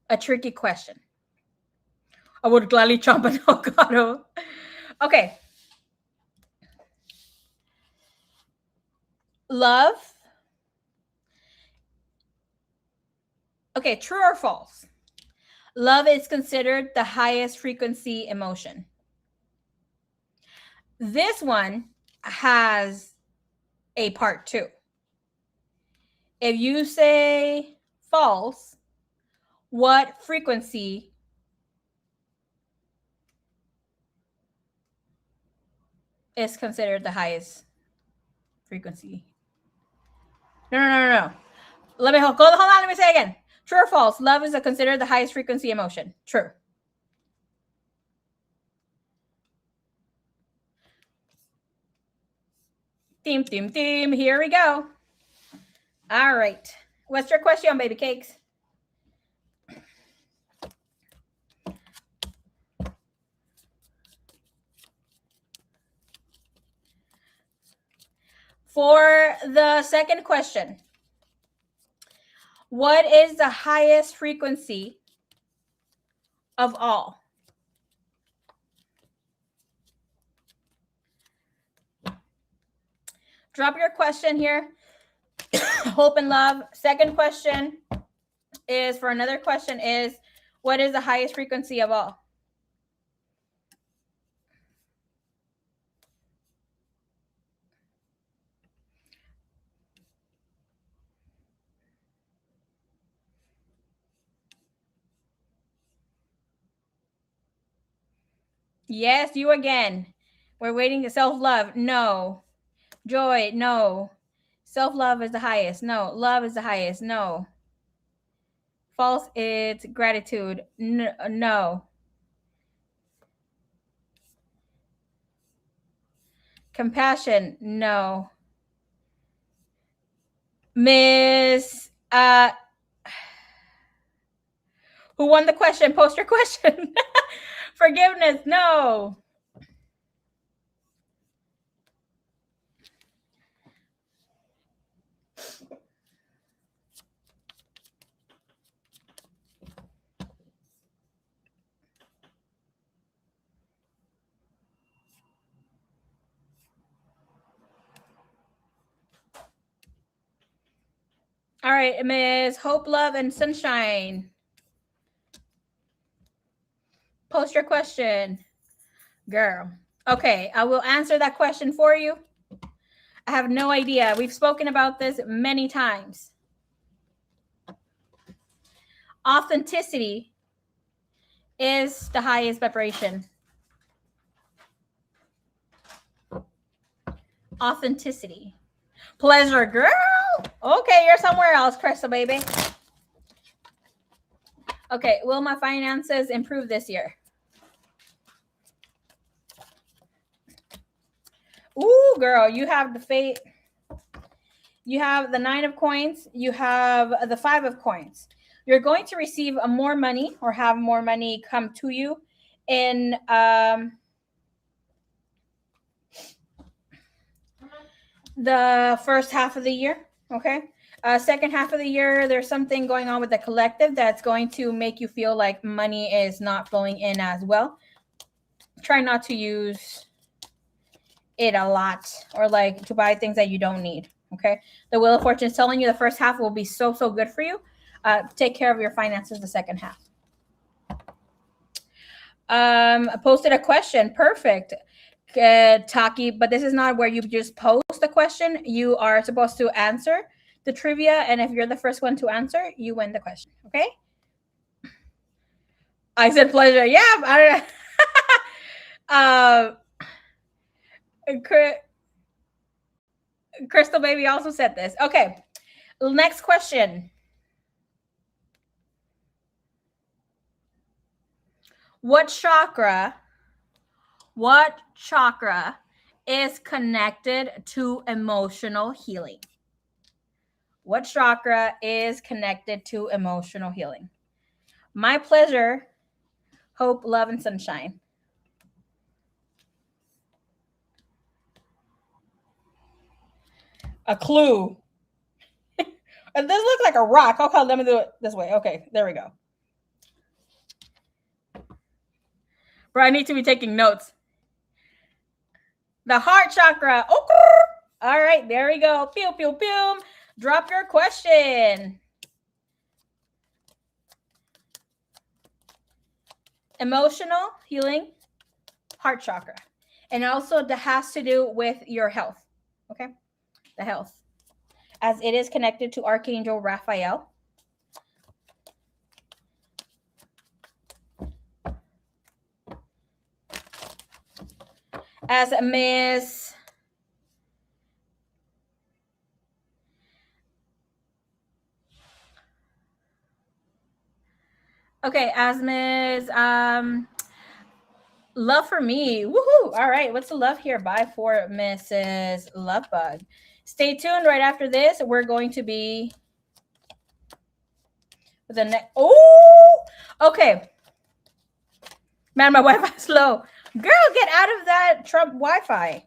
a tricky question. I would gladly chomp an avocado. Okay. Love. Okay, true or false? Love is considered the highest frequency emotion. This one has a part 2. If you say false, what frequency is considered the highest frequency? No. Let me hold on. Let me say again. True or false? Love is considered the highest frequency emotion. True. Theme. Here we go. All right. What's your question, baby cakes? For the second question, what is the highest frequency of all? Drop your question here. Hope and love. Second question is for another question is, what is the highest frequency of all? Yes, you again. We're waiting to self-love. No. Joy. No. Self-love is the highest. No. Love is the highest. No. False, it's gratitude. No. Compassion. No. Miss who won the question? Post your question. Forgiveness. No. All right, Miss Hope, Love, and Sunshine. Post your question. Girl. Okay, I will answer that question for you. I have no idea. We've spoken about this many times. Authenticity is the highest vibration. Authenticity. Pleasure, girl. Okay, you're somewhere else, Crystal, baby. Okay, will my finances improve this year? Ooh, girl, you have the fate. You have the 9 of coins. You have the 5 of coins. You're going to receive more money or have more money come to you in the first half of the year. Okay. Second half of the year, there's something going on with the collective that's going to make you feel like money is not flowing in as well. Try not to use it a lot or like to buy things that you don't need. Okay. The Wheel of Fortune is telling you the first half will be so good for you. Take care of your finances the second half. Posted a question. Perfect. Taki, but this is not where you just post a question. You are supposed to answer the trivia, and if you're the first one to answer, you win the question. Okay. I said pleasure. Yeah. uh, Crystal Baby also said this. Okay. Next question. What chakra is connected to emotional healing? What chakra is connected to emotional healing? My pleasure, hope, love, and sunshine. A clue. And this looks like a rock. Okay, let me do it this way. Okay, there we go. Bro, I need to be taking notes. The heart chakra. Okay. All right, there we go. Pew, pew, pew. Drop your question. Emotional healing, heart chakra. And also that has to do with your health. Okay? The health. As it is connected to Archangel Raphael. As Miss Okay, as Miss Love for Me. Woohoo! All right, what's the love here by for Mrs. Lovebug? Stay tuned. Right after this, we're going to be the next. Oh, okay. Man, my Wi-Fi's slow. Girl, get out of that Trump Wi-Fi.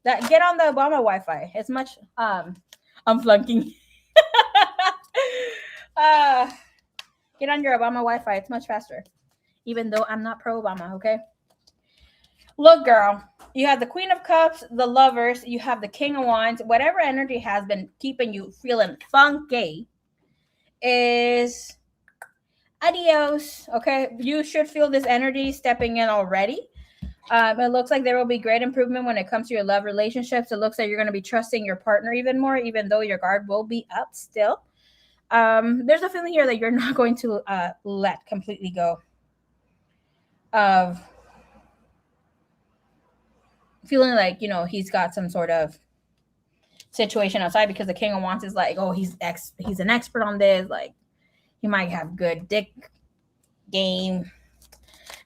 Get on the Obama Wi-Fi. It's much. I'm flunking. Get on your Obama Wi-Fi. It's much faster. Even though I'm not pro Obama. Okay. Look, girl, you have the Queen of Cups, the Lovers, you have the King of Wands. Whatever energy has been keeping you feeling funky is adios. Okay, you should feel this energy stepping in already. It looks like there will be great improvement when it comes to your love relationships. It looks like you're going to be trusting your partner even more, even though your guard will be up still. There's a feeling here that you're not going to let completely go of feeling like, he's got some sort of situation outside, because the King of Wands is like, oh, he's an expert on this. Like, he might have good dick game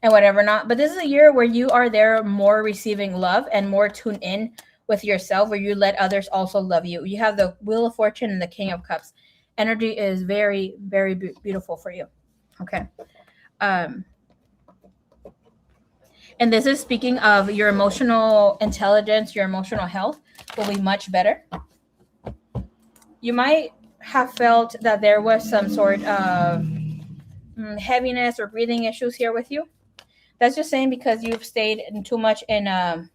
and whatever not. But this is a year where you are there more receiving love and more tuned in with yourself, where you let others also love you. You have the Wheel of Fortune and the King of Cups. Energy is very, very beautiful for you. Okay. And this is speaking of your emotional intelligence, your emotional health will be much better. You might have felt that there was some sort of heaviness or breathing issues here with you. That's just saying because you've stayed too much in a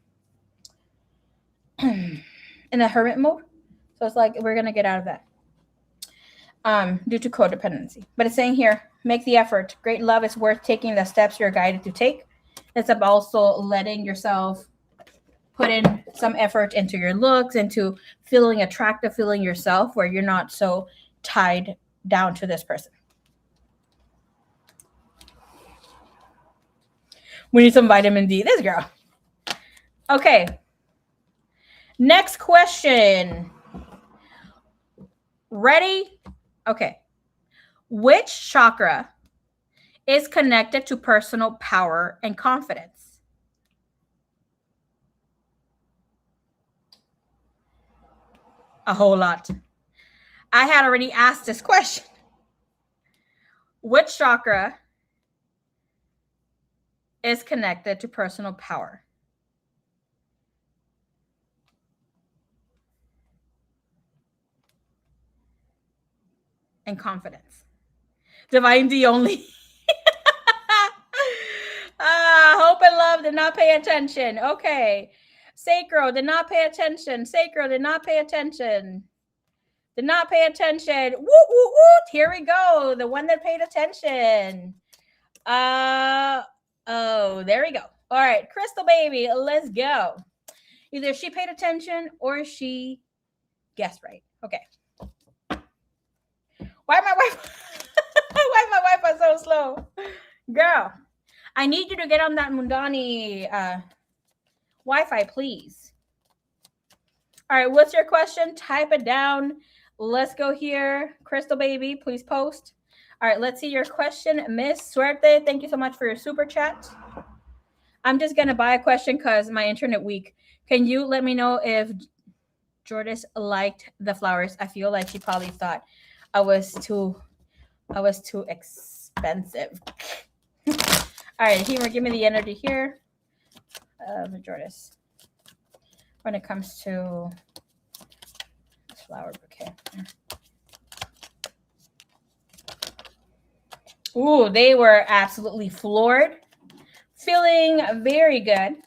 hermit mode. So it's like we're gonna get out of that due to codependency. But it's saying here, make the effort. Great love is worth taking the steps you're guided to take. It's about also letting yourself put in some effort into your looks, into feeling attractive, feeling yourself, where you're not so tied down to this person. We need some vitamin D. This girl. Okay. Next question. Ready? Okay. Which chakra is connected to personal power and confidence? A whole lot. I had already asked this question. Which chakra is connected to personal power and confidence? Divine only. Hope and love did not pay attention. Okay. Sacral did not pay attention. Sacral did not pay attention. Did not pay attention. Woo, woo, woo. Here we go. The one that paid attention. Oh, there we go. All right, Crystal baby, let's go. Either she paid attention or she guessed right. Okay. Why my wife? Why my Wi-Fi so slow? Girl, I need you to get on that Mundani Wi-Fi, please. All right, what's your question? Type it down. Let's go here. Crystal baby, please post. All right, let's see your question. Miss Suerte, thank you so much for your super chat. I'm just going to buy a question because my internet weak. Can you let me know if Jordis liked the flowers? I feel like she probably thought I was too expensive. All right, Humor, give me the energy here. Jordis. When it comes to this flower bouquet. Ooh, they were absolutely floored. Feeling very good.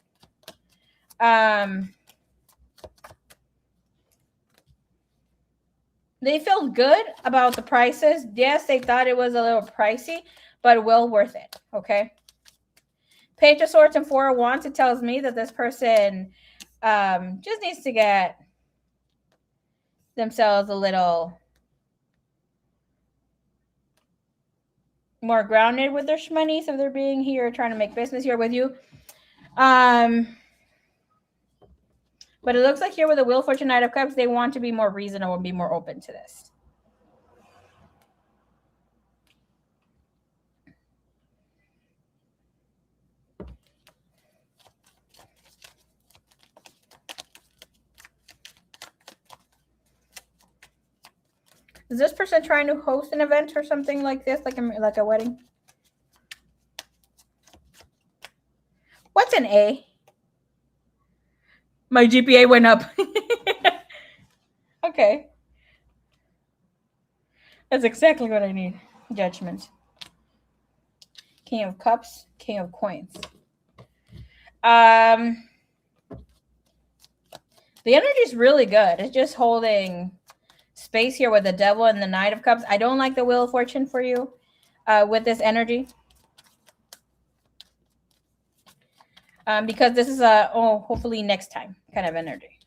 They felt good about the prices. Yes, they thought it was a little pricey, but well worth it. Okay. Page of Swords and Four of Wands. It tells me that this person just needs to get themselves a little more grounded with their shmoney. So they're being here, trying to make business here with you. But it looks like here with the Wheel of Fortune, Knight of Cups, they want to be more reasonable and be more open to this. Is this person trying to host an event or something like this, like a wedding? What's an A? My GPA went up. Okay. That's exactly what I need. Judgment. King of Cups, King of Coins. The energy is really good. It's just holding space here with the Devil and the Knight of Cups. I don't like the Wheel of Fortune for you with this energy. Because this is a, hopefully next time kind of energy.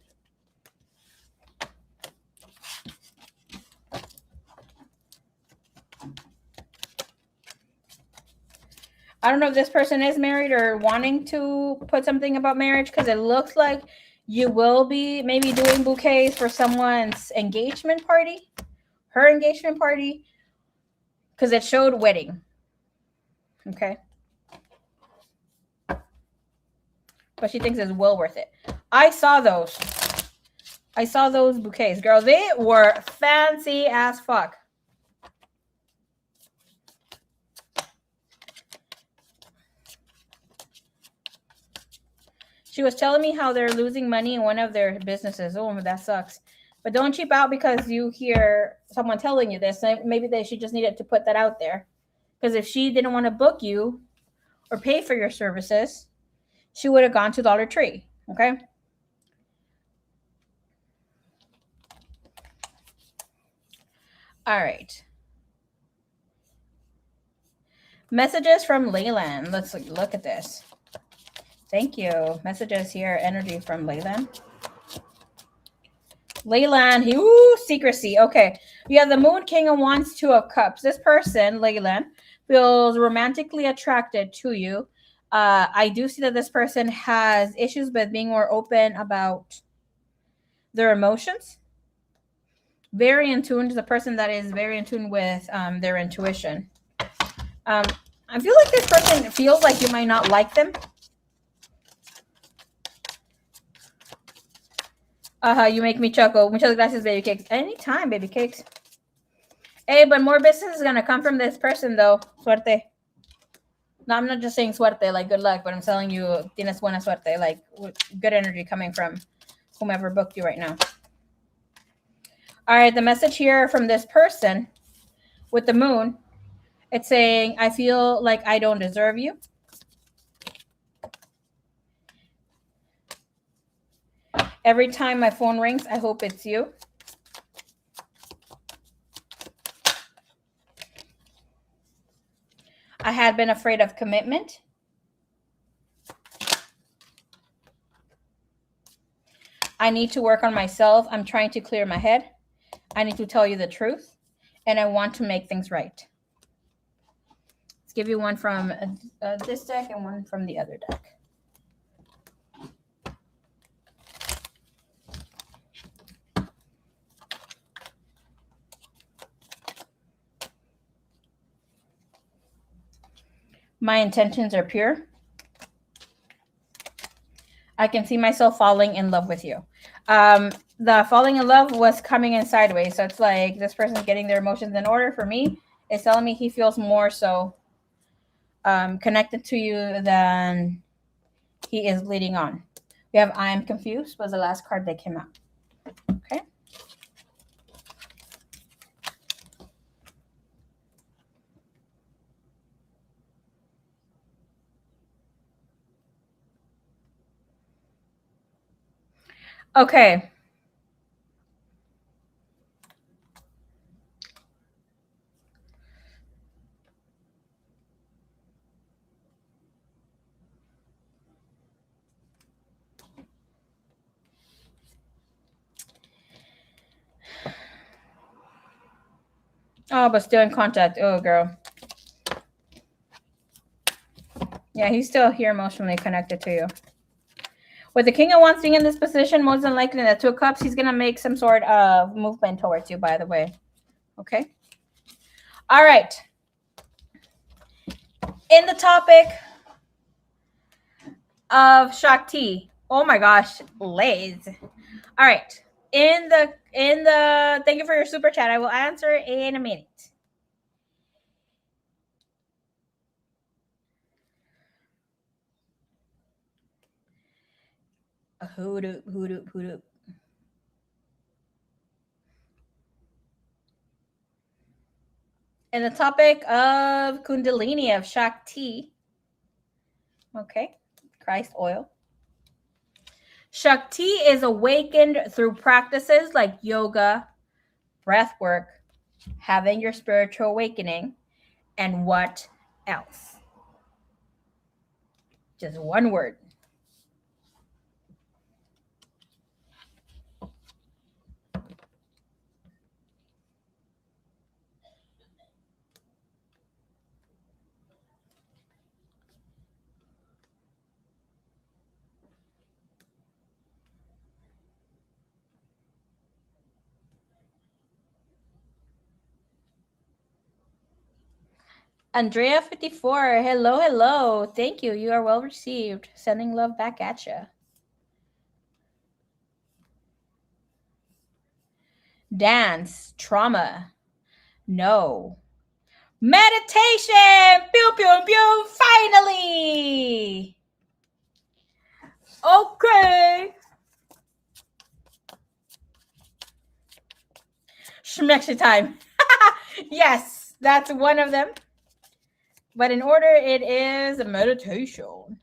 I don't know if this person is married or wanting to put something about marriage, because it looks like you will be maybe doing bouquets for someone's engagement party, her engagement party, because it showed wedding. Okay. But she thinks it's well worth it. I saw those. I saw those bouquets, girl. They were fancy as fuck. She was telling me how they're losing money in one of their businesses. Oh, that sucks. But don't cheap out because you hear someone telling you this. Maybe she just needed to put that out there. Because if she didn't want to book you or pay for your services, she would have gone to Dollar Tree. Okay. All right. Messages from Leyland. Let's look at this. Thank you. Messages here. Energy from Leyland. Leyland. Ooh, secrecy. Okay. You have the Moon, King of Wands, Two of Cups. This person, Leyland, feels romantically attracted to you. I do see that this person has issues with being more open about their emotions. Very in tune. Is a person that is very in tune with their intuition. I feel like this person feels like you might not like them. You make me chuckle. Muchas gracias, baby cakes. Anytime, baby cakes. Hey, but more business is gonna come from this person, though. Suerte. No, I'm not just saying suerte, like good luck, but I'm telling you, tienes buena suerte, like good energy coming from whomever booked you right now. All right, the message here from this person with the moon, it's saying, I feel like I don't deserve you. Every time my phone rings, I hope it's you. I had been afraid of commitment. I need to work on myself. I'm trying to clear my head. I need to tell you the truth, and I want to make things right. Let's give you one from this deck and one from the other deck. My intentions are pure. I can see myself falling in love with you. The falling in love was coming in sideways. So it's like this person's getting their emotions in order. For me, it's telling me he feels more so connected to you than he is leading on. We have I am confused was the last card that came out. Okay. Okay. Oh, but still in contact. Oh, girl. Yeah, he's still here emotionally connected to you. With the King of Wands being in this position, most than likely in the Two of Cups, he's going to make some sort of movement towards you, by the way. Okay? All right. In the topic of Shakti. Oh my gosh, Lays. All right. In the thank you for your super chat. I will answer in a minute. Hoodoo. In the topic of Kundalini, of Shakti. Okay. Christ oil. Shakti is awakened through practices like yoga, breath work, having your spiritual awakening, and what else? Just one word. Andrea 54, hello. Thank you. You are well received. Sending love back at you. Dance, trauma, no. Meditation, pew, pew, pew, finally. Okay. Schmexy time. Yes, that's one of them. But in order, it is meditation.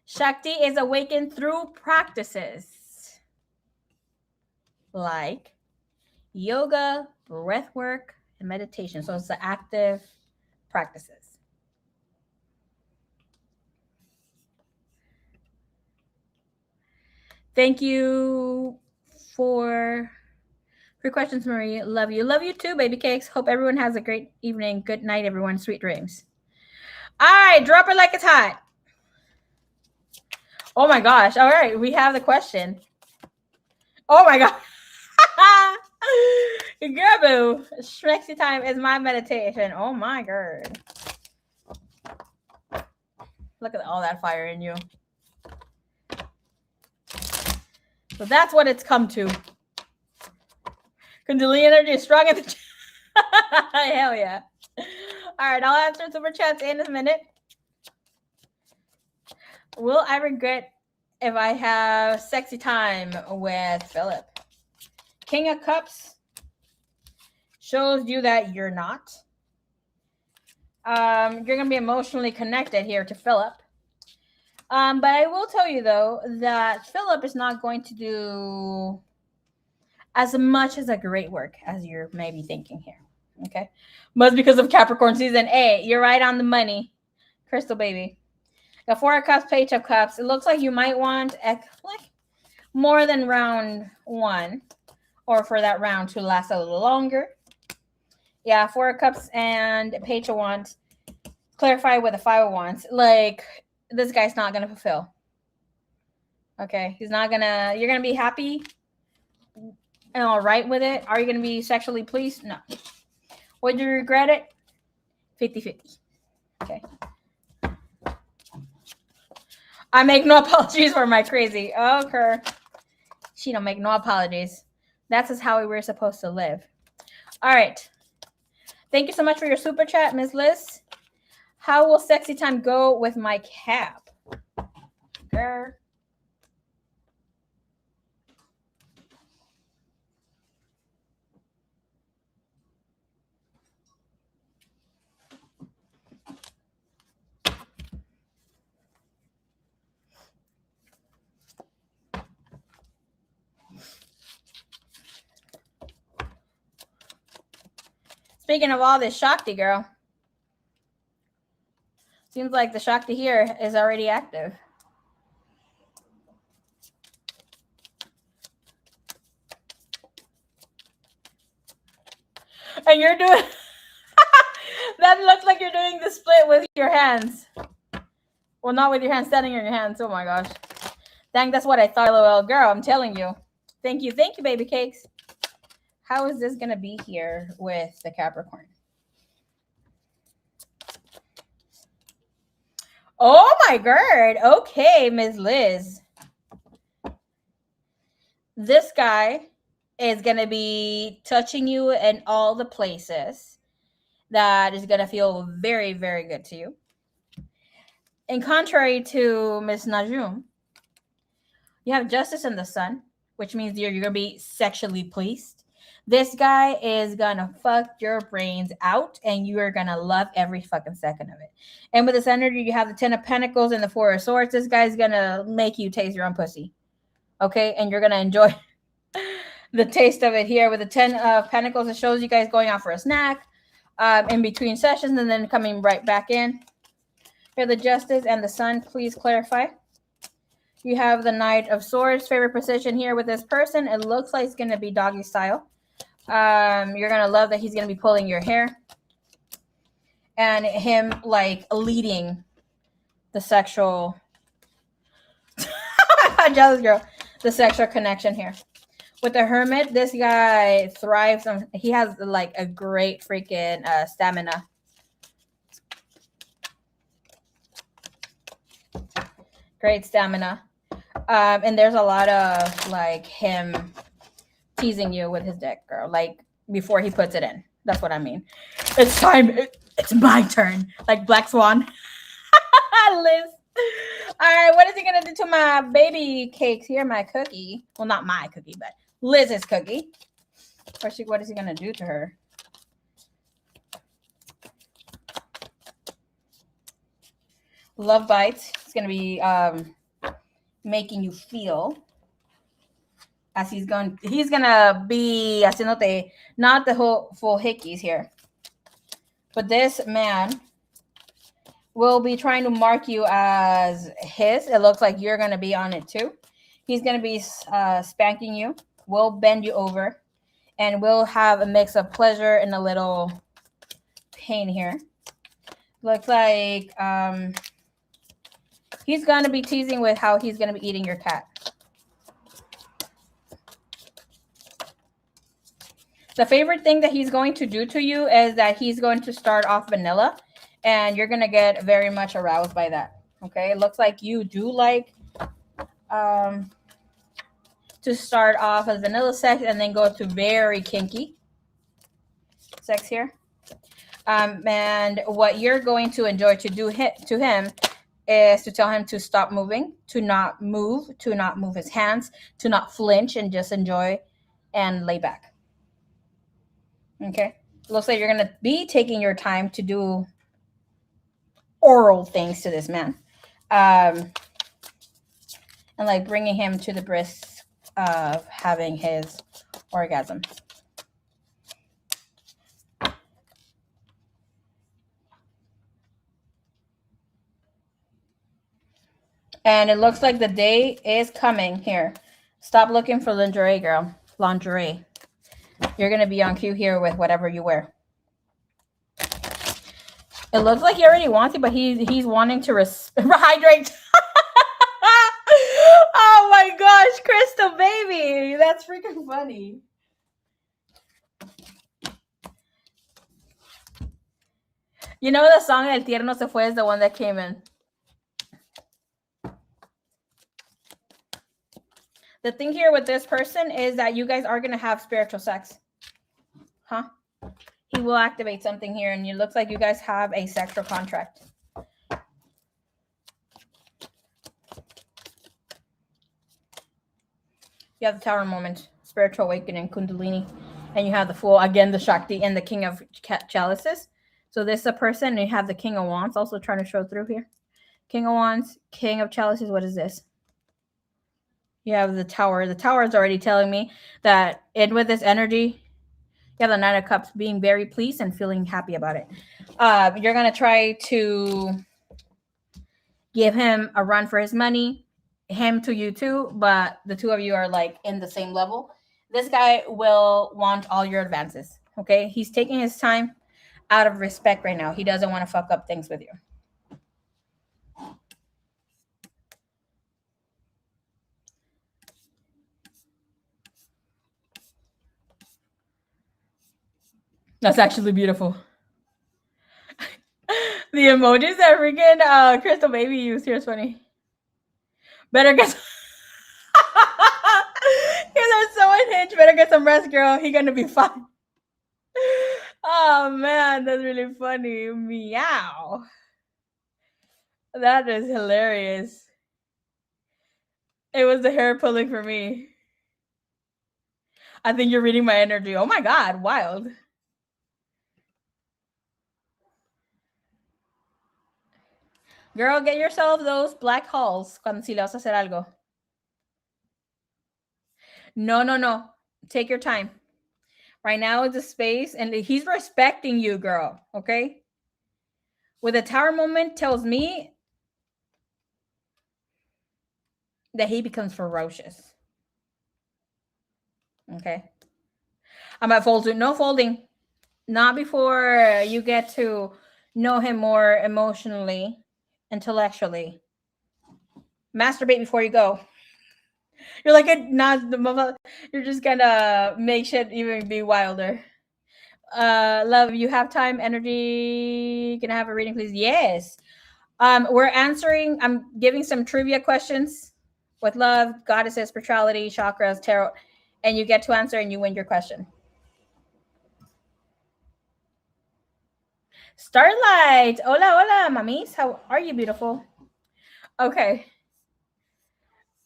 Shakti is awakened through practices like yoga, breath work, and meditation. So it's the active practices. Thank you for your questions, Marie. Love you. Love you too, baby cakes. Hope everyone has a great evening. Good night, everyone. Sweet dreams. All right, drop it like it's hot. Oh my gosh. All right, we have the question. Oh my god. Girl boo. Shrexy time is my meditation. Oh my god. Look at all that fire in you. So that's what it's come to. Kundalini energy is strong in the hell yeah. All right, I'll answer super chats in a minute. Will I regret if I have sexy time with Philip? King of Cups shows you that you're not. You're going to be emotionally connected here to Philip. But I will tell you, though, that Philip is not going to do as much as a great work as you're maybe thinking here. Okay? Must because of Capricorn season 8. You're right on the money. Crystal baby. The Four of Cups, Page of Cups. It looks like you might want like more than round 1, or for that round to last a little longer. Yeah, Four of Cups and Page of Wands. Clarify with the Five of Wands. Like, this guy's not going to fulfill. Okay? He's not going to... You're going to be happy and all right with it. Are you going to be sexually pleased? No. Would you regret it? 50-50. Okay. I make no apologies for my crazy. Okay. She don't make no apologies. That's just how we were supposed to live. All right. Thank you so much for your super chat, Ms. Liz. How will sexy time go with my cap? Girl. Speaking of all this Shakti, girl. Seems like the Shakti here is already active. And you're doing... That looks like you're doing the split with your hands. Well, not with your hands, standing on your hands. Oh my gosh. Dang, that's what I thought. LOL, girl, I'm telling you. Thank you, baby cakes. How is this going to be here with the Capricorn? Oh my god. Okay, Ms. Liz. This guy is going to be touching you in all the places that is going to feel very, very good to you. In contrary to Ms. Najum, you have Justice in the Sun, which means you're going to be sexually pleased. This guy is going to fuck your brains out, and you are going to love every fucking second of it. And with this energy, you have the Ten of Pentacles and the Four of Swords. This guy's going to make you taste your own pussy. Okay? And you're going to enjoy the taste of it here. With the Ten of Pentacles, it shows you guys going out for a snack in between sessions and then coming right back in. Here, the Justice and the Sun, please clarify. You have the Knight of Swords, favorite position here with this person. It looks like it's going to be doggy style. You're going to love that he's going to be pulling your hair. And him, like, leading the sexual... Jealous girl. The sexual connection here. With the Hermit, this guy thrives on... He has, like, a great freaking stamina. Great stamina. And there's a lot of, like, him teasing you with his dick, girl. Like, before he puts it in. That's what I mean. It's time. It's my turn. Like Black Swan. Liz. All right, what is he going to do to my baby cakes here? My cookie. Well, not my cookie, but Liz's cookie. What is he going to do to her? Love bites. It's going to be making you feel as he's going to be haciéndote not the whole full hickeys here, but this man will be trying to mark you as his. It looks like you're going to be on it too. He's going to be spanking you, will bend you over, and will have a mix of pleasure and a little pain here. Looks like he's going to be teasing with how he's going to be eating your cat. The favorite thing that he's going to do to you is that he's going to start off vanilla, and you're going to get very much aroused by that. Okay, it looks like you do like to start off as vanilla sex and then go to very kinky sex here. And what you're going to enjoy to do to him is to tell him to stop moving, to not move his hands, to not flinch, and just enjoy and lay back. Okay, looks like you're going to be taking your time to do oral things to this man, and like bringing him to the brisk of having his orgasm. And it looks like the day is coming here. Stop looking for lingerie, girl. Lingerie. You're going to be on cue here with whatever you wear. It looks like he already wants it, but he's wanting to hydrate. Oh my gosh, Crystal baby. That's freaking funny. You know the song El Tierno Se Fue is the one that came in. The thing here with this person is that you guys are going to have spiritual sex. Huh? He will activate something here, and it looks like you guys have a sexual contract. You have the Tower moment, spiritual awakening, Kundalini, and you have the Fool, again, the Shakti, and the King of Chalices. So this is a person, and you have the King of Wands also trying to show through here. King of Wands, King of Chalices, what is this? You have the Tower. The Tower is already telling me that with this energy, you have the Nine of Cups, being very pleased and feeling happy about it. You're going to try to give him a run for his money, him to you too, but the two of you are like in the same level. This guy will want all your advances. Okay, he's taking his time out of respect right now. He doesn't want to fuck up things with you. That's actually beautiful. The emojis that freaking Crystal Baby used here is funny. Better get you're so unhinged. Better get some rest, girl. He gonna be fine. Oh man, that's really funny. Meow. That is hilarious. It was the hair pulling for me. I think you're reading my energy. Oh my god, wild. Girl, get yourself those black holes cuando si le vas a hacer algo. No. Take your time. Right now is the space, and he's respecting you, girl. Okay? With the Tower moment tells me that he becomes ferocious. Okay? I'm at fold. No folding. Not before you get to know him more emotionally, intellectually. Masturbate before you go. You're like you're just gonna make shit even be wilder. Love, you have time, energy. Can I have a reading, please? Yes. We're answering. I'm giving some trivia questions with love, goddesses, spirituality, chakras, tarot, and you get to answer and you win your question. Starlight, hola, mamis. How are you, beautiful? Okay.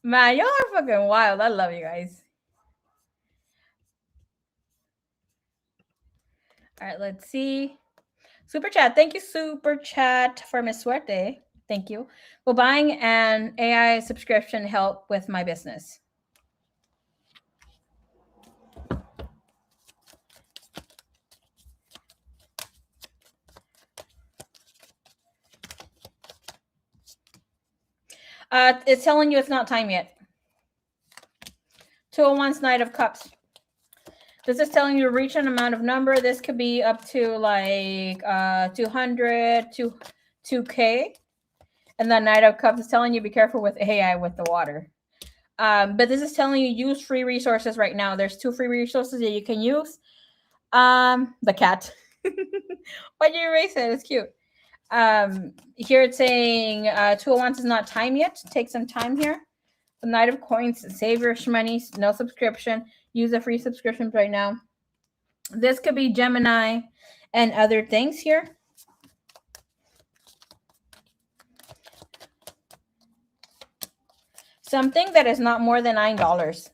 Man, y'all are fucking wild. I love you guys. All right, let's see. Super chat. Thank you, Super Chat, for Miss Suerte. Thank you. Will buying an AI subscription help with my business? It's telling you it's not time yet. 201's Knight of Cups. This is telling you to reach an amount of number. This could be up to like 200 to 2K. And the Knight of Cups is telling you be careful with AI with the water. But this is telling you use free resources right now. There's 2 free resources that you can use. The cat. Why'd you erase it? It's cute. Here it's saying 201 is not time yet. Take some time here. The Knight of Coins, save your money, no subscription. Use the free subscriptions right now. This could be Gemini and other things here. Something that is not more than $9.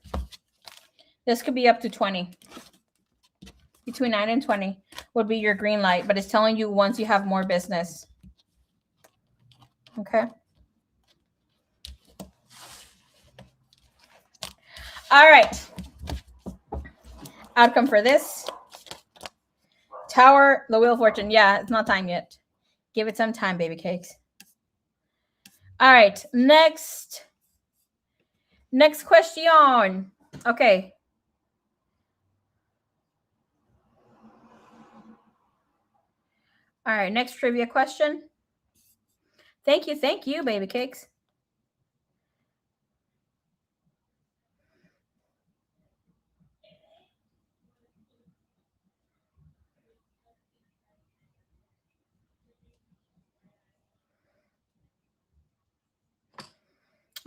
This could be up to 20. Between 9 and 20 would be your green light, but it's telling you once you have more business. Okay. All right. Outcome for this. Tower, the Wheel of Fortune. Yeah, it's not time yet. Give it some time, baby cakes. All right. Next question. Okay. All right. Next trivia question. Thank you, baby cakes.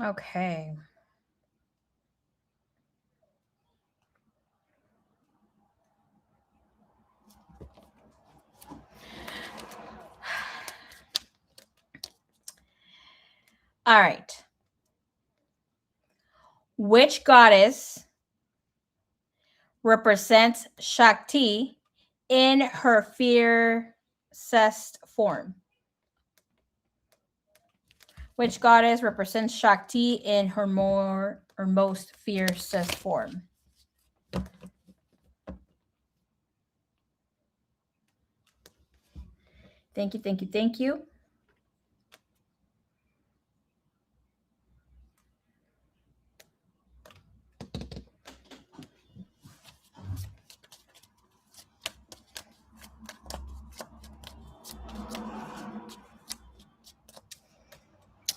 Okay. All right. Which goddess represents Shakti in her fiercest form? Which goddess represents Shakti in her most fiercest form? Thank you.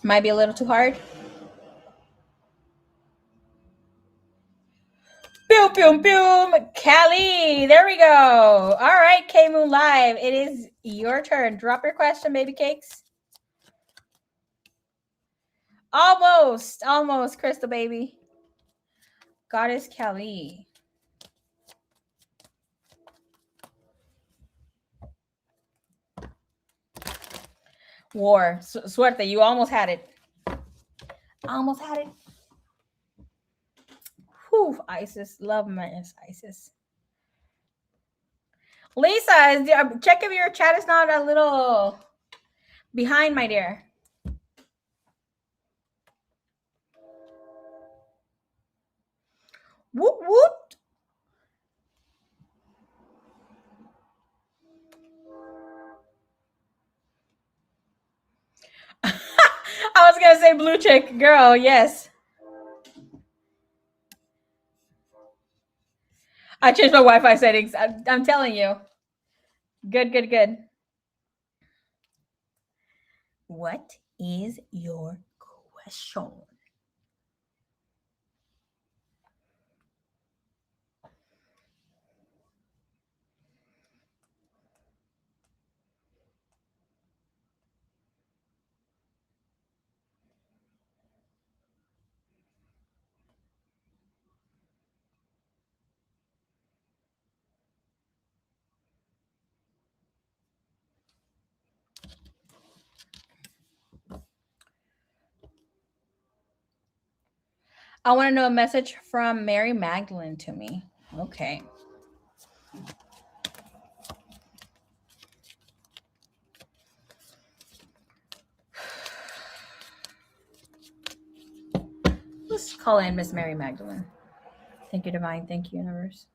Might be a little too hard. Boom, boom, boom. Callie. There we go. All right, K Moon Live. It is your turn. Drop your question, baby cakes. Almost, Crystal baby. Goddess Callie. War. Suerte. You almost had it. Almost had it. Whew, Isis. Love my Isis. Lisa, check if your chat is not a little behind, my dear. Whoop, whoop. I was going to say blue chick. Girl, yes. I changed my Wi-Fi settings. I'm telling you. Good. What is your question? I want to know a message from Mary Magdalene to me. Okay. Let's call in Miss Mary Magdalene. Thank you, Divine. Thank you, Universe.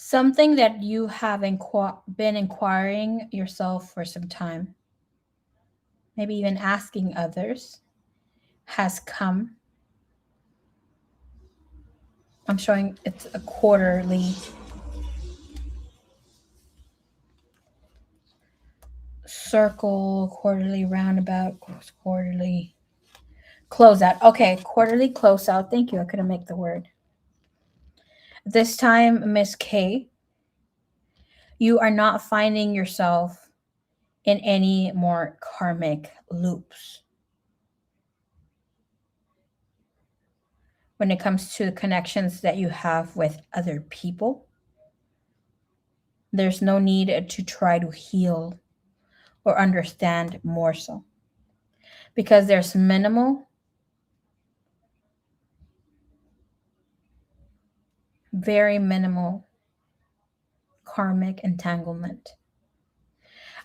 Something that you have been inquiring yourself for some time, maybe even asking others, has come. I'm showing it's a quarterly circle, quarterly roundabout, quarterly closeout. Okay, quarterly closeout. Thank you. I couldn't make the word. This time, Miss K, you are not finding yourself in any more karmic loops. When it comes to the connections that you have with other people, there's no need to try to heal or understand more so, because there's minimal, very minimal karmic entanglement.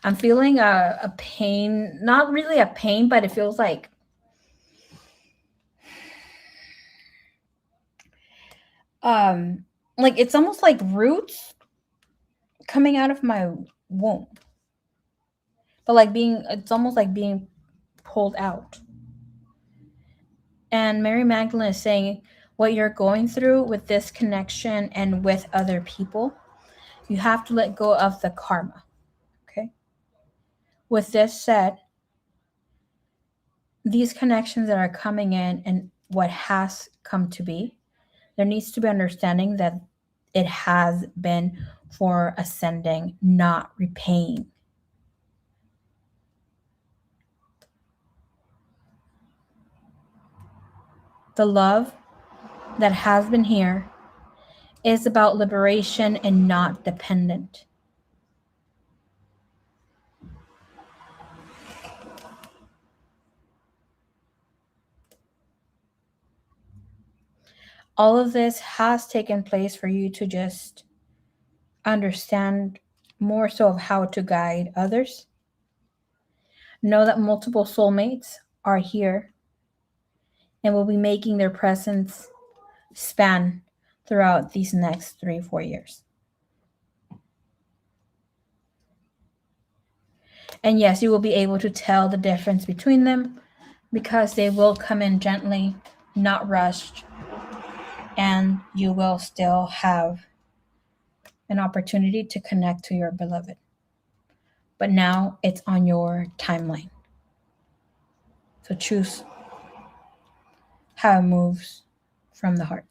I'm feeling a pain, not really a pain, but it feels like it's almost like roots coming out of my womb. But it's almost like being pulled out. And Mary Magdalene is saying what you're going through with this connection and with other people, you have to let go of the karma. Okay. With this said, these connections that are coming in and what has come to be, there needs to be understanding that it has been for ascending, not repaying. The love that has been here is about liberation and not dependent. All of this has taken place for you to just understand more so of how to guide others. Know that multiple soulmates are here and will be making their presence span throughout these next 3-4 years. And yes, you will be able to tell the difference between them because they will come in gently, not rushed, and you will still have an opportunity to connect to your beloved. But now it's on your timeline. So choose how it moves from the heart.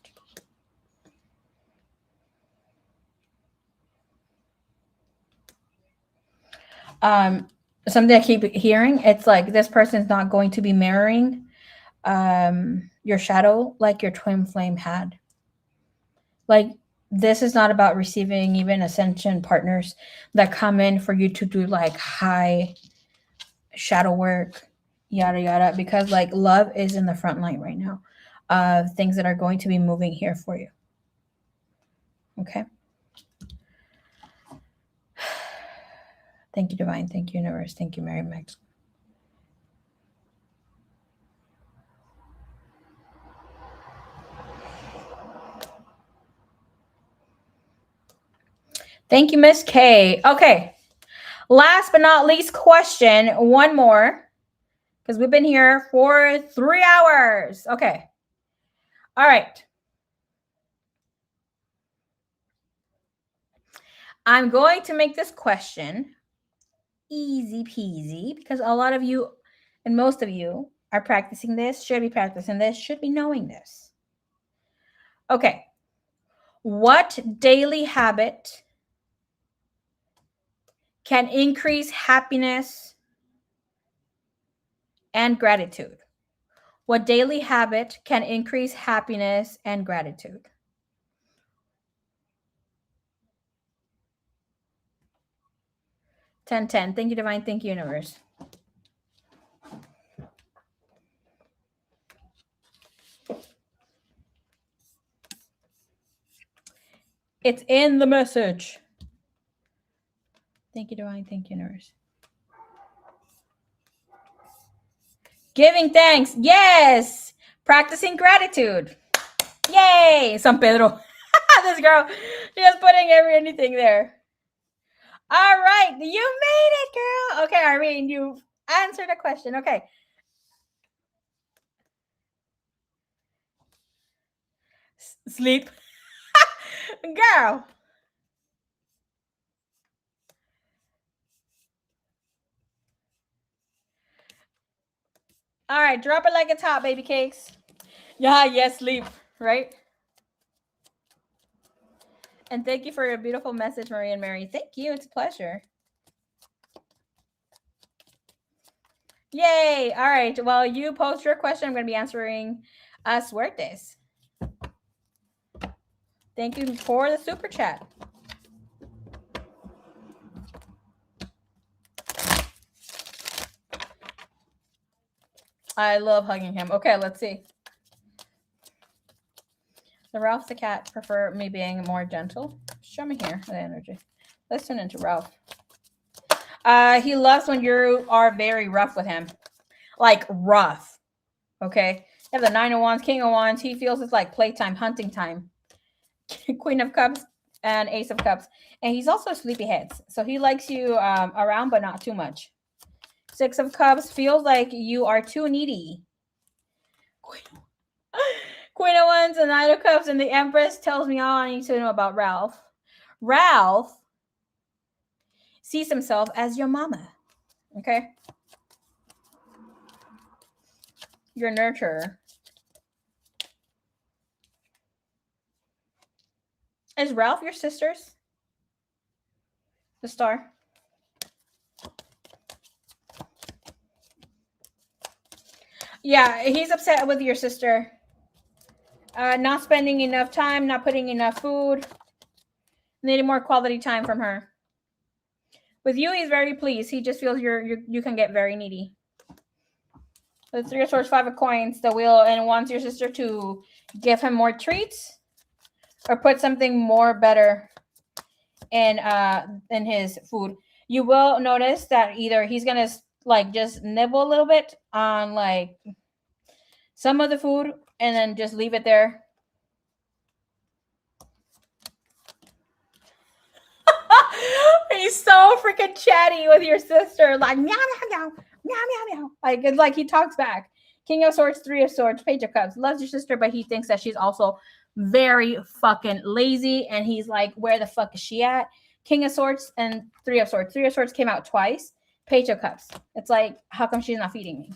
Something I keep hearing, it's like this person's not going to be mirroring your shadow like your twin flame had. Like, this is not about receiving even ascension partners that come in for you to do like high shadow work, yada yada, because like love is in the front line right now of things that are going to be moving here for you. Okay. Thank you, Divine. Thank you, Universe. Thank you, Mary Max. Thank you, Miss K. Okay. Last but not least question, one more, because we've been here for 3 hours. Okay. All right. I'm going to make this question easy peasy because a lot of you and most of you are practicing this, should be practicing this, should be knowing this. Okay. What daily habit can increase happiness and gratitude? What daily habit can increase happiness and gratitude? Ten. Thank you, Divine. Thank you, Universe. It's in the message. Thank you, Divine. Thank you, Universe. Giving thanks. Yes. Practicing gratitude. Yay. San Pedro. This girl, she's putting anything there. All right, you made it, girl. Okay, Irene, you answered the question. Okay. Sleep. Girl. All right, drop it like it's hot, baby cakes. Yeah, yes, sleep, right? And thank you for your beautiful message, Maria and Mary. Thank you. It's a pleasure. Yay. All right. Well, you post your question. I'm going to be answering suertes. Thank you for the super chat. I love hugging him. Okay, let's see. The Ralph the cat prefer me being more gentle. Show me here the energy. Let's tune into Ralph. He loves when you are very rough with him. Like rough. Okay. You have the 9 of Wands, King of Wands. He feels it's like playtime, hunting time. Queen of Cups and Ace of Cups. And he's also sleepyheads. So he likes you around, but not too much. 6 of Cups feels like you are too needy. Queen of Wands and Knight of Cups and the Empress tells me all I need to know about Ralph. Ralph sees himself as your mama. Okay? Your nurturer. Is Ralph your sister's? The star. Yeah, he's upset with your sister. Not spending enough time, not putting enough food. Needing more quality time from her. With you, he's very pleased. He just feels you can get very needy. The 3 of Swords, 5 of Coins, the wheel, and wants your sister to give him more treats or put something more better in his food. You will notice that either he's gonna like just nibble a little bit on like some of the food and then just leave it there. He's so freaking chatty with your sister, like meow meow meow meow meow meow. Like he talks back. King of Swords, 3 of Swords, Page of Cups. Loves your sister, but he thinks that she's also very fucking lazy, and he's like, where the fuck is she at? King of Swords and 3 of Swords. 3 of Swords came out twice. Page of Cups. It's like, how come she's not feeding me?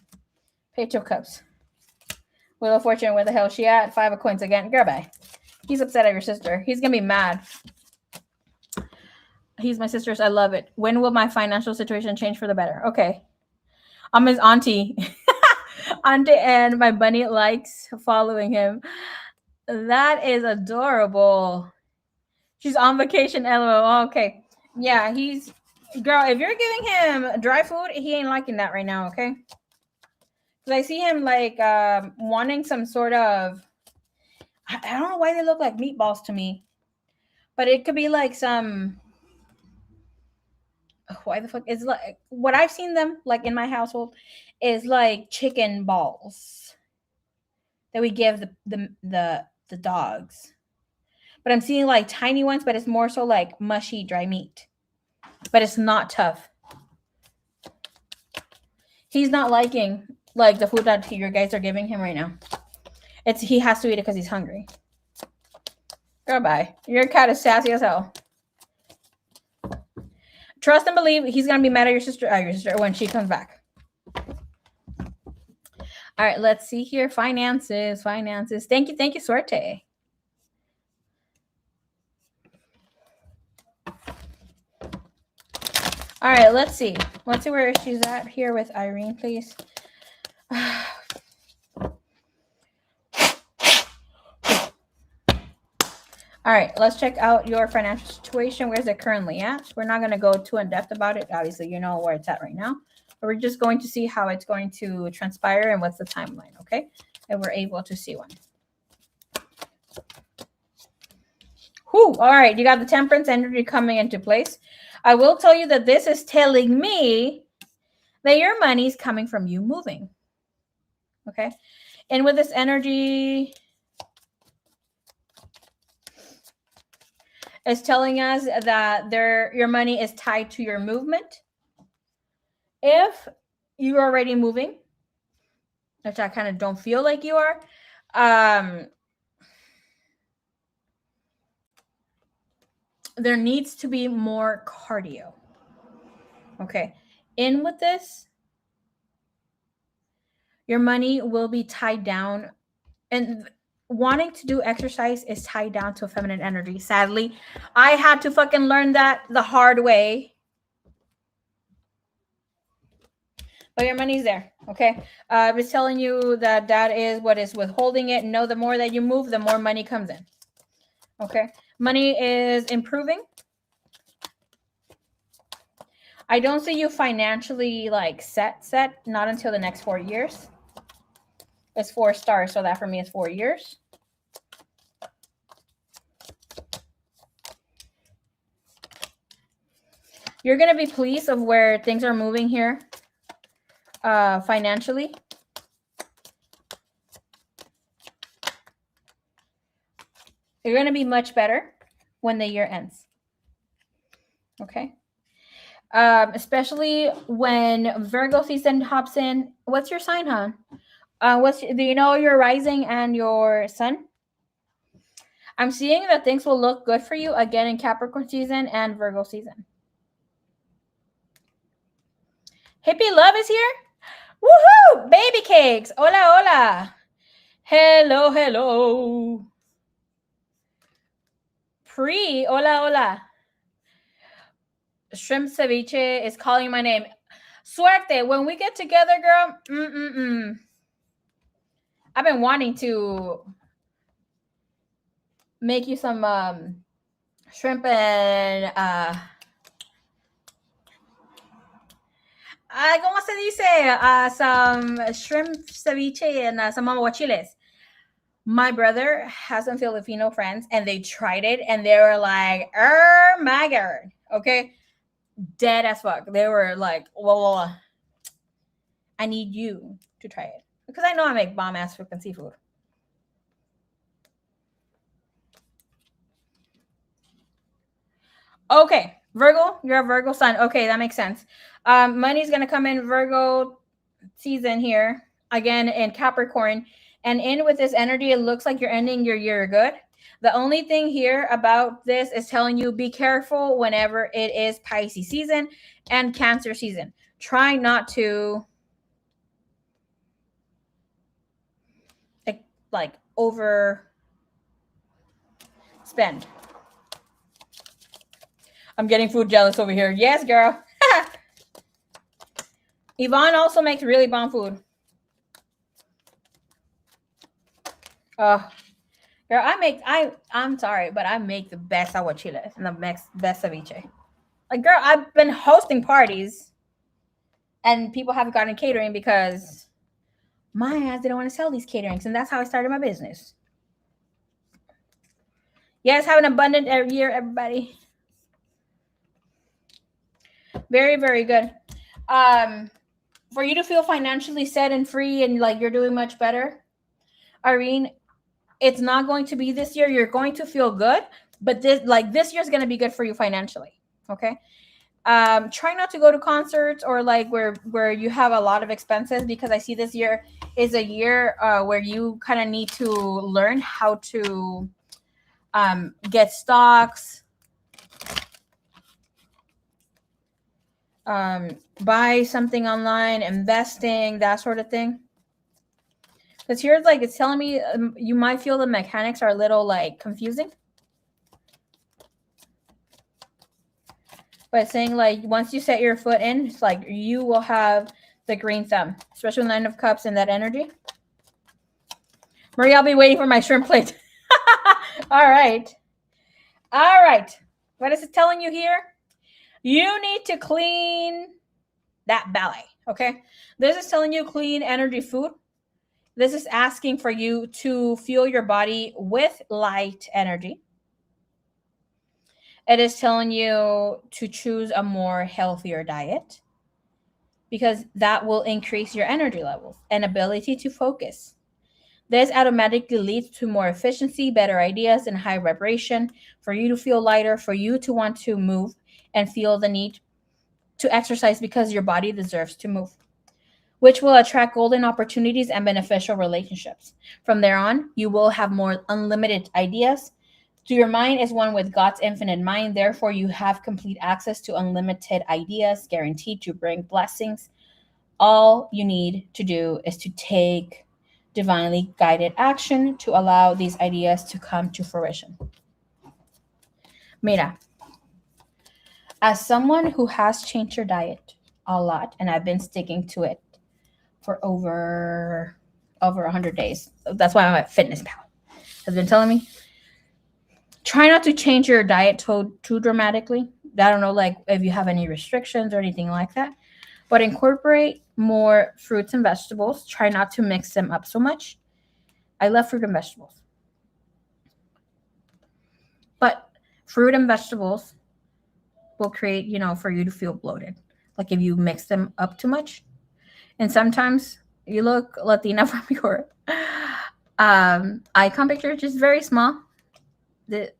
Page of Cups. Wheel of Fortune, where the hell is she at? 5 of Coins again. Girl, bye. He's upset at your sister. He's gonna be mad. He's my sister's. I love it. When will my financial situation change for the better? Okay. I'm his auntie. Auntie and my bunny likes following him. That is adorable. She's on vacation, LOL. Okay. Yeah, he's... Girl, if you're giving him dry food, he ain't liking that right now, okay? Because I see him, like, wanting some sort of... I don't know why they look like meatballs to me. But it could be like some... Why the fuck is like what I've seen them like in my household is like chicken balls that we give the dogs. But I'm seeing like tiny ones, but it's more so like mushy dry meat. But it's not tough. He's not liking like the food that your guys are giving him right now. He has to eat it because he's hungry. Girl, bye. Your cat is sassy as hell. Trust and believe he's gonna be mad at your sister when she comes back. All right, let's see here. Finances. Thank you, Suerte. All right, let's see. Let's see where she's at here with Irene, please. All right, let's check out your financial situation. Where's it currently at? We're not going to go too in depth about it. Obviously, you know where it's at right now. But we're just going to see how it's going to transpire and what's the timeline, okay? And we're able to see one. Whew, all right, you got the Temperance energy coming into place. I will tell you that this is telling me that your money's coming from you moving, okay? And with this energy... It's telling us that your money is tied to your movement. If you're already moving, which I kind of don't feel like you are, there needs to be more cardio. Okay. In with this, your money will be tied down, and wanting to do exercise is tied down to a feminine energy. Sadly, I had to fucking learn that the hard way. But your money's there, okay? I was telling you that that is what is withholding it. No, the more that you move, the more money comes in. Okay, money is improving. I don't see you financially like set, not until the next 4 years. It's 4 stars, so that for me is 4 years. You're gonna be pleased of where things are moving here, financially. You're gonna be much better when the year ends. Okay. Especially when Virgo season hops in. What's your sign, hon? Do you know your rising and your sun? I'm seeing that things will look good for you again in Capricorn season and Virgo season. Hippie Love is here. Woohoo! Baby cakes. Hola, hola. Hello, hello. Hola, hola. Shrimp ceviche is calling my name. Suerte. When we get together, girl, I've been wanting to make you some shrimp and ¿cómo se dice? Some shrimp ceviche and some aguachiles. My brother has some Filipino friends and they tried it and they were like, oh my God. Okay. Dead as fuck. They were like, well, I need you to try it. Because I know I make bomb ass freaking seafood. Okay. Virgo, you're a Virgo sun. Okay, that makes sense. Money's gonna come in Virgo season here. Again in Capricorn. And in with this energy, it looks like you're ending your year good. The only thing here about this is telling you be careful whenever it is Pisces season and Cancer season. Try not to like over spend. I'm getting food jealous over here. Yes, girl. Yvonne also makes really bomb food. Girl, I'm sorry, but I make the best aguachiles and the best ceviche. Like, girl, I've been hosting parties and people haven't gotten catering because my ass didn't want to sell these caterings, and that's how I started my business. Yes, have an abundant year, everybody. Very, very good. For you to feel financially set and free and like you're doing much better, Irene, it's not going to be this year. You're going to feel good, but this year's going to be good for you financially. Okay. Try not to go to concerts or like where you have a lot of expenses, because I see this year is a year where you kind of need to learn how to get stocks, buy something online, investing, that sort of thing. Because here's like it's telling me you might feel the mechanics are a little like confusing. But saying like once you set your foot in, it's like you will have the green thumb, especially with 9 of Cups and that energy. Marie, I'll be waiting for my shrimp plate. All right. All right. What is it telling you here? You need to clean that belly. Okay. This is telling you clean energy food. This is asking for you to fuel your body with light energy. It is telling you to choose a more healthier diet because that will increase your energy levels and ability to focus. This automatically leads to more efficiency, better ideas, and high vibration, for you to feel lighter, for you to want to move and feel the need to exercise because your body deserves to move, which will attract golden opportunities and beneficial relationships. From there on, you will have more unlimited ideas. So your mind is one with God's infinite mind. Therefore, you have complete access to unlimited ideas, guaranteed to bring blessings. All you need to do is to take divinely guided action to allow these ideas to come to fruition. Mira, as someone who has changed your diet a lot, and I've been sticking to it for over 100 days. That's why I'm at Fitness Pal. Has been telling me, try not to change your diet too dramatically. I don't know, like if you have any restrictions or anything like that, but incorporate more fruits and vegetables. Try not to mix them up so much. I love fruit and vegetables, but fruit and vegetables will create, for you to feel bloated. Like if you mix them up too much. And sometimes you look Latina from your icon picture, just very small. I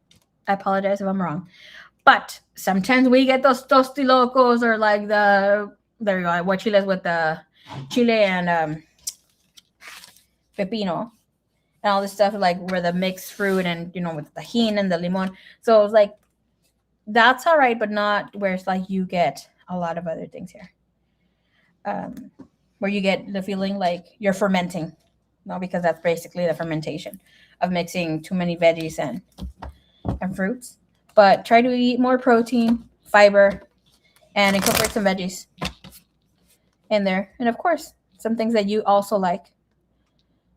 apologize if I'm wrong. But sometimes we get those tostilocos, or like there you go, aguachiles with the chile and pepino and all this stuff, like where the mixed fruit and, with the tajin and the limon. So it's like, that's all right, but not where it's like you get a lot of other things here. Where you get the feeling like you're fermenting. No, because that's basically the fermentation of mixing too many veggies and fruits. But try to eat more protein, fiber, and incorporate some veggies in there. And of course, some things that you also like.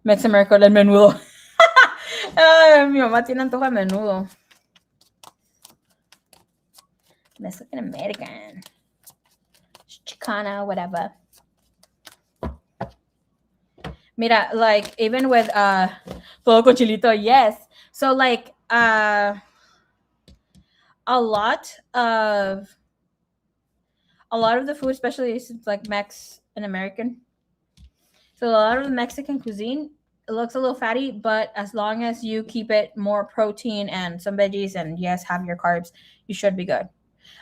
Mexican American el menudo. Mi mamá tiene antojo de menudo. Mexican American. Chicana, whatever. Mira, like even with todo con chilito, yes. So like a lot of the food, especially since like Mex and American. So a lot of the Mexican cuisine, it looks a little fatty, but as long as you keep it more protein and some veggies and yes, have your carbs, you should be good.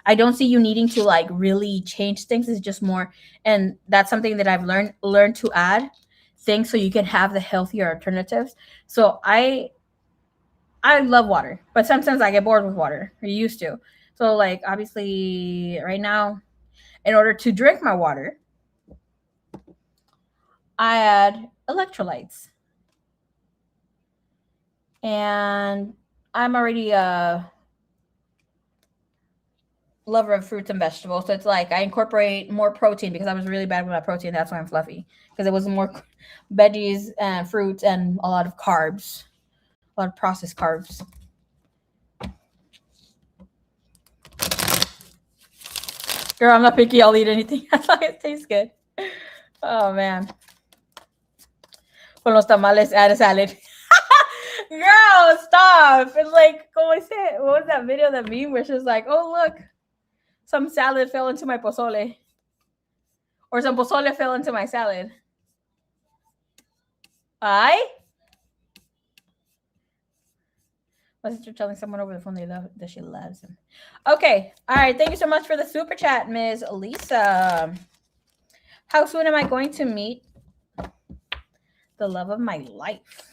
I don't see you needing to like really change things. It's just more, and that's something that I've learned to add things so you can have the healthier alternatives. So I love water, but sometimes I get bored with water. I used to. So like obviously right now, in order to drink my water, I add electrolytes. And I'm already a lover of fruits and vegetables. So it's like I incorporate more protein because I was really bad with my protein. That's why I'm fluffy. Because it was more veggies and fruits and a lot of carbs. A lot of processed carbs. Girl, I'm not picky. I'll eat anything as long as it tastes good. Oh, man. Con los tamales, add a salad. Girl, stop. It's like, what was that video, that meme where she's like, oh, look, some salad fell into my pozole. Or some pozole fell into my salad. Ay? My sister telling someone over the phone that she loves him. Okay. All right. Thank you so much for the super chat, Ms. Lisa. How soon am I going to meet the love of my life?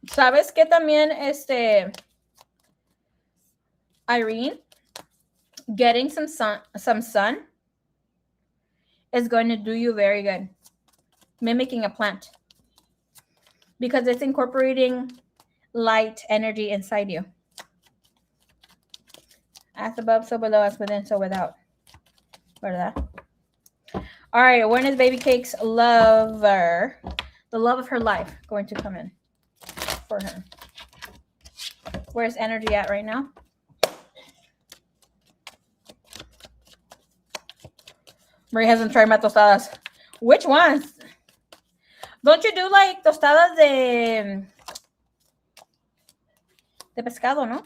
¿Sabes que también Irene, getting some sun is going to do you very good. Mimicking a plant. Because it's incorporating light energy inside you. As above, so below, as within, so without. ¿Verdad? All right, when is Baby Cake's lover, the love of her life, going to come in for her? Where's energy at right now? Marie hasn't tried my tostadas. Which ones? Don't you do like tostadas De pescado, ¿no?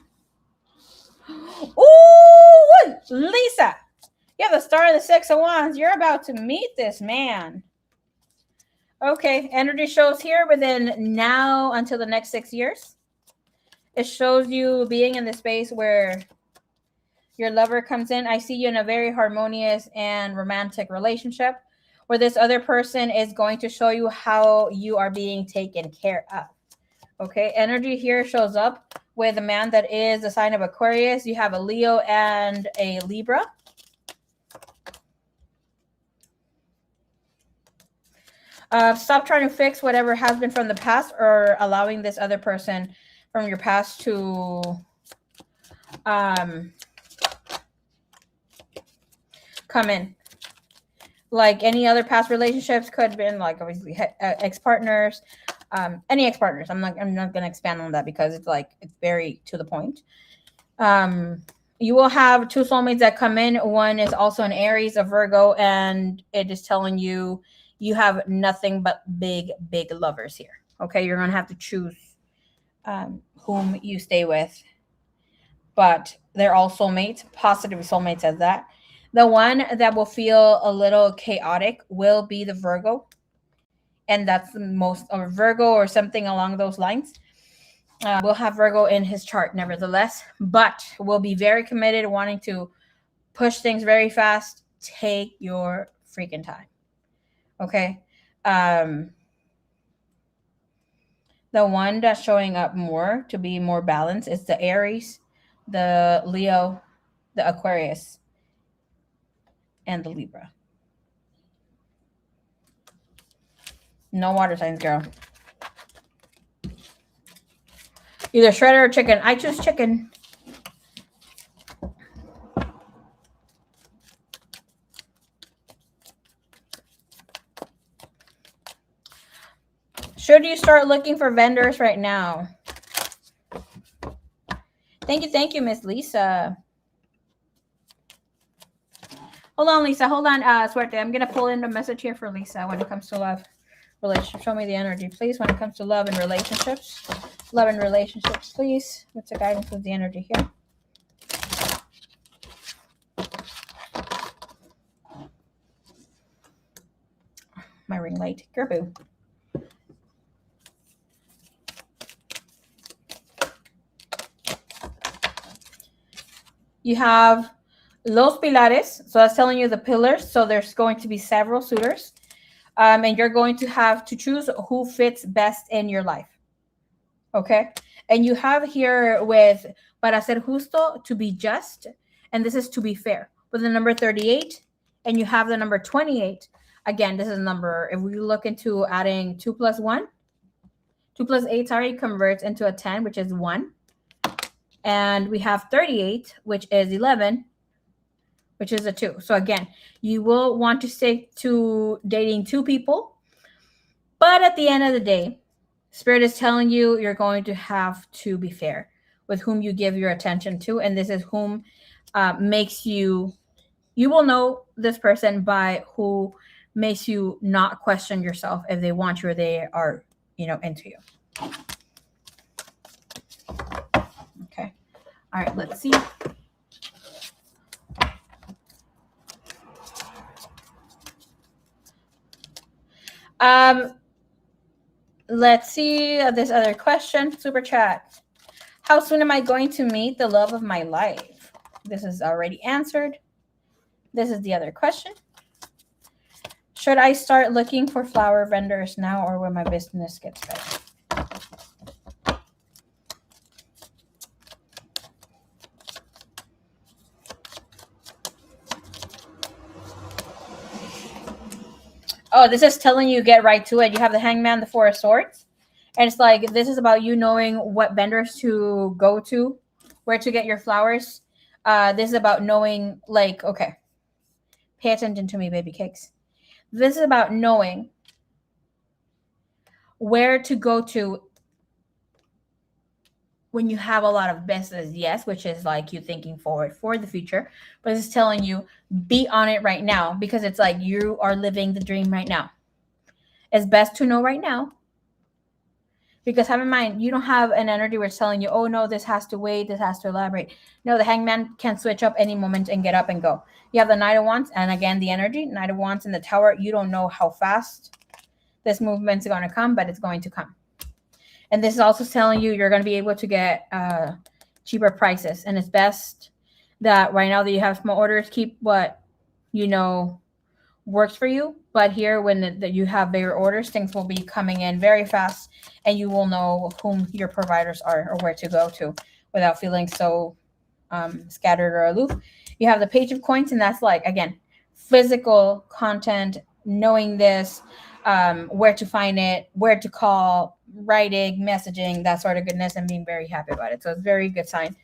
Ooh, Lisa. You have the star of the Six of Wands. You're about to meet this man. Okay, energy shows here within now until the next 6 years. It shows you being in the space where your lover comes in. I see you in a very harmonious and romantic relationship where this other person is going to show you how you are being taken care of. Okay, energy here shows up with a man that is the sign of Aquarius. You have a Leo and a Libra. Stop trying to fix whatever has been from the past or allowing this other person from your past to come in. Like any other past relationships could have been like obviously ex-partners, any ex-partners. I'm not going to expand on that because it's very to the point. You will have two soulmates that come in. One is also an Aries, a Virgo, and it is telling you you have nothing but big lovers here. Okay, you're going to have to choose whom you stay with, but they're all soulmates, positive soulmates as that. The one that will feel a little chaotic will be the Virgo, and that's the most, or Virgo or something along those lines. Will have Virgo in his chart nevertheless, but will be very committed, wanting to push things very fast. Take your freaking time. Okay. The one that's showing up more to be more balanced is the Aries, the Leo, the Aquarius, and the Libra. No water signs, girl. Either shredder or chicken. I choose chicken. Should you start looking for vendors right now? Thank you, Miss Lisa. Hold on, Lisa. Hold on, Suerte. I'm going to pull in the message here for Lisa when it comes to love. Relationship. Show me the energy, please, when it comes to love and relationships. Love and relationships, please. What's the guidance with the energy here? My ring light. Gerbu. You have Los Pilares. So that's telling you the pillars. So there's going to be several suitors. And you're going to have to choose who fits best in your life. Okay. And you have here with para ser justo, to be just. And this is to be fair. With the number 38. And you have the number 28. Again, this is a number. If we look into adding 2 plus 1. 2 plus 8, sorry, converts into a 10, which is 1. And we have 38, which is 11, which is a 2. So again, you will want to stick to dating 2 people. But at the end of the day, Spirit is telling you you're going to have to be fair with whom you give your attention to. And this is whom makes you will know this person by who makes you not question yourself if they want you or they are, into you. Okay. All right, let's see. Let's see this other question. Super chat. How soon am I going to meet the love of my life? This is already answered. This is the other question. Should I start looking for flower vendors now or when my business gets better? Oh, this is telling you get right to it. You have the Hangman, the Four of Swords. And it's like, this is about you knowing what vendors to go to, where to get your flowers. This is about knowing, okay, pay attention to me, baby cakes. This is about knowing where to go to when you have a lot of business, yes, which is like you thinking forward for the future, but it's telling you be on it right now because it's like you are living the dream right now. It's best to know right now Because have in mind, you don't have an energy where it's telling you, oh no, this has to wait, this has to elaborate. No, the hangman can switch up any moment and get up and go. You have the Knight of Wands, and again, the energy, Knight of Wands in the Tower. You don't know how fast this movement's going to come, but it's going to come. And this is also telling you you're going to be able to get cheaper prices. And it's best that right now that you have small orders, keep what you know works for you. But here, when you have bigger orders, things will be coming in very fast, and you will know whom your providers are or where to go to without feeling so scattered or aloof. You have the Page of Coins, and that's like, again, physical content, knowing this, where to find it, where to call, writing, messaging, that sort of goodness, and being very happy about it. So it's a very good sign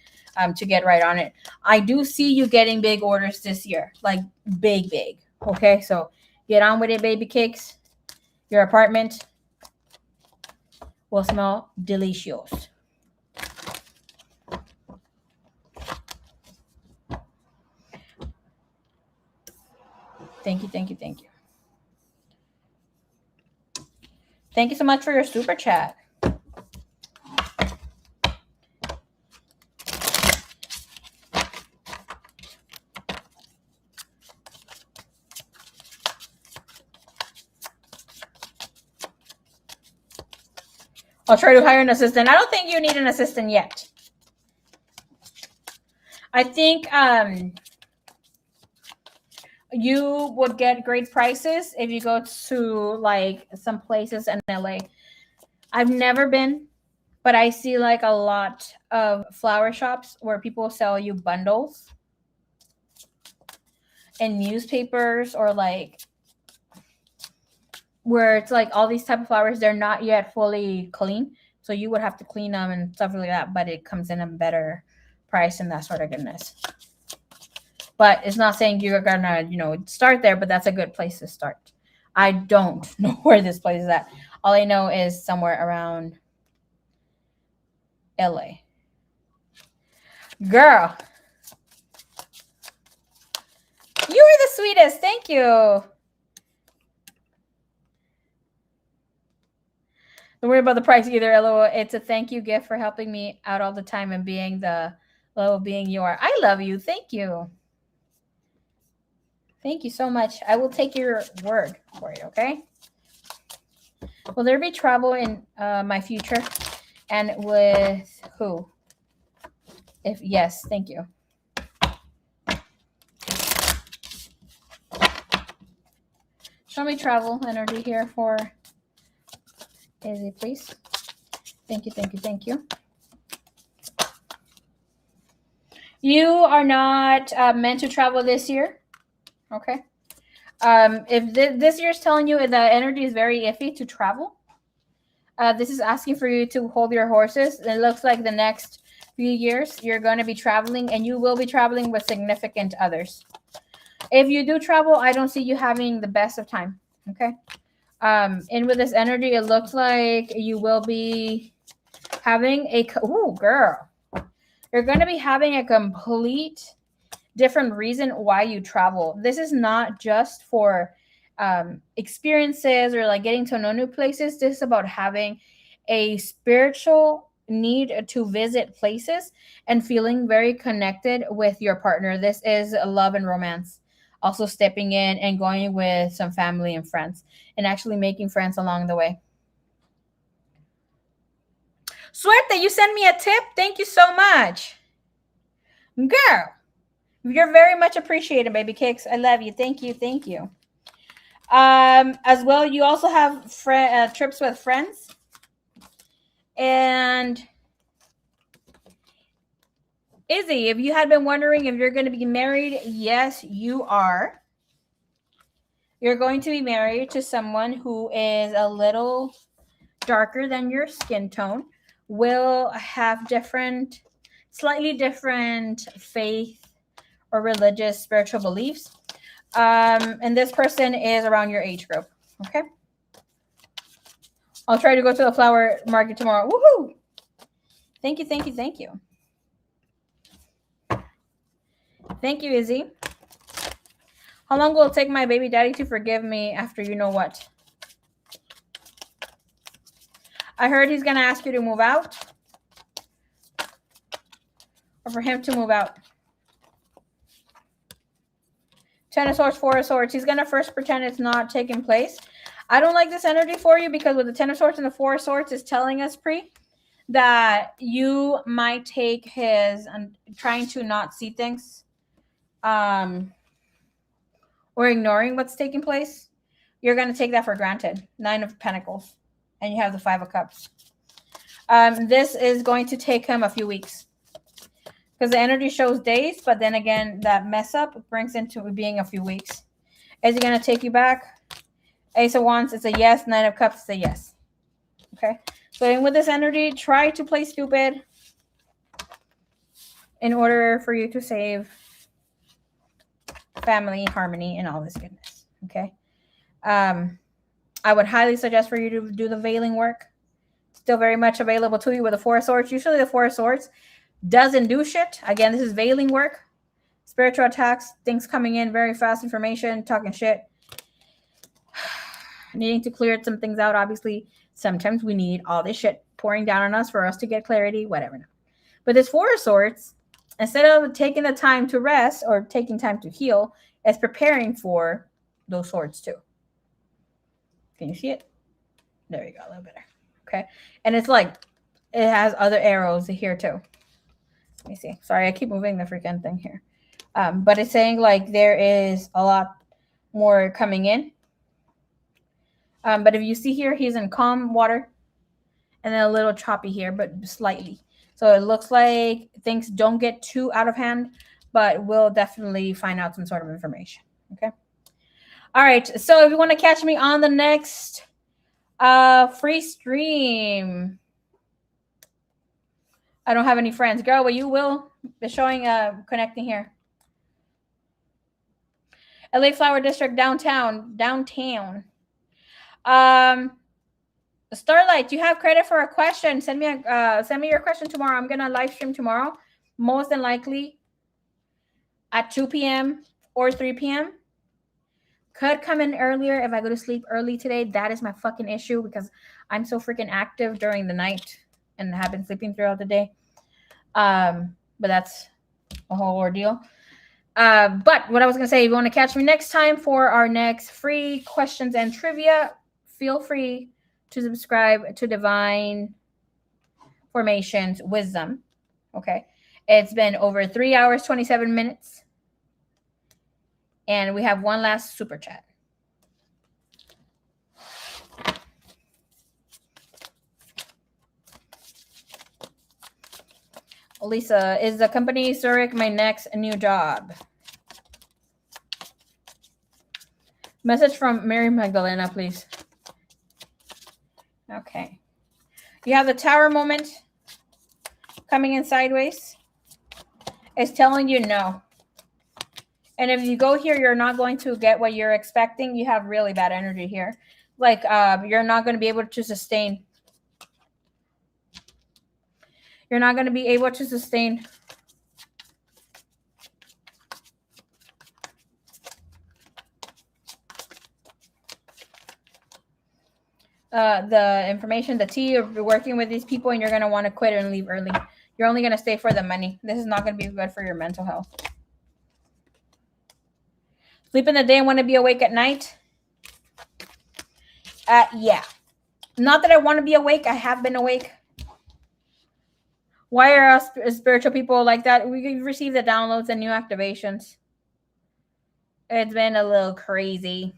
to get right on it. I do see you getting big orders this year, like big. Okay, so get on with it, baby cakes. Your apartment will smell delicious. Thank you. Thank you so much for your super chat. I'll try to hire an assistant. I don't think you need an assistant yet. I think you would get great prices if you go to like some places in LA. I've never been, but I see like a lot of flower shops where people sell you bundles and newspapers, or like where it's like all these type of flowers, they're not yet fully clean, so you would have to clean them and stuff like that, but it comes in a better price and that sort of goodness. But it's not saying you're gonna start there, but that's a good place to start. I don't know where this place is at. All I know is somewhere around LA. Girl, you are the sweetest. Thank you. Don't worry about the price either, LOL. It's a thank you gift for helping me out all the time and being the level being you are. I love you. Thank you. Thank you so much. I will take your word for it, okay? Will there be travel in my future? And with who? If yes, thank you. Show me travel energy here for Izzy, please. Thank you. You are not meant to travel this year. Okay. If this year is telling you the energy is very iffy to travel, this is asking for you to hold your horses. It looks like the next few years you're going to be traveling, and you will be traveling with significant others. If you do travel, I don't see you having the best of time. Okay. And with this energy, it looks like you will be having girl. You're going to be having a complete different reason why you travel. This is not just for experiences or like getting to know new places. This is about having a spiritual need to visit places and feeling very connected with your partner. This is love and romance. Also stepping in and going with some family and friends and actually making friends along the way. Suerte, you send me a tip. Thank you so much. Girl, you're very much appreciated, baby cakes. I love you. Thank you. As well, you also have trips with friends. And Izzy, if you had been wondering if you're going to be married, yes, you are. You're going to be married to someone who is a little darker than your skin tone, will have slightly different faith or religious, spiritual beliefs. And this person is around your age group. Okay. I'll try to go to the flower market tomorrow. Woohoo! Thank you. Thank you, Izzy. How long will it take my baby daddy to forgive me after you know what? I heard he's going to ask you to move out. Or for him to move out. Ten of Swords, Four of Swords. He's going to first pretend it's not taking place. I don't like this energy for you because with the Ten of Swords and the Four of Swords, it's telling us, Pri, that you might take his trying to not see things or ignoring what's taking place. You're going to take that for granted. Nine of Pentacles. And you have the Five of Cups. This is going to take him a few weeks. Because the energy shows days, but then again, that mess up brings into being a few weeks. Is he going to take you back? Ace of Wands, it's a yes. Nine of Cups, it's a yes. Okay? So with this energy, try to play stupid in order for you to save family, harmony, and all this goodness. Okay? I would highly suggest for you to do the veiling work. Still very much available to you with the Four of Swords. Usually the Four of Swords doesn't do shit. Again, this is veiling work. Spiritual attacks, things coming in very fast, information, talking shit. Needing to clear some things out. Obviously, sometimes we need all this shit pouring down on us for us to get clarity, whatever. But this Four of Swords, instead of taking the time to rest or taking time to heal, is preparing for those swords too. Can you see it? There you go, a little better. Okay. And it's like, it has other arrows here too. Let me see. Sorry, I keep moving the freaking thing here. But it's saying like there is a lot more coming in. But if you see here, he's in calm water. And then a little choppy here, but slightly. So it looks like things don't get too out of hand, but we'll definitely find out some sort of information. Okay. All right. So if you want to catch me on the next free stream, I don't have any friends. Girl, but you will be showing connecting here. LA Flower District downtown. Starlight, you have credit for a question. Send me your question tomorrow. I'm gonna live stream tomorrow, most than likely at 2 p.m. or 3 p.m. Could come in earlier if I go to sleep early today. That is my fucking issue because I'm so freaking active during the night and have been sleeping throughout the day. But that's a whole ordeal. But what I was going to say, if you want to catch me next time for our next free questions and trivia, feel free to subscribe to Divine Formations Wisdom. Okay. It's been over 3 hours, 27 minutes. And we have one last super chat. Lisa, is the company Zurich my next new job? Message from Mary Magdalena, please. Okay. You have the Tower moment coming in sideways. It's telling you no. And if you go here, you're not going to get what you're expecting. You have really bad energy here. Like you're not going to be able to sustain. You're not going to be able to sustain. The information, the tea, you're working with these people and you're going to want to quit and leave early. You're only going to stay for the money. This is not going to be good for your mental health. Sleep in the day and want to be awake at night? Yeah. Not that I want to be awake. I have been awake. Why are us spiritual people like that? We receive the downloads and new activations. It's been a little crazy.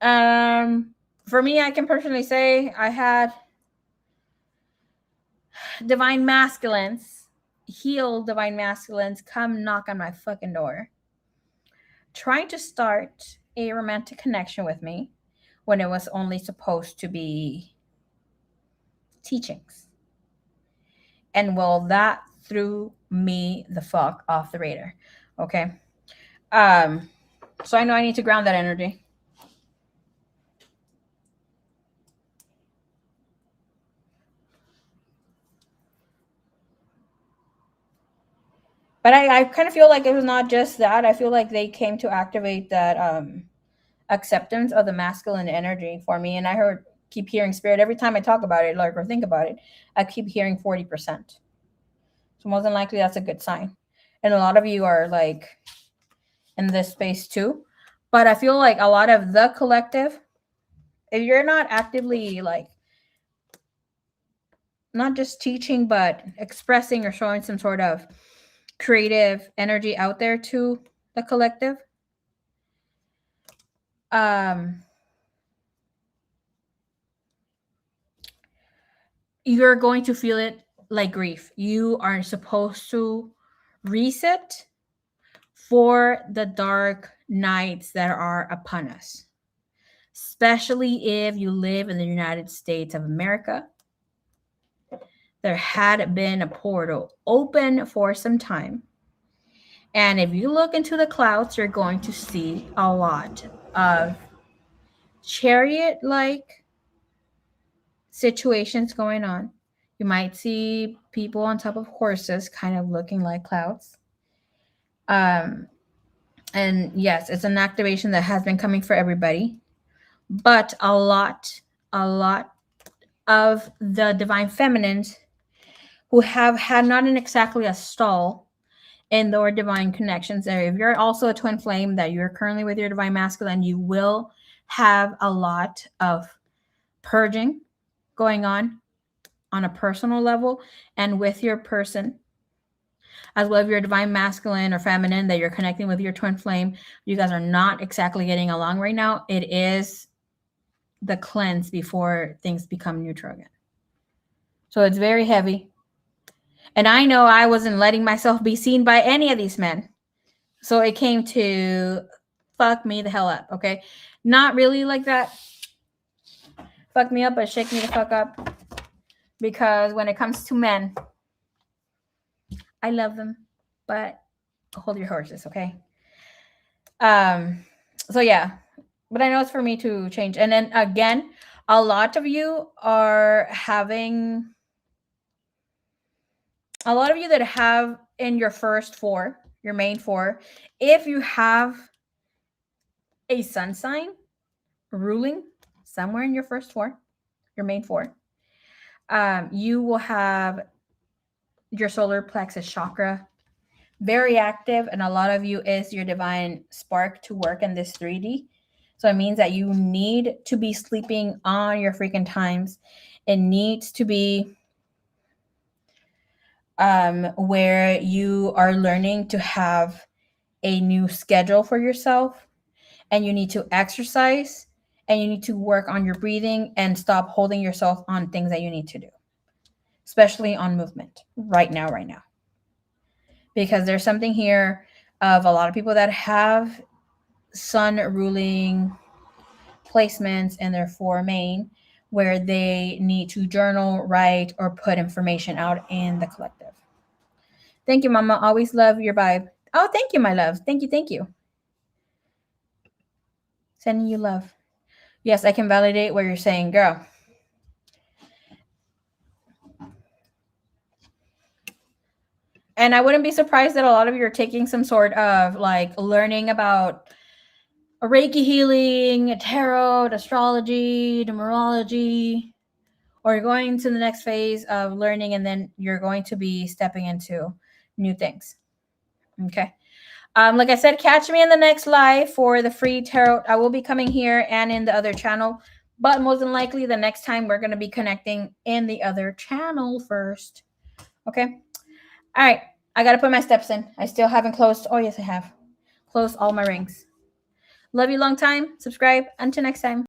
For me, I can personally say I had divine masculines, healed divine masculines come knock on my fucking door, trying to start a romantic connection with me when it was only supposed to be teachings. And well, that threw me the fuck off the radar. Okay. So I know I need to ground that energy. But I kind of feel like it was not just that. I feel like they came to activate that acceptance of the masculine energy for me. And I heard keep hearing spirit every time I talk about it, like, or think about it. I keep hearing 40%. So more than likely, that's a good sign. And a lot of you are like in this space too. But I feel like a lot of the collective, if you're not actively like not just teaching, but expressing or showing some sort of creative energy out there to the collective, um, you're going to feel it like grief. You are supposed to reset for the dark nights that are upon us, especially if you live in the United States of America. There had been a portal open for some time. And if you look into the clouds, you're going to see a lot of chariot like situations going on. You might see people on top of horses kind of looking like clouds. Um, and yes, it's an activation that has been coming for everybody, but a lot of the divine feminines who have had not an exactly a stall in their divine connections. And if you're also a twin flame that you're currently with your divine masculine, you will have a lot of purging going on a personal level and with your person, as well as your divine masculine or feminine that you're connecting with your twin flame. You guys are not exactly getting along right now. It is the cleanse before things become neutral again. So it's very heavy. And I know I wasn't letting myself be seen by any of these men. So it came to fuck me the hell up, okay? Not really like that. Fuck me up, but shake me the fuck up. Because when it comes to men, I love them, but hold your horses, okay? So yeah. But I know it's for me to change. And then again, a lot of you are having a lot of you that have in your first four, your main four, if you have a sun sign ruling somewhere in your first four, your main four, you will have your solar plexus chakra very active, and a lot of you is your divine spark to work in this 3D. So it means that you need to be sleeping on your freaking times. It needs to be where you are learning to have a new schedule for yourself, and you need to exercise, and you need to work on your breathing and stop holding yourself on things that you need to do, especially on movement right now, because there's something here of a lot of people that have sun ruling placements in their four main where they need to journal, write, or put information out in the collective. Thank you, Mama. Always love your vibe. Oh, thank you, my love. Thank you. Thank you. Sending you love. Yes, I can validate what you're saying, girl. And I wouldn't be surprised that a lot of you are taking some sort of like learning about a Reiki healing, tarot, astrology, numerology, or you're going to the next phase of learning, and then you're going to be stepping into new things. Okay. Like I said, catch me in the next live for the free tarot. I will be coming here and in the other channel, but most than likely the next time we're going to be connecting in the other channel first. Okay. All right. I got to put my steps in. I still haven't closed. Oh, yes, I have closed all my rings. Love you long time. Subscribe. Until next time.